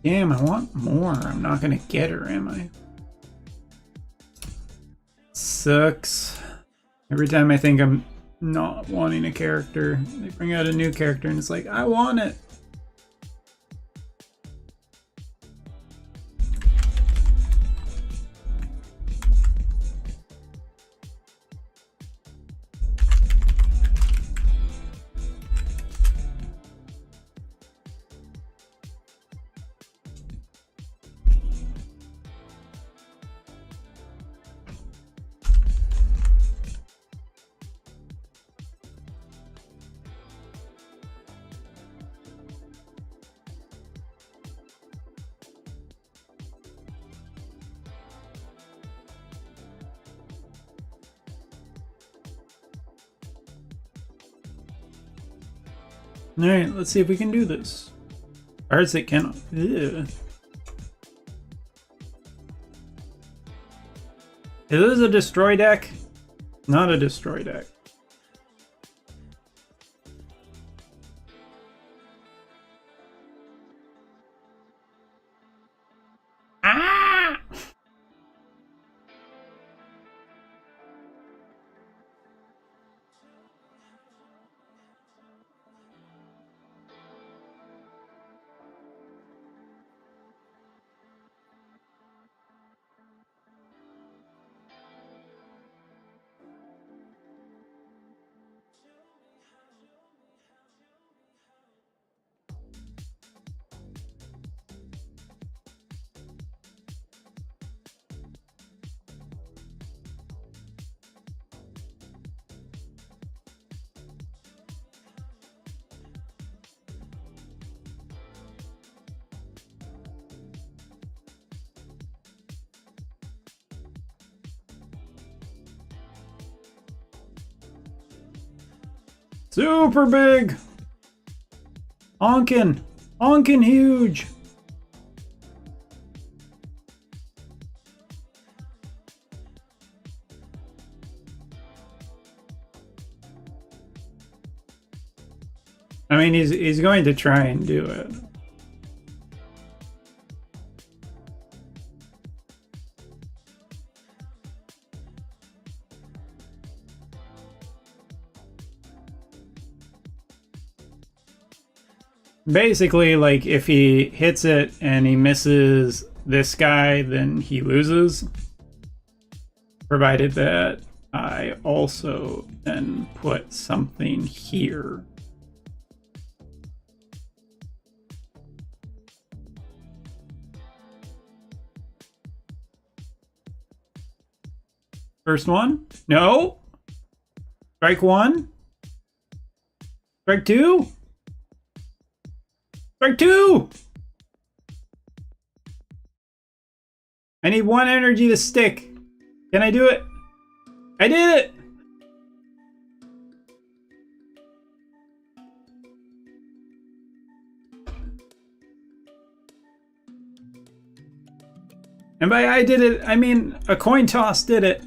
Damn, I want more. I'm not gonna get her, am I? Sucks. Every time I think I'm not wanting a character, they bring out a new character and it's like, I want it. Alright, let's see if we can do this. Cards that cannot. Ugh. Is this a destroy deck? Not a destroy deck. Ah! Super big! Honkin'! Honkin' huge! I mean, he's going to try and do it. Basically, like, if he hits it and he misses this guy, then he loses. Provided that I also then put something here. First one? No. Strike one. Strike two. Strike two. I need one energy to stick. Can I do it? I did it. And by I did it, I mean a coin toss did it.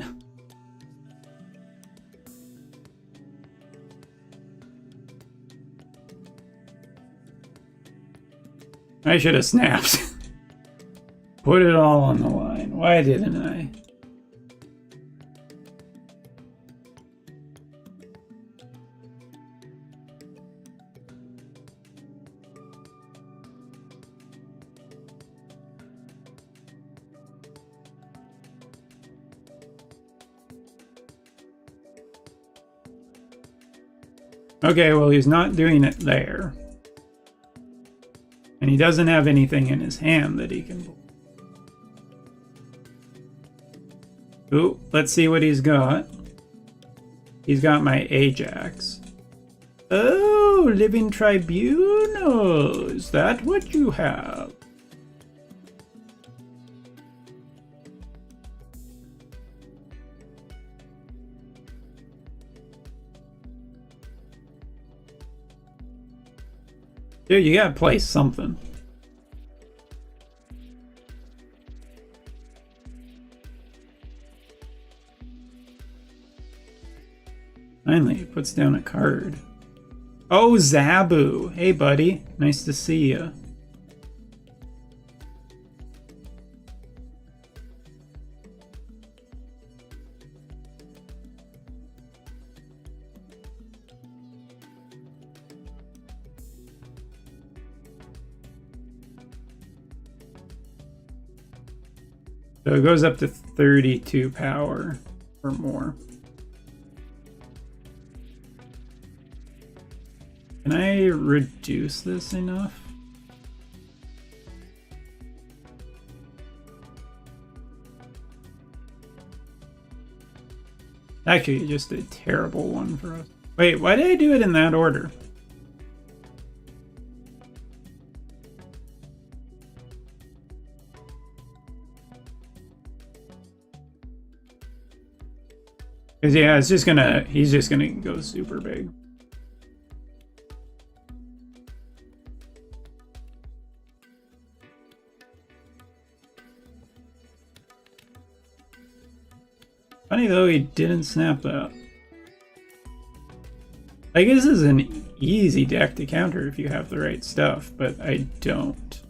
I should have snapped. Put it all on the line. Why didn't I? Okay, well, he's not doing it there. And he doesn't have anything in his hand that he can... Ooh, let's see what he's got. He's got my Ajax. Oh, Living Tribunal! Is that what you have? Dude, you gotta play something. Finally, he puts down a card. Oh, Zabu! Hey, buddy. Nice to see you. So it goes up to 32 power or more. Can I reduce this enough? Actually, just a terrible one for us. Wait, why did I do it in that order? Because yeah, he's just gonna go super big. Funny though, he didn't snap that. Like, this is an easy deck to counter if you have the right stuff, but I don't.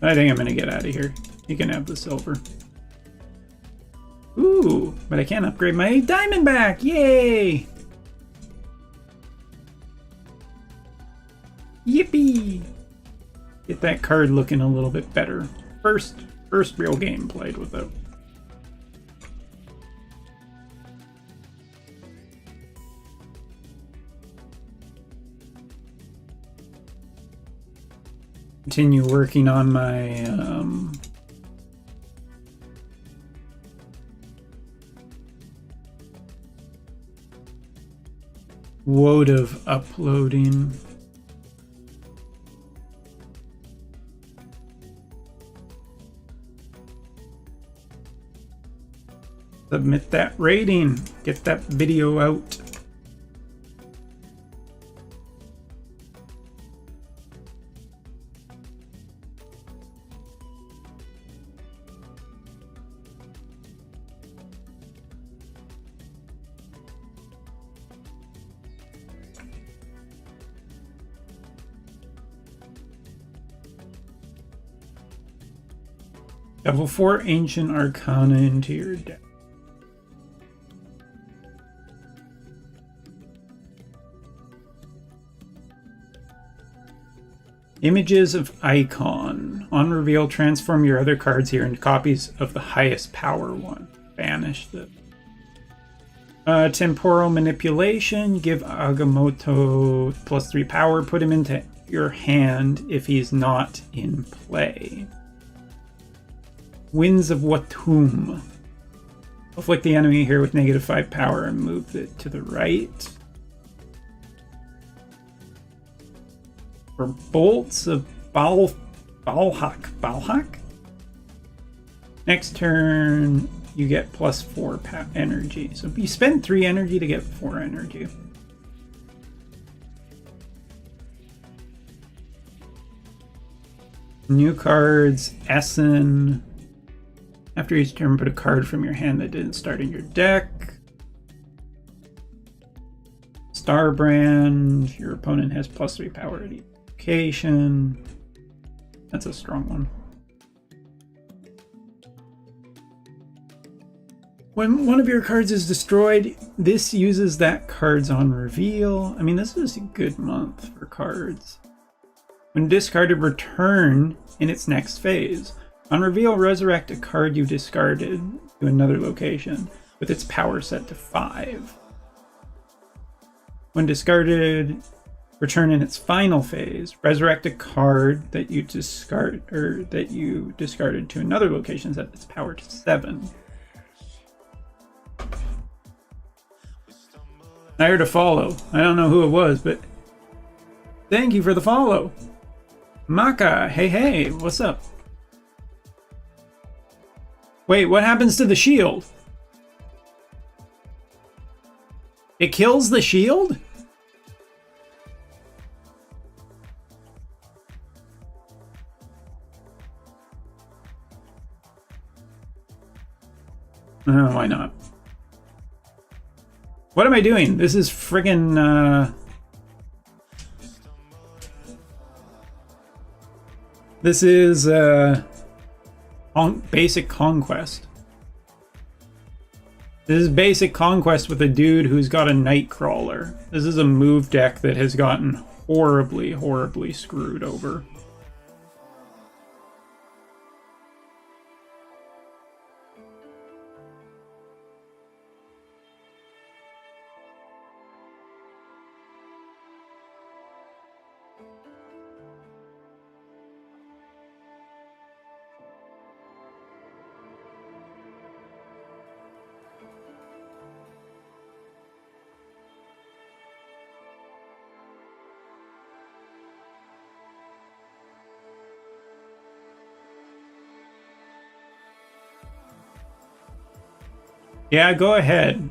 I think I'm gonna get out of here. You can have the silver. Ooh, but I can't upgrade my diamond back! Yay! Yippee! Get that card looking a little bit better. First real game played with it. Continue working on my woad of uploading. Submit that rating. Get that video out. Shuffle 4 Ancient Arcana into your deck. Images of Icon. On reveal, transform your other cards here into copies of the highest power one. Banish them. Temporal Manipulation. Give Agamotto +3 power. Put him into your hand if he's not in play. Winds of Watum. Afflict the enemy here with -5 power and move it to the right. For Bolts of Balhak. Next turn, you get +4 energy. So you spend 3 energy to get 4 energy. New cards, Essen. After each turn, put a card from your hand that didn't start in your deck. Starbrand. Your opponent has +3 power at each location. That's a strong one. When one of your cards is destroyed, this uses that card's on reveal. I mean, this is a good month for cards. When discarded, return in its next phase. On reveal, resurrect a card you discarded to another location with its power set to 5. When discarded, return in its final phase. Resurrect a card that you discarded to another location set its power to 7. I heard a follow. I don't know who it was, but thank you for the follow. Maka, hey, what's up? Wait, what happens to the shield? It kills the shield? Why not? What am I doing? This is friggin' this is basic conquest. This is basic conquest with a dude who's got a Nightcrawler. This is a move deck that has gotten horribly screwed over. Yeah, go ahead.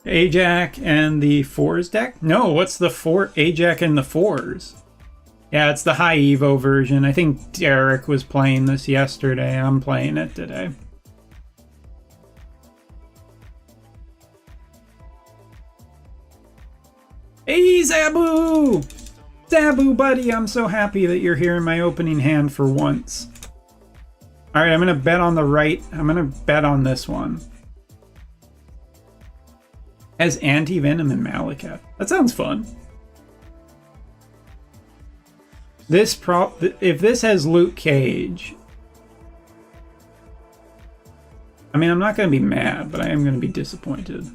Ajax and the 4s deck? No, what's the Ajax and the 4s? Yeah, it's the high Evo version. I think Derek was playing this yesterday. I'm playing it today. Hey, Zabu! Zabu, buddy, I'm so happy that you're here in my opening hand for once. Alright, I'm going to bet on the right. I'm going to bet on this one. Has Anti-Venom and Malekith. That sounds fun. If this has Luke Cage... I mean, I'm not going to be mad, but I am going to be disappointed.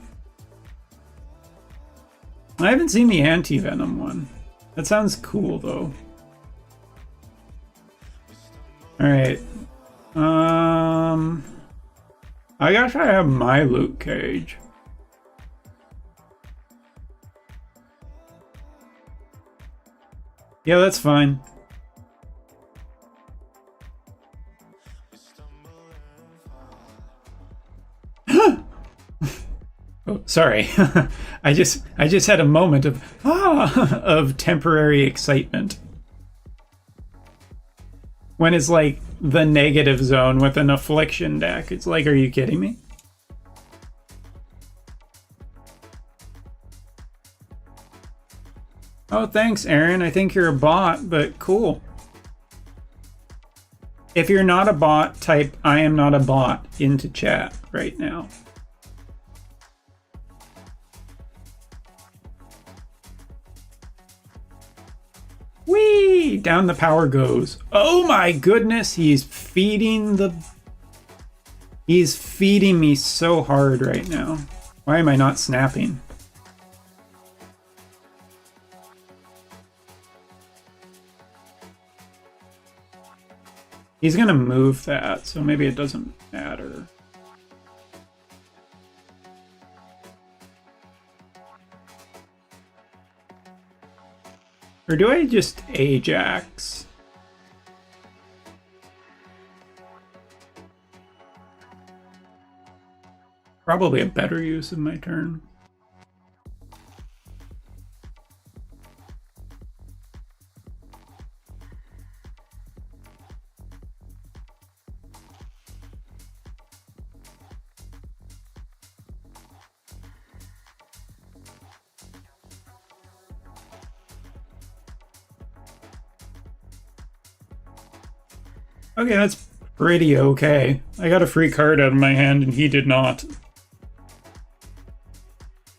I haven't seen the Anti-Venom one. That sounds cool, though. Alright. I guess I have my Luke Cage. Yeah, that's fine. Oh, sorry. I just had a moment of of temporary excitement. When it's like the negative zone with an affliction deck. It's like, are you kidding me? Oh, thanks, Aaron. I think you're a bot, but cool. If you're not a bot, type "I am not a bot" into chat right now. Whee! Down the power goes. Oh my goodness, he's feeding me so hard right now. Why am I not snapping? He's gonna move that, so maybe it doesn't matter. Or do I just Ajax? Probably a better use of my turn. Okay, that's pretty okay. I got a free card out of my hand and he did not.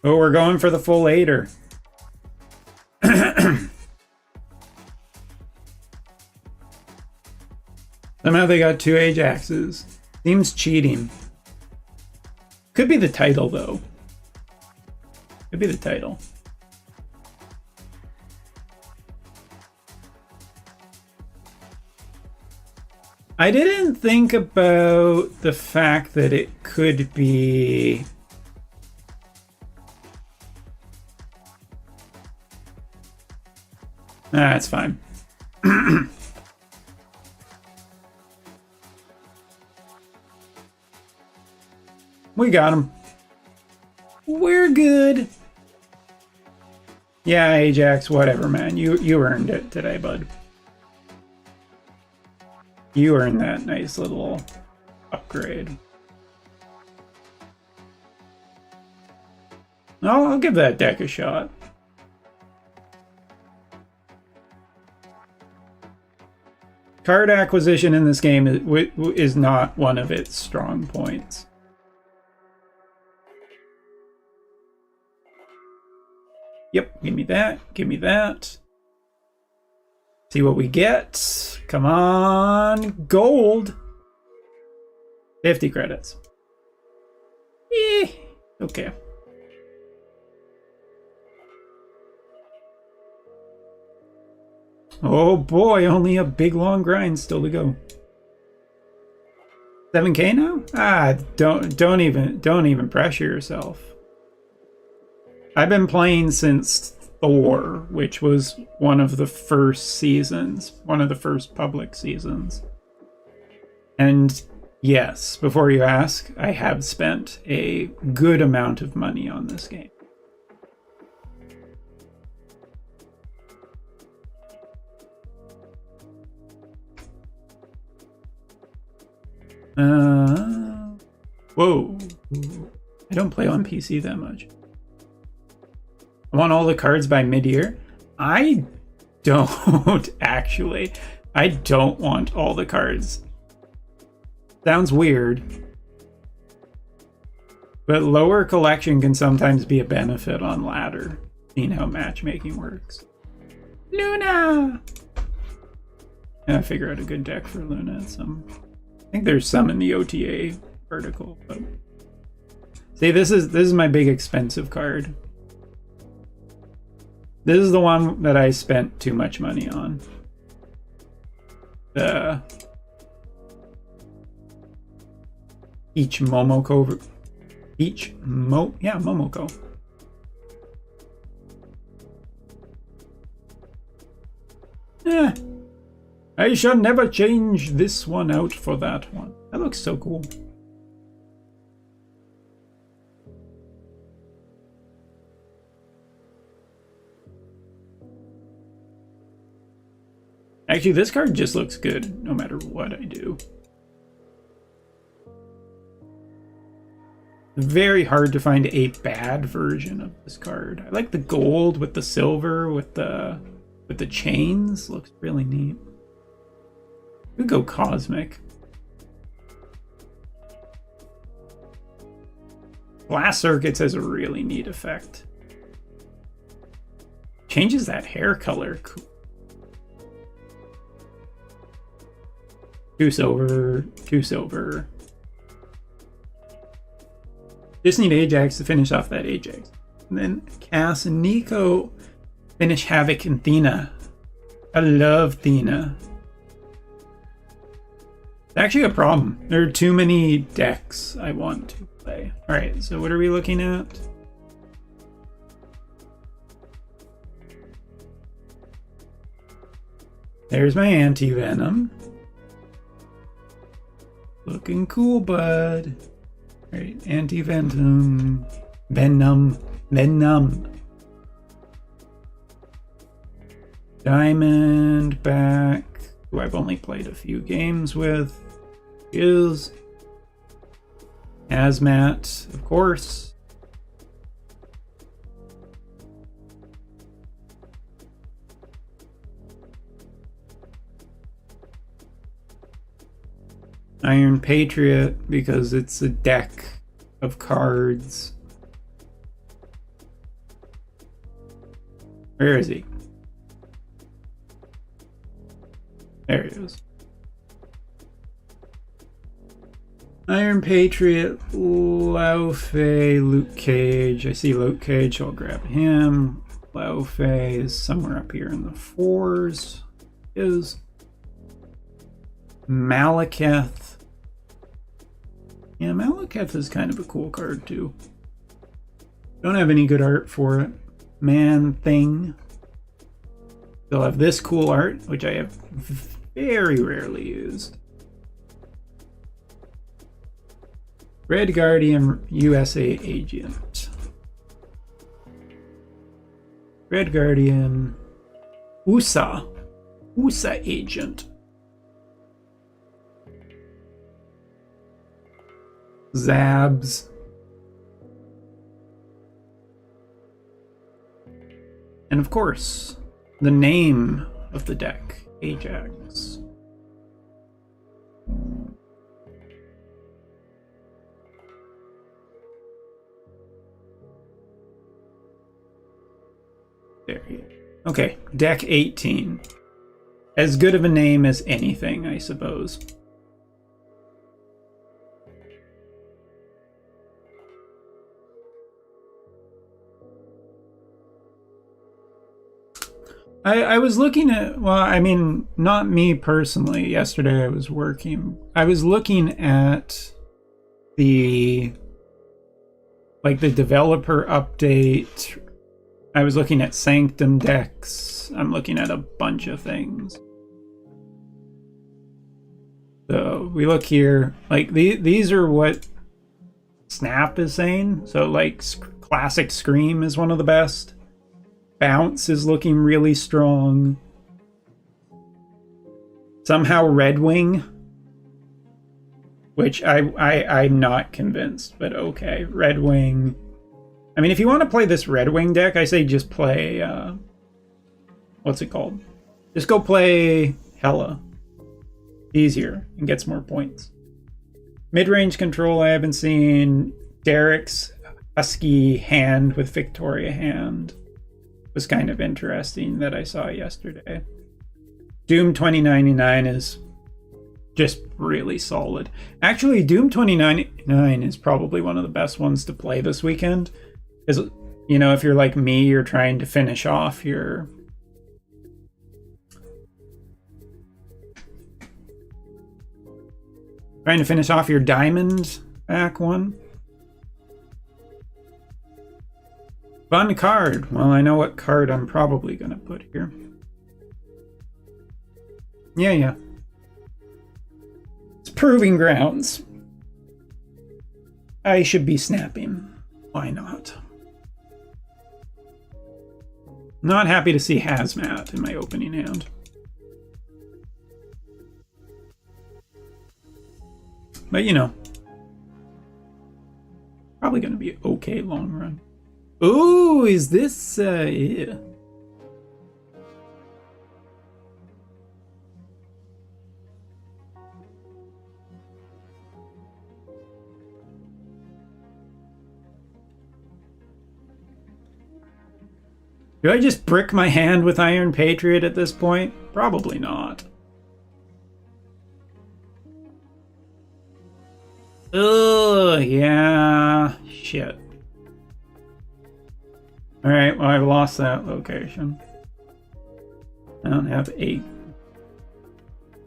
Oh, we're going for the full 8-er. Somehow they got 2 Ajaxes. Seems cheating. Could be the title, though. Could be the title. I didn't think about the fact that it could be... That's fine. We got him. We're good. Yeah, Ajax, whatever, man. You earned it today, bud. You earned that nice little upgrade. I'll give that deck a shot. Card acquisition in this game is not one of its strong points. Yep, give me that, give me that. See what we get. Come on, gold. 50 credits. Okay. Oh boy, only a big long grind still to go. 7K now? Ah, don't even pressure yourself. I've been playing since Thor, which was one of the first seasons, one of the first public seasons. And yes, before you ask, I have spent a good amount of money on this game. Whoa. I don't play on PC that much. I want all the cards by mid-year. I don't, actually. I don't want all the cards. Sounds weird. But lower collection can sometimes be a benefit on ladder, seeing how matchmaking works. Luna! Yeah, I figure out a good deck for Luna. I think there's some in the OTA article. But... See, this is my big expensive card. This is the one that I spent too much money on. Momoko. Momoko. Yeah. I shall never change this one out for that one. That looks so cool. Actually, this card just looks good no matter what I do. Very hard to find a bad version of this card. I like the gold with the silver with the chains. Looks really neat. We go cosmic. Glass circuits has a really neat effect. Changes that hair color. Cool. 2 silver, 2 silver. Just need Ajax to finish off that Ajax. And then Cass and Nico finish Havoc and Thena. I love Thena. It's actually a problem. There are too many decks I want to play. Alright, so what are we looking at? There's my anti-venom. Looking cool, bud. Alright, anti-venom. Venom. Diamondback, who I've only played a few games with, is Hazmat, of course. Iron Patriot, because it's a deck of cards. Where is he? There he is. Iron Patriot, Laufey, Luke Cage. I see Luke Cage, so I'll grab him. Laufey is somewhere up here in the 4s. Is Malekith. Yeah, Malekith is kind of a cool card too. Don't have any good art for it. Man Thing. They'll have this cool art, which I have very rarely used. Red Guardian USA Agent. Red Guardian USA Agent. Zabs. And of course, the name of the deck, Ajax. There you go. Okay, deck 18. As good of a name as anything, I suppose. I was looking at, well, I mean, not me personally. Yesterday I was working. I was looking at the developer update. I was looking at Sanctum decks. I'm looking at a bunch of things. So we look here, like these are what Snap is saying. So like Classic Scream is one of the best. Bounce is looking really strong. Somehow Red Wing, which I'm not convinced, but okay. Red Wing. I mean, if you want to play this Red Wing deck, I say just play, what's it called? Just go play Hella. Easier and gets more points. Mid-range control, I haven't seen. Derek's Husky hand with Victoria hand was kind of interesting that I saw yesterday. Doom 2099 is just really solid. Actually, Doom 2099 is probably one of the best ones to play this weekend. Because, you know, if you're like me, you're trying to finish off your... diamond back one. Fun card. Well, I know what card I'm probably going to put here. Yeah. It's Proving Grounds. I should be snapping. Why not? Not happy to see Hazmat in my opening hand. But you know. Probably going to be okay long run. Ooh, is this... yeah. Do I just brick my hand with Iron Patriot at this point? Probably not. Ugh, yeah. Shit. Alright, well, I've lost that location. I don't have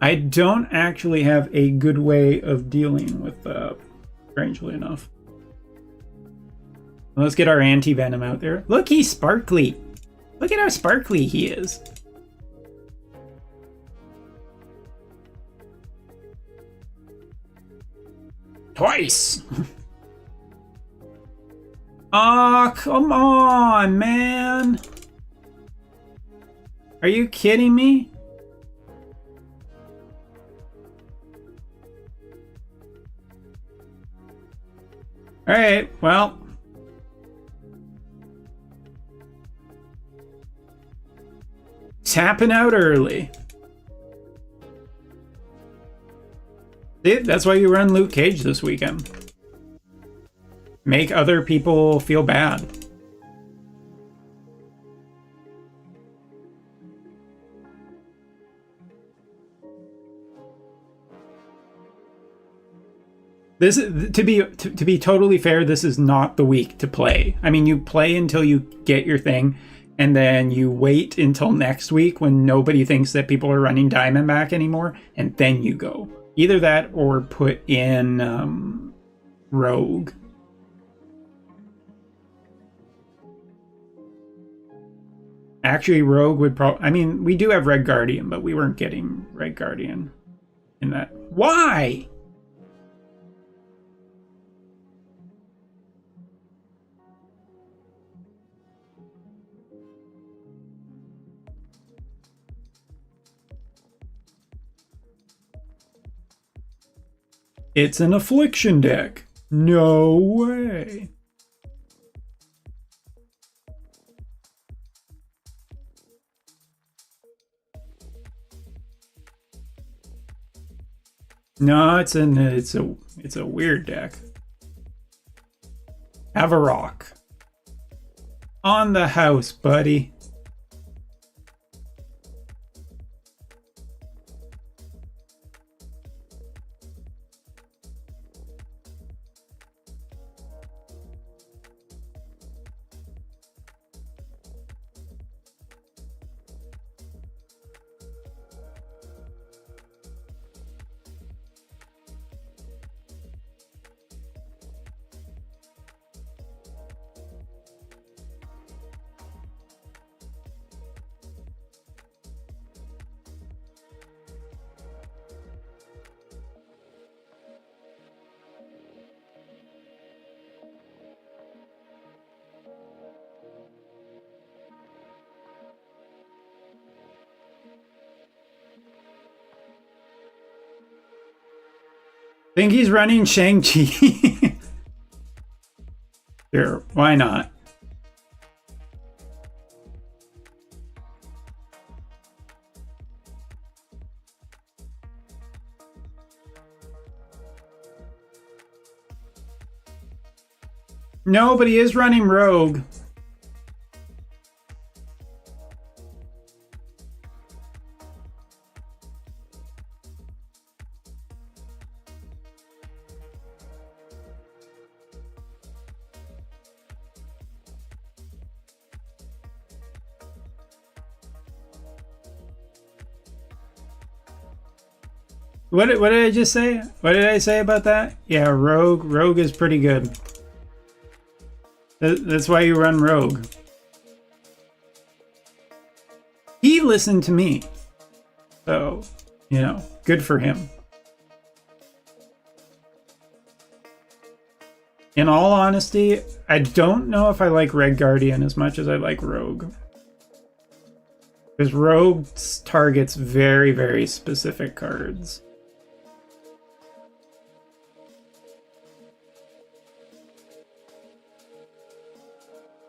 I don't actually have a good way of dealing with that, strangely enough. Let's get our anti-venom out there. Look, he's sparkly. Look at how sparkly he is. Twice! Aw, oh, come on, man! Are you kidding me? Alright, well... tapping out early. See, that's why you run Luke Cage this weekend. Make other people feel bad. This is, to be totally fair, this is not the week to play. I mean, you play until you get your thing, and then you wait until next week when nobody thinks that people are running Diamondback anymore, and then you go. Either that or put in Rogue. Actually, Rogue would probably... I mean, we do have Red Guardian, but we weren't getting Red Guardian in that. Why? It's an Affliction deck. No way. No, it's a weird deck. Have a rock. On the house, buddy. Think he's running Shang-Chi. Sure, why not? No, but he is running Rogue. What did I just say? What did I say about that? Yeah, Rogue is pretty good. That's why you run Rogue. He listened to me. So, you know, good for him. In all honesty, I don't know if I like Red Guardian as much as I like Rogue. Because Rogue targets very, very specific cards.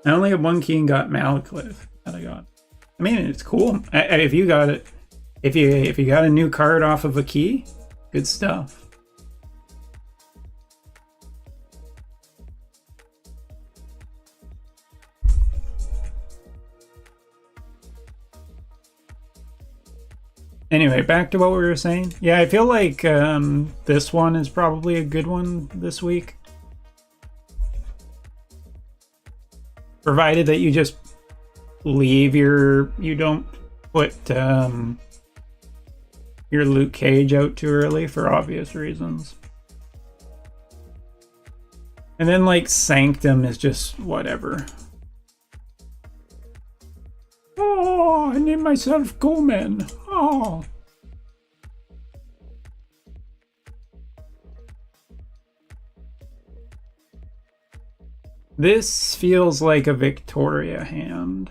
I only have one key and got Malacliffe that I got. I mean, it's cool. If you got it, if you got a new card off of a key, good stuff. Anyway, back to what we were saying. Yeah, I feel like this one is probably a good one this week. Provided that you just leave you don't put your Luke Cage out too early for obvious reasons. And then like Sanctum is just whatever. Oh, I named myself Gomen. Oh. This feels like a Victoria hand.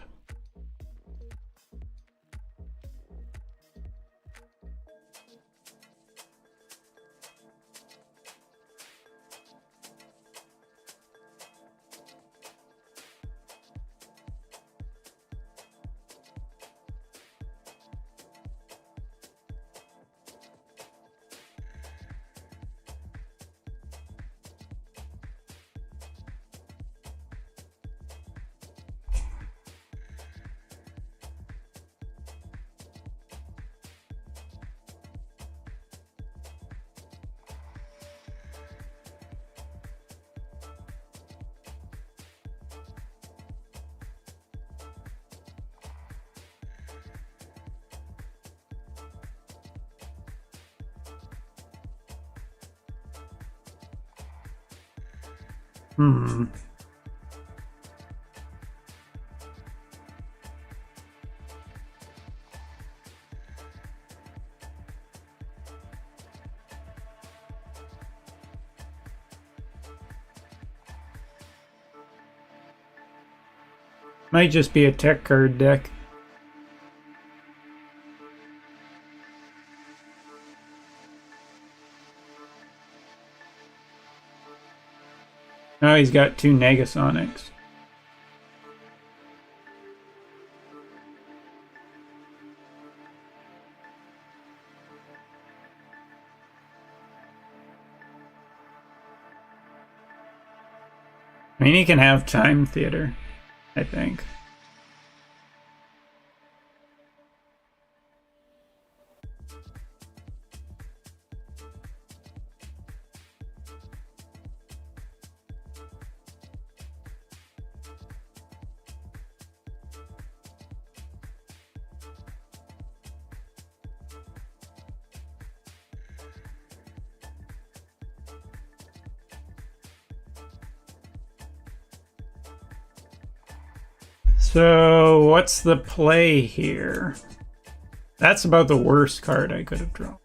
Might just be a tech card deck. Oh, he's got 2 Negasonics. I mean, he can have Time Theater, I think. So, what's the play here? That's about the worst card I could have drawn.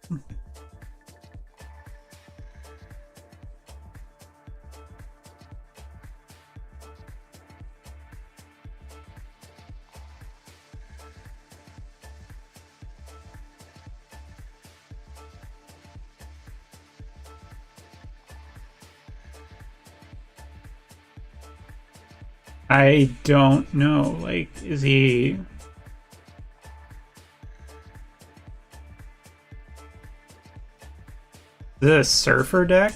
I don't know. Like, is he... Is it a Surfer deck?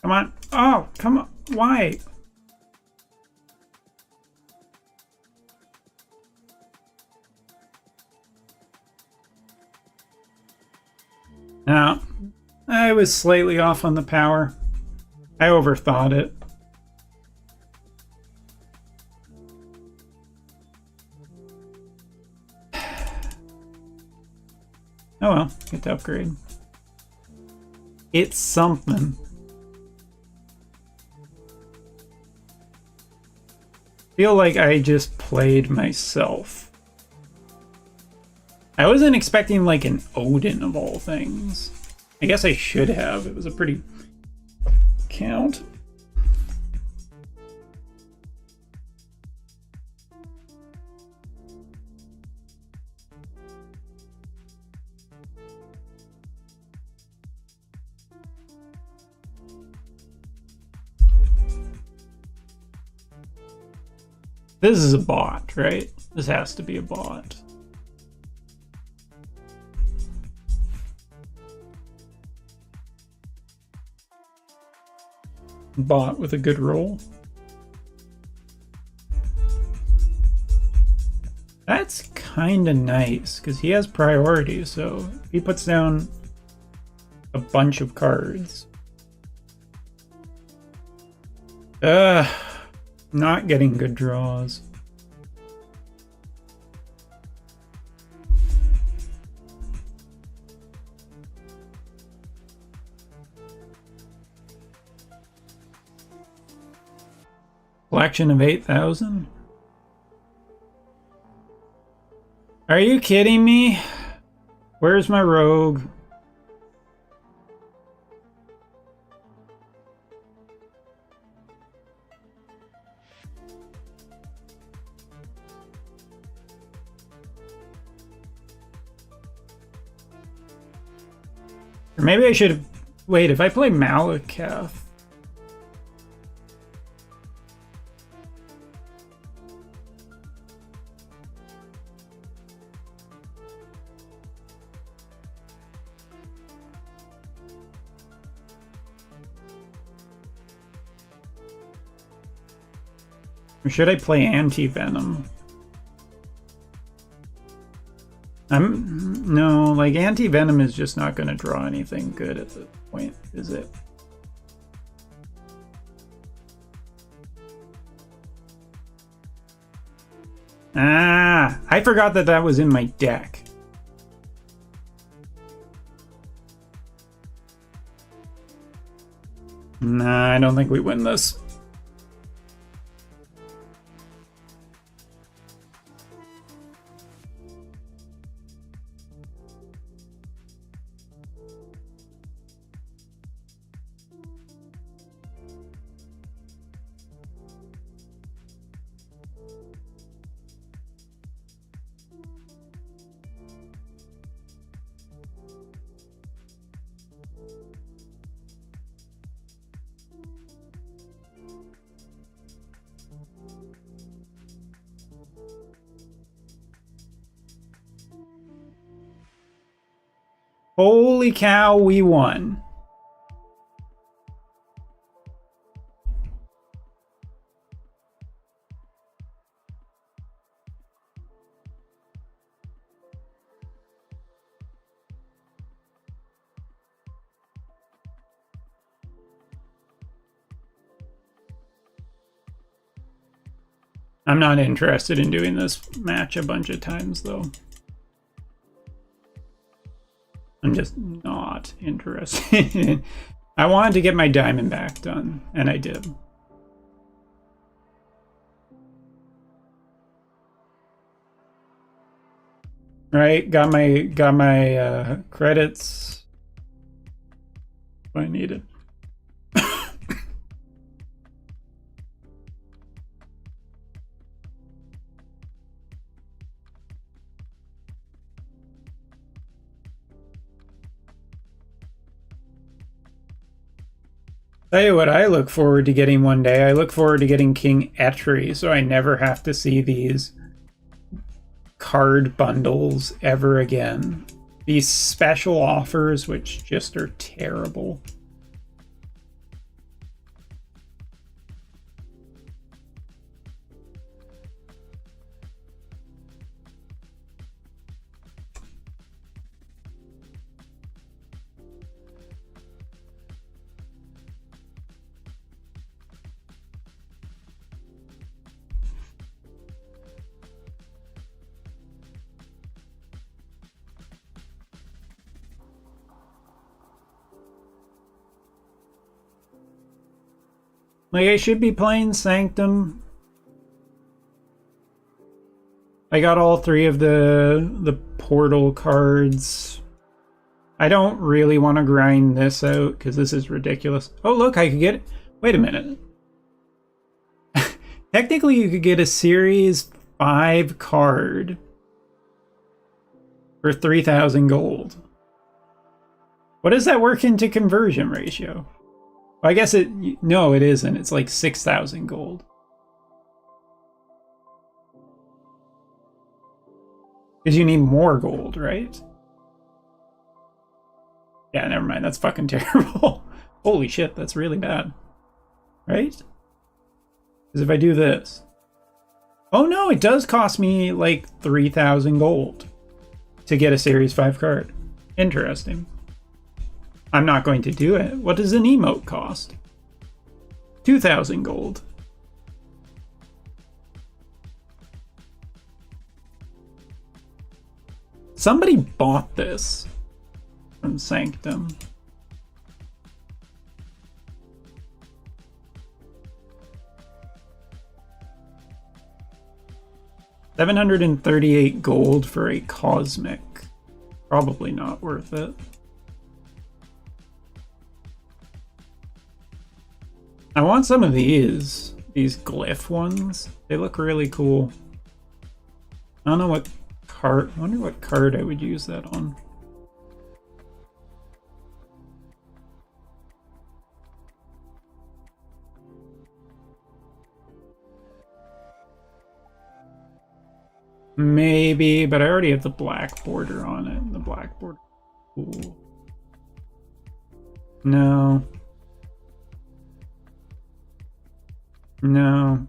Come on. Oh, come on. Why? No. I was slightly off on the power. I overthought it. Oh well, get to upgrade. It's something. Feel like I just played myself. I wasn't expecting like an Odin of all things. I guess I should have. It was a pretty count. This is a bot, right? This has to be a bot. Bot with a good roll. That's kind of nice because he has priority, so he puts down a bunch of cards. Not getting good draws. Collection of 8,000? Are you kidding me? Where's my rogue? Or maybe I should have... Wait, if I play Malakath... Or should I play Anti-Venom? No, like Anti-Venom is just not going to draw anything good at this point, is it? Ah, I forgot that that was in my deck. Nah, I don't think we win this. Holy cow, we won. I'm not interested in doing this match a bunch of times, though. I'm just not interested. I wanted to get my Diamondback done, and I did. Right, got my credits. What I needed. Tell you what I look forward to getting one day. I look forward to getting King Etri, so I never have to see these card bundles ever again. These special offers, which just are terrible. Like, I should be playing Sanctum. I got all 3 of the portal cards. I don't really want to grind this out because this is ridiculous. Oh, look, I could get... Wait a minute. Technically, you could get a Series 5 card for 3,000 gold. What does that work into conversion ratio? Well, I guess it... No, it isn't. It's like 6,000 gold. Because you need more gold, right? Yeah, never mind. That's fucking terrible. Holy shit, that's really bad. Right? Because if I do this... Oh no, it does cost me like 3,000 gold to get a Series 5 card. Interesting. I'm not going to do it. What does an emote cost? 2,000 gold. Somebody bought this from Sanctum. $738 gold for a cosmic. Probably not worth it. I want some of these glyph ones. They look really cool. I don't know what card. I wonder what card I would use that on. Maybe, but I already have the black border on it. The black border. Cool. No. No.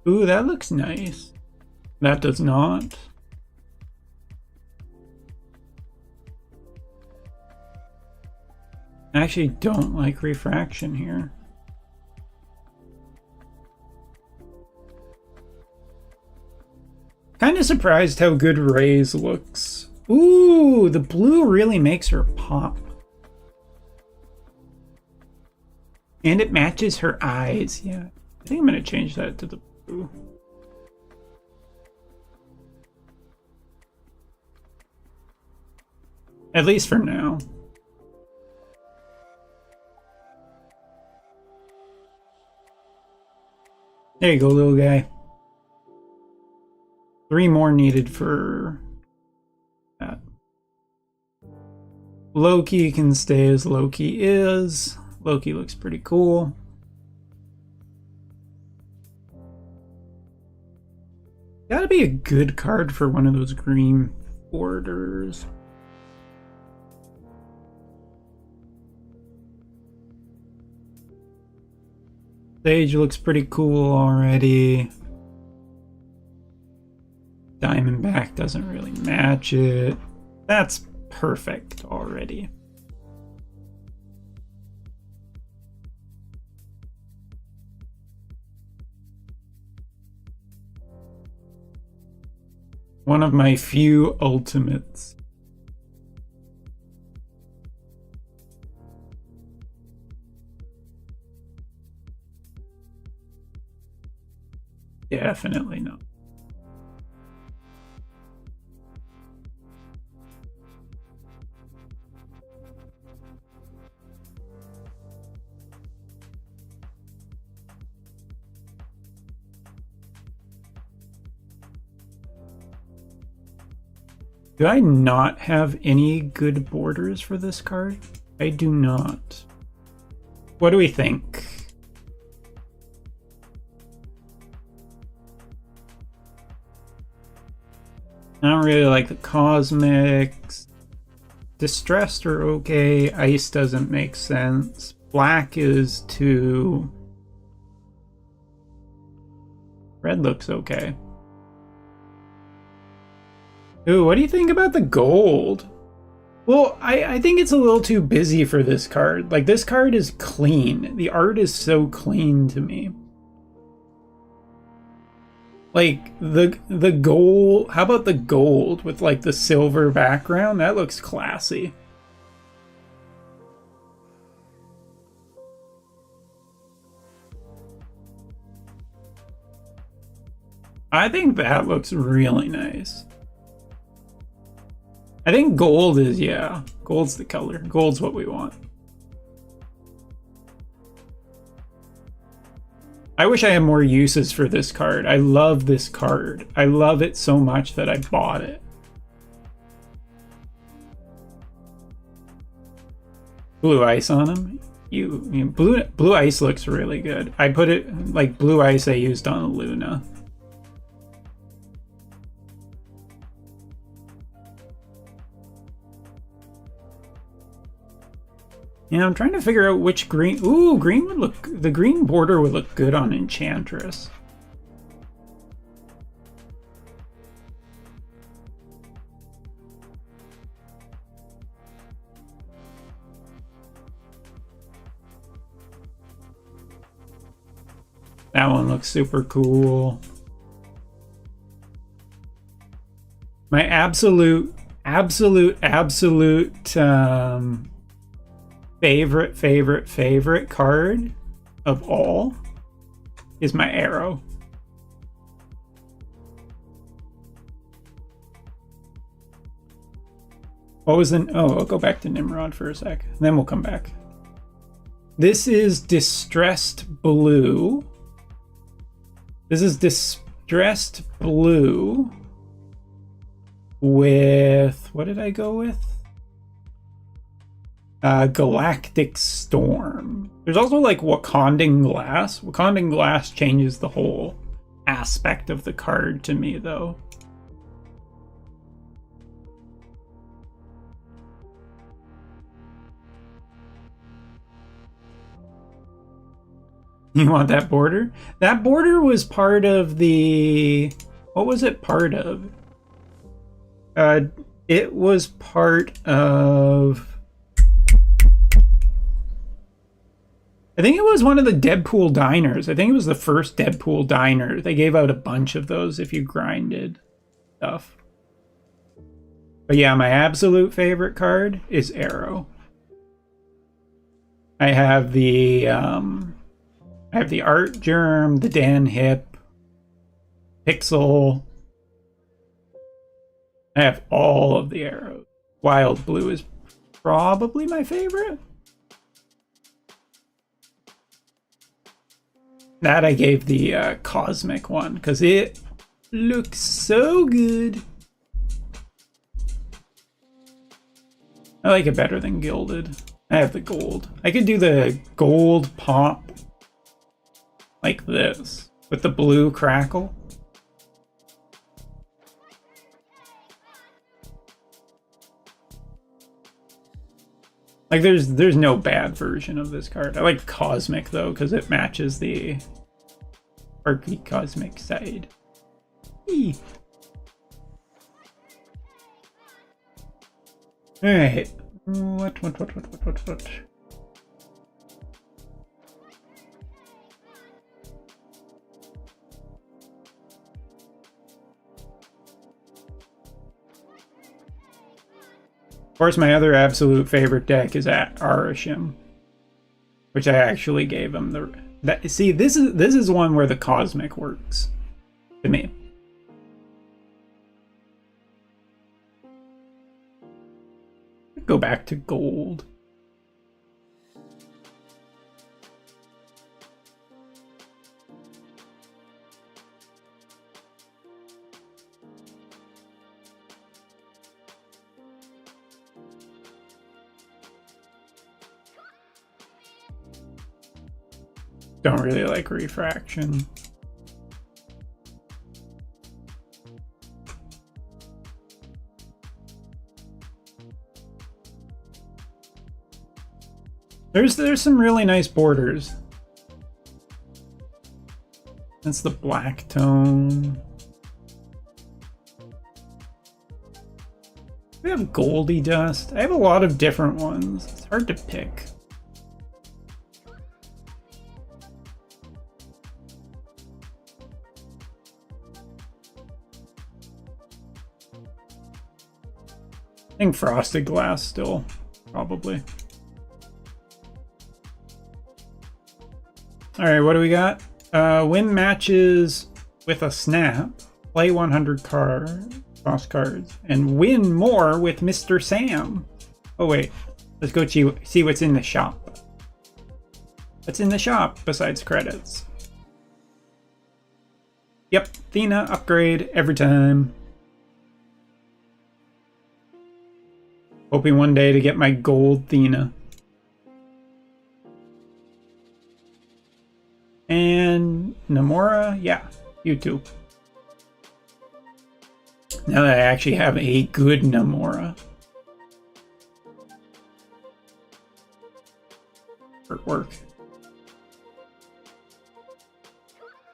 Ooh, that looks nice. That does not. I actually don't like refraction here. Kind of surprised how good Ray's looks. Ooh, the blue really makes her pop. And it matches her eyes, yeah. I think I'm gonna change that to the blue. At least for now. There you go, little guy. 3 more needed for that. Loki can stay as Loki is. Loki looks pretty cool. Gotta be a good card for one of those green borders. Sage looks pretty cool already. Diamondback doesn't really match it. That's perfect already. One of my few ultimates. Definitely not. Do I not have any good borders for this card? I do not. What do we think? I don't really like the cosmics. Distressed are okay. Ice doesn't make sense. Black is too... Red looks okay. Ooh, what do you think about the gold? Well, I think it's a little too busy for this card. Like, this card is clean. The art is so clean to me. Like the gold, how about the gold with like the silver background? That looks classy. I think that looks really nice. I think gold is, yeah, gold's the color. Gold's what we want. I wish I had more uses for this card. I love this card. I love it so much that I bought it. Blue ice on him. Blue ice looks really good. I put it like blue ice I used on Luna. Yeah, I'm trying to figure out which green. Ooh, green would look. The green border would look good on Enchantress. That one looks super cool. My absolute favorite card of all is my arrow. What was the... Oh, I'll go back to Nimrod for a sec, and then we'll come back. This is Distressed Blue. This is Distressed Blue with... What did I go with? Galactic Storm. There's also like Wakandan Glass. Wakandan Glass changes the whole aspect of the card to me, though. You want that border? That border was part of the... What was it part of? It was part of... I think it was one of the Deadpool diners. I think it was the first Deadpool diner. They gave out a bunch of those if you grinded stuff. But yeah, my absolute favorite card is Arrow. I have the Art Germ, the Dan Hip, Pixel. I have all of the arrows. Wild Blue is probably my favorite. That I gave the Cosmic one because it looks so good. I like it better than Gilded. I have the gold. I could do the gold pop like this with the blue crackle. Like there's no bad version of this card. I like Cosmic though because it matches the Arky Cosmic side. Eee. All right. What? Of course, my other absolute favorite deck is at Arashim, which I actually gave him the. See, this is one where the Cosmic works to me. Go back to gold. Don't really like refraction. There's some really nice borders. That's the black tone. We have Goldie Dust. I have a lot of different ones. It's hard to pick. I think Frosted Glass still, probably. Alright, what do we got? Win matches with a snap, play 100 cross cards, and win more with Mr. Sam. Oh wait, let's go see what's in the shop. What's in the shop besides credits? Yep, Athena upgrade every time. Hoping one day to get my gold Athena. And Namora, yeah, you too. Now that I actually have a good Namora. Artwork.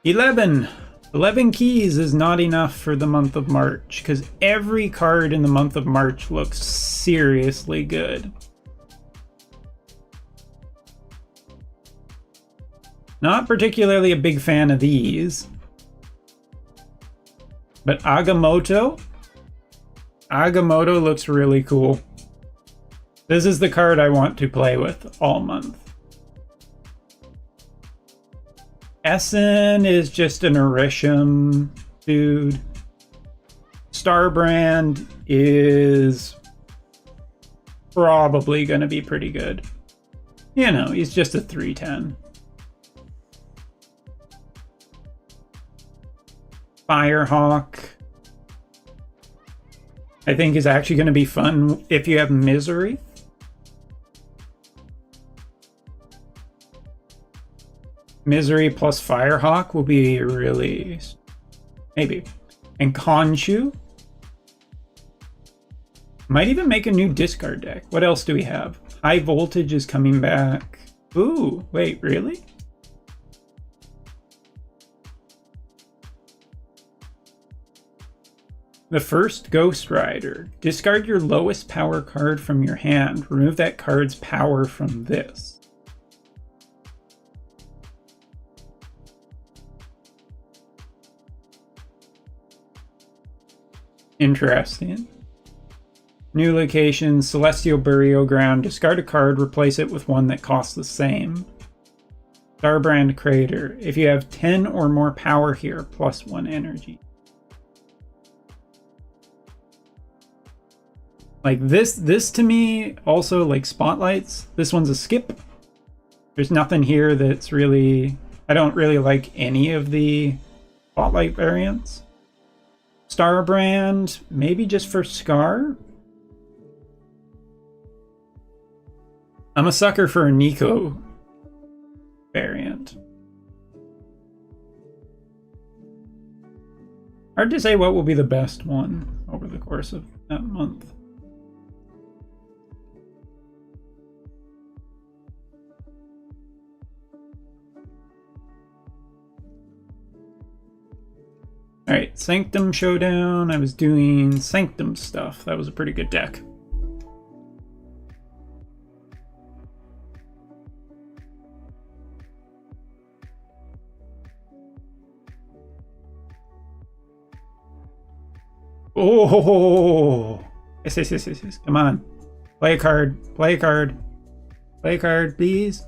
11 keys is not enough for the month of March, because every card in the month of March looks seriously good. Not particularly a big fan of these. But Agamotto looks really cool. This is the card I want to play with all month. Essen is just an Orisham dude. Starbrand is probably going to be pretty good. You know, he's just a 3/10. Firehawk, I think, is actually going to be fun if you have Misery. Misery plus Firehawk will be really... maybe. And Khonshu. Might even make a new discard deck. What else do we have? High Voltage is coming back. Ooh, wait, really? The first Ghost Rider. Discard your lowest power card from your hand. Remove that card's power from this. Interesting. New location, Celestial Burial Ground. Discard a card, replace it with one that costs the same. Starbrand Crater. If you have 10 or more power here, +1 energy. Like this to me also like spotlights. This one's a skip. There's nothing here that's really... I don't really like any of the spotlight variants. Starbrand, maybe just for Scar. I'm a sucker for a Nico variant. Hard to say what will be the best one over the course of that month. Alright, Sanctum Showdown. I was doing Sanctum stuff. That was a pretty good deck. Oh! Yes. Come on. Play a card. Play a card. Play a card, please.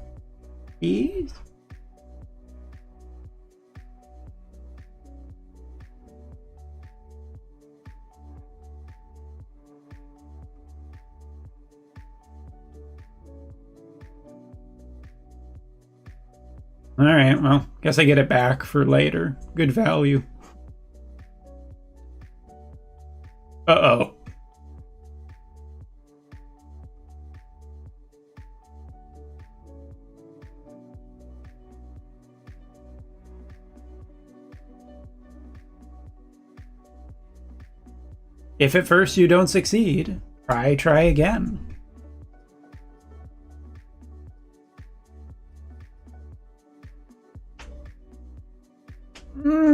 Please? Alright, well, guess I get it back for later. Good value. Uh-oh. If at first you don't succeed, try again.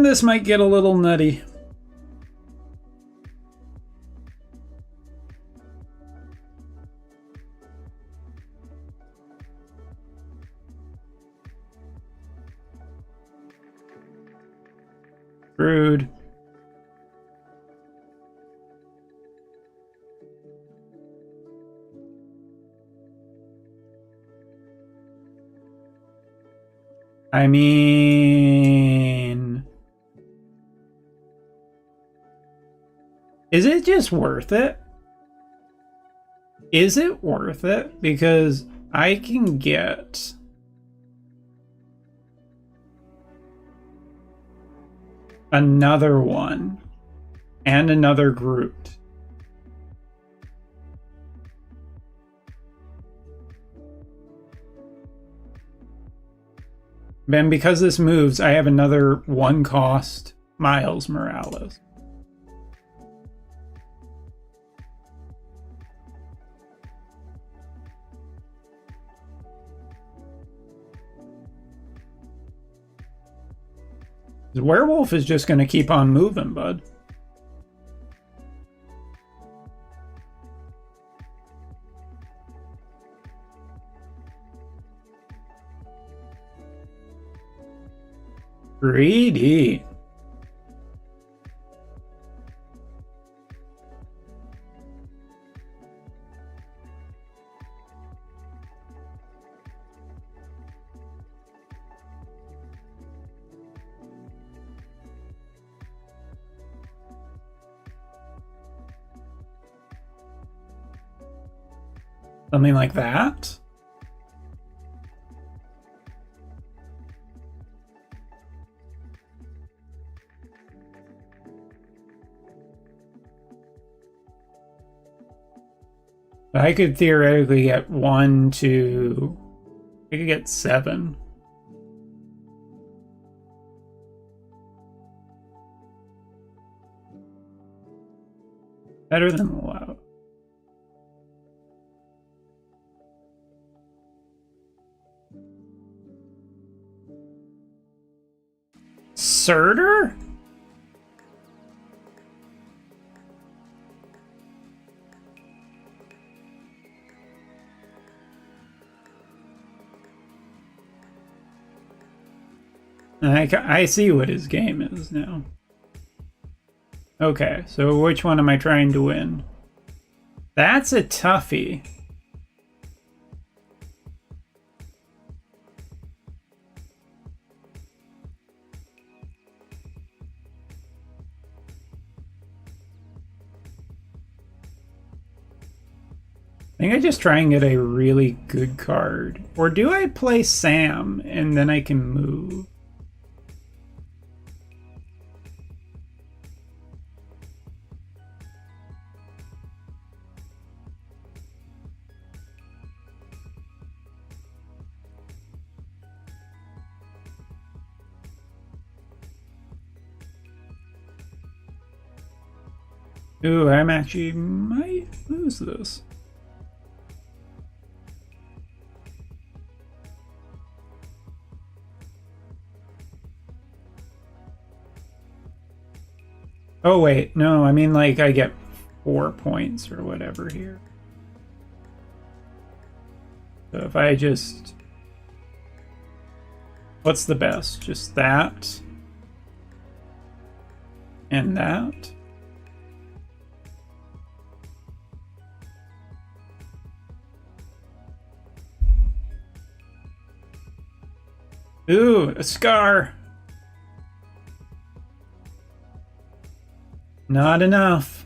This might get a little nutty. Rude. I mean, is it just worth it? Is it worth it? Because I can get another one and another Groot. Then because this moves, I have another one cost Miles Morales. The werewolf is just going to keep on moving, bud. Greedy. Something like that. I could theoretically get 1, 2. I could get 7. Better than loud. Surtur? I see what his game is now. Okay, so which one am I trying to win? That's a toughie. I think I just try and get a really good card. Or do I play Sam and then I can move? Ooh, I'm actually might lose this. Oh wait, no, I mean like I get 4 points or whatever here. So if I just... What's the best? Just that? And that? Ooh, a scar! Not enough.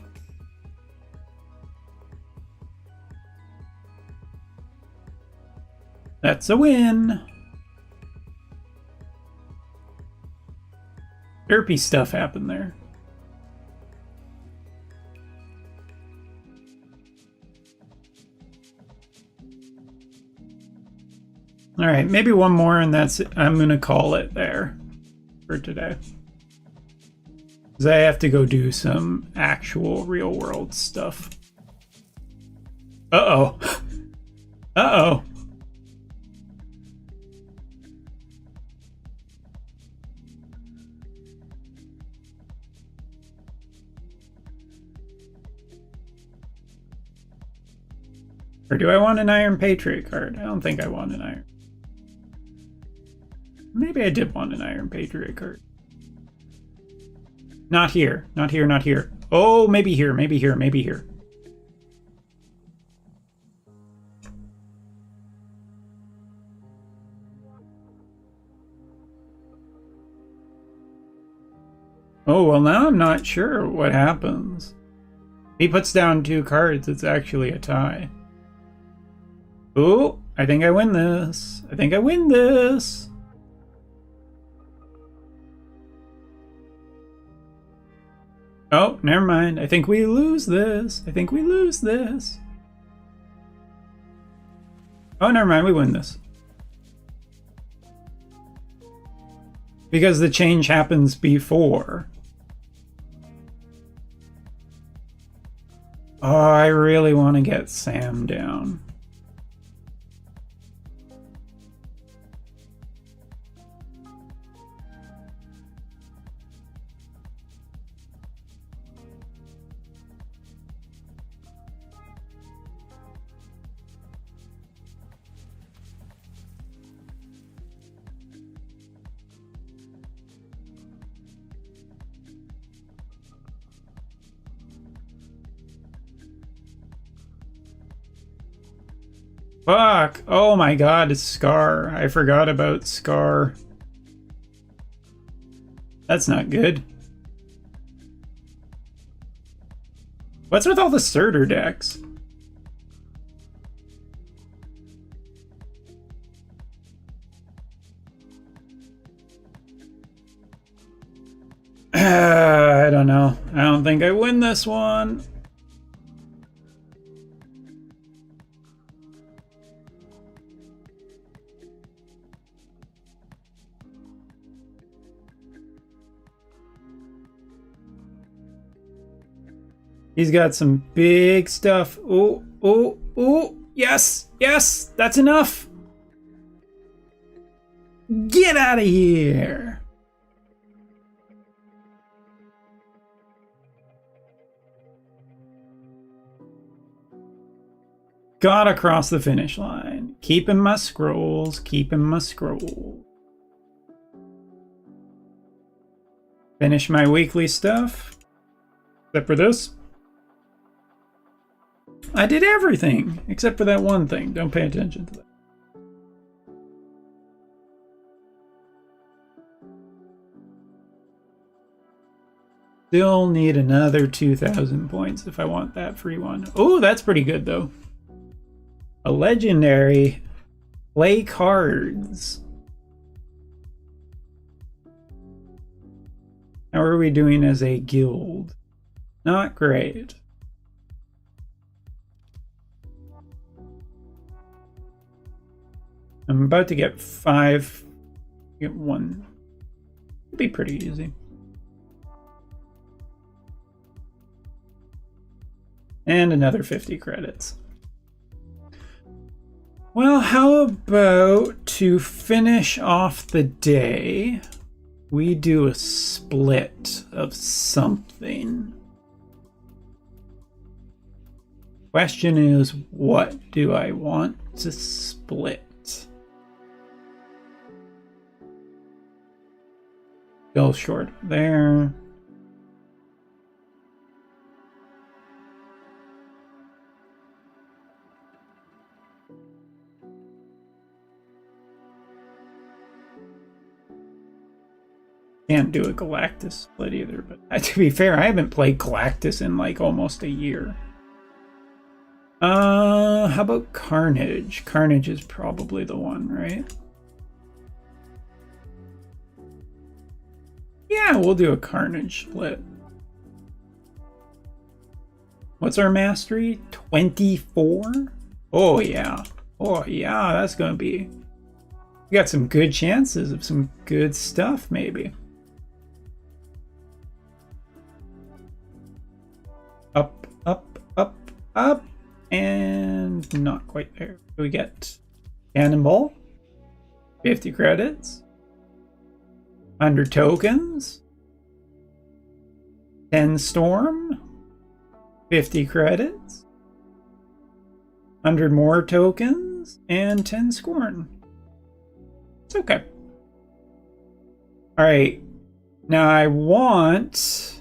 That's a win. Derpy stuff happened there. All right, maybe one more and that's it. I'm gonna call it there for today. Because I have to go do some actual real world stuff. Uh-oh. Uh-oh. Or do I want an Iron Patriot card? I don't think I want an Iron. Maybe I did want an Iron Patriot card. Not here. Not here, not here. Oh, maybe here, maybe here, maybe here. Oh, well, now I'm not sure what happens. He puts down 2 cards. It's actually a tie. Oh, I think I win this. I think I win this. Oh, never mind. I think we lose this. I think we lose this. Oh, never mind. We win this. Because the change happens before. Oh, I really want to get Sam down. Fuck! Oh my god, it's Scar. I forgot about Scar. That's not good. What's with all the Surtur decks? I don't know. I don't think I win this one. He's got some big stuff. Oh, oh, oh. Yes, yes, that's enough. Get out of here. Got across the finish line. Keeping my scrolls, keeping my scrolls. Finish my weekly stuff. Except for this. I did everything except for that one thing. Don't pay attention to that. Still need another 2,000 points if I want that free one. Oh, that's pretty good though. A legendary. Play cards. How are we doing as a guild? Not great. I'm about to get 5. Get 1. It'll be pretty easy. And another 50 credits. Well, how about to finish off the day, we do a split of something. Question is, what do I want to split? Still short there. Can't do a Galactus split either, but to be fair, I haven't played Galactus in like almost a year. How about Carnage? Carnage is probably the one, right? Yeah, we'll do a Carnage split. What's our mastery? 24? Oh yeah. Oh yeah, that's gonna be... We got some good chances of some good stuff, maybe. Up, up, up, up. And not quite there. We get Cannonball. 50 credits. 100 tokens. 10 Storm. 50 credits. 100 more tokens. And 10 Scorn. It's okay. Alright. Now I want...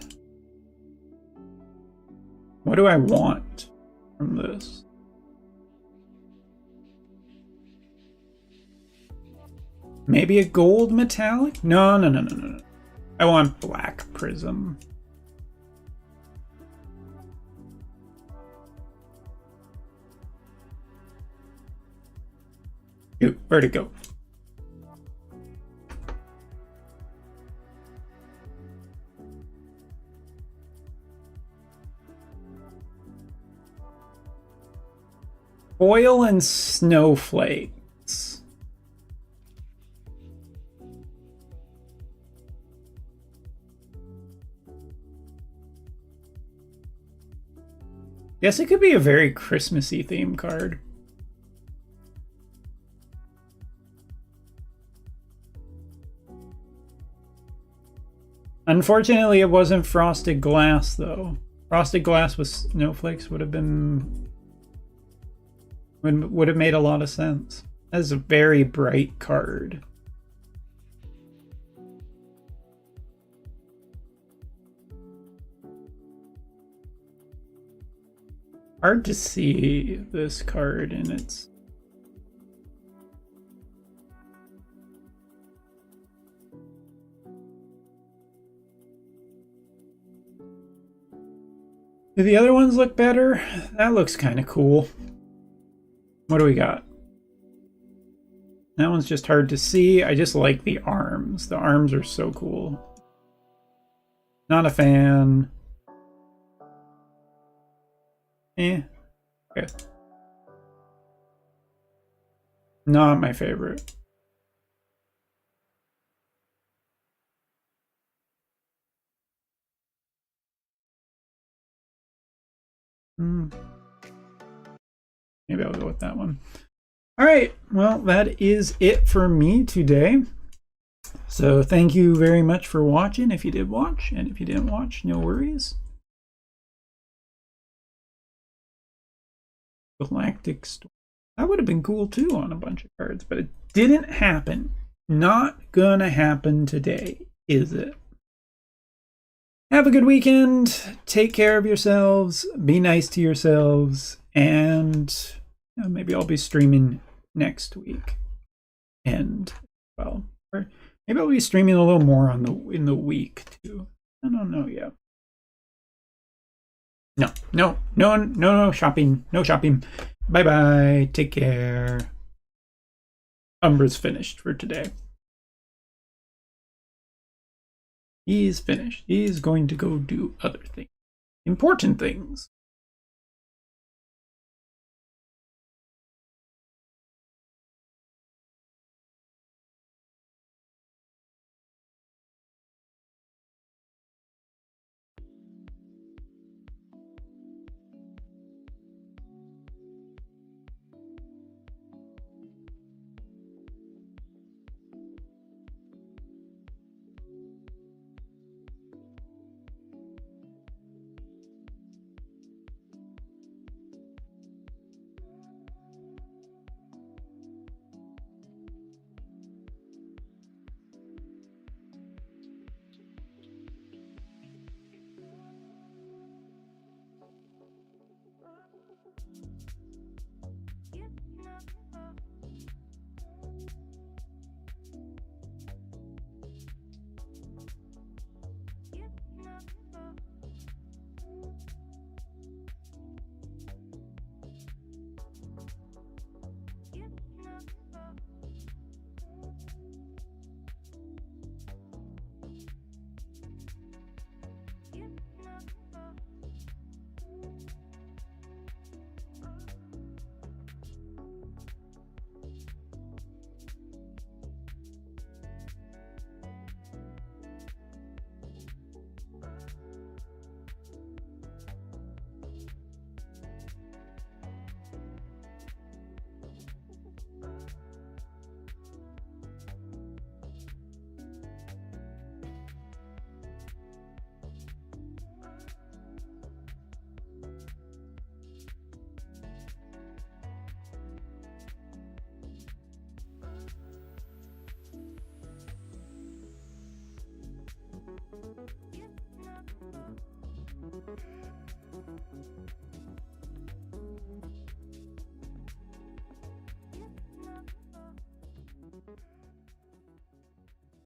What do I want from this? Maybe a gold metallic? No. I want black prism. Dude, where'd it go? Oil and snowflakes. Yes, it could be a very Christmassy theme card. Unfortunately, it wasn't frosted glass, though. Frosted glass with snowflakes would have been... would have made a lot of sense. That's a very bright card. Hard to see this card in its... Do the other ones look better? That looks kind of cool. What do we got? That one's just hard to see. I just like the arms. The arms are so cool. Not a fan. Okay. Not my favorite. Maybe I'll go with that one. All right, well, that is it for me today. So thank you very much for watching, if you did watch, and if you didn't watch, no worries. Galactic Storm. That would have been cool too on a bunch of cards, but it didn't happen. Not gonna happen today, is it? Have a good weekend. Take care of yourselves. Be nice to yourselves. And maybe I'll be streaming next week. And, well, or maybe I'll be streaming a little more in the week too. I don't know yet. No shopping. No shopping. Bye-bye. Take care. Umbra's finished for today. He's finished. He's going to go do other things. Important things.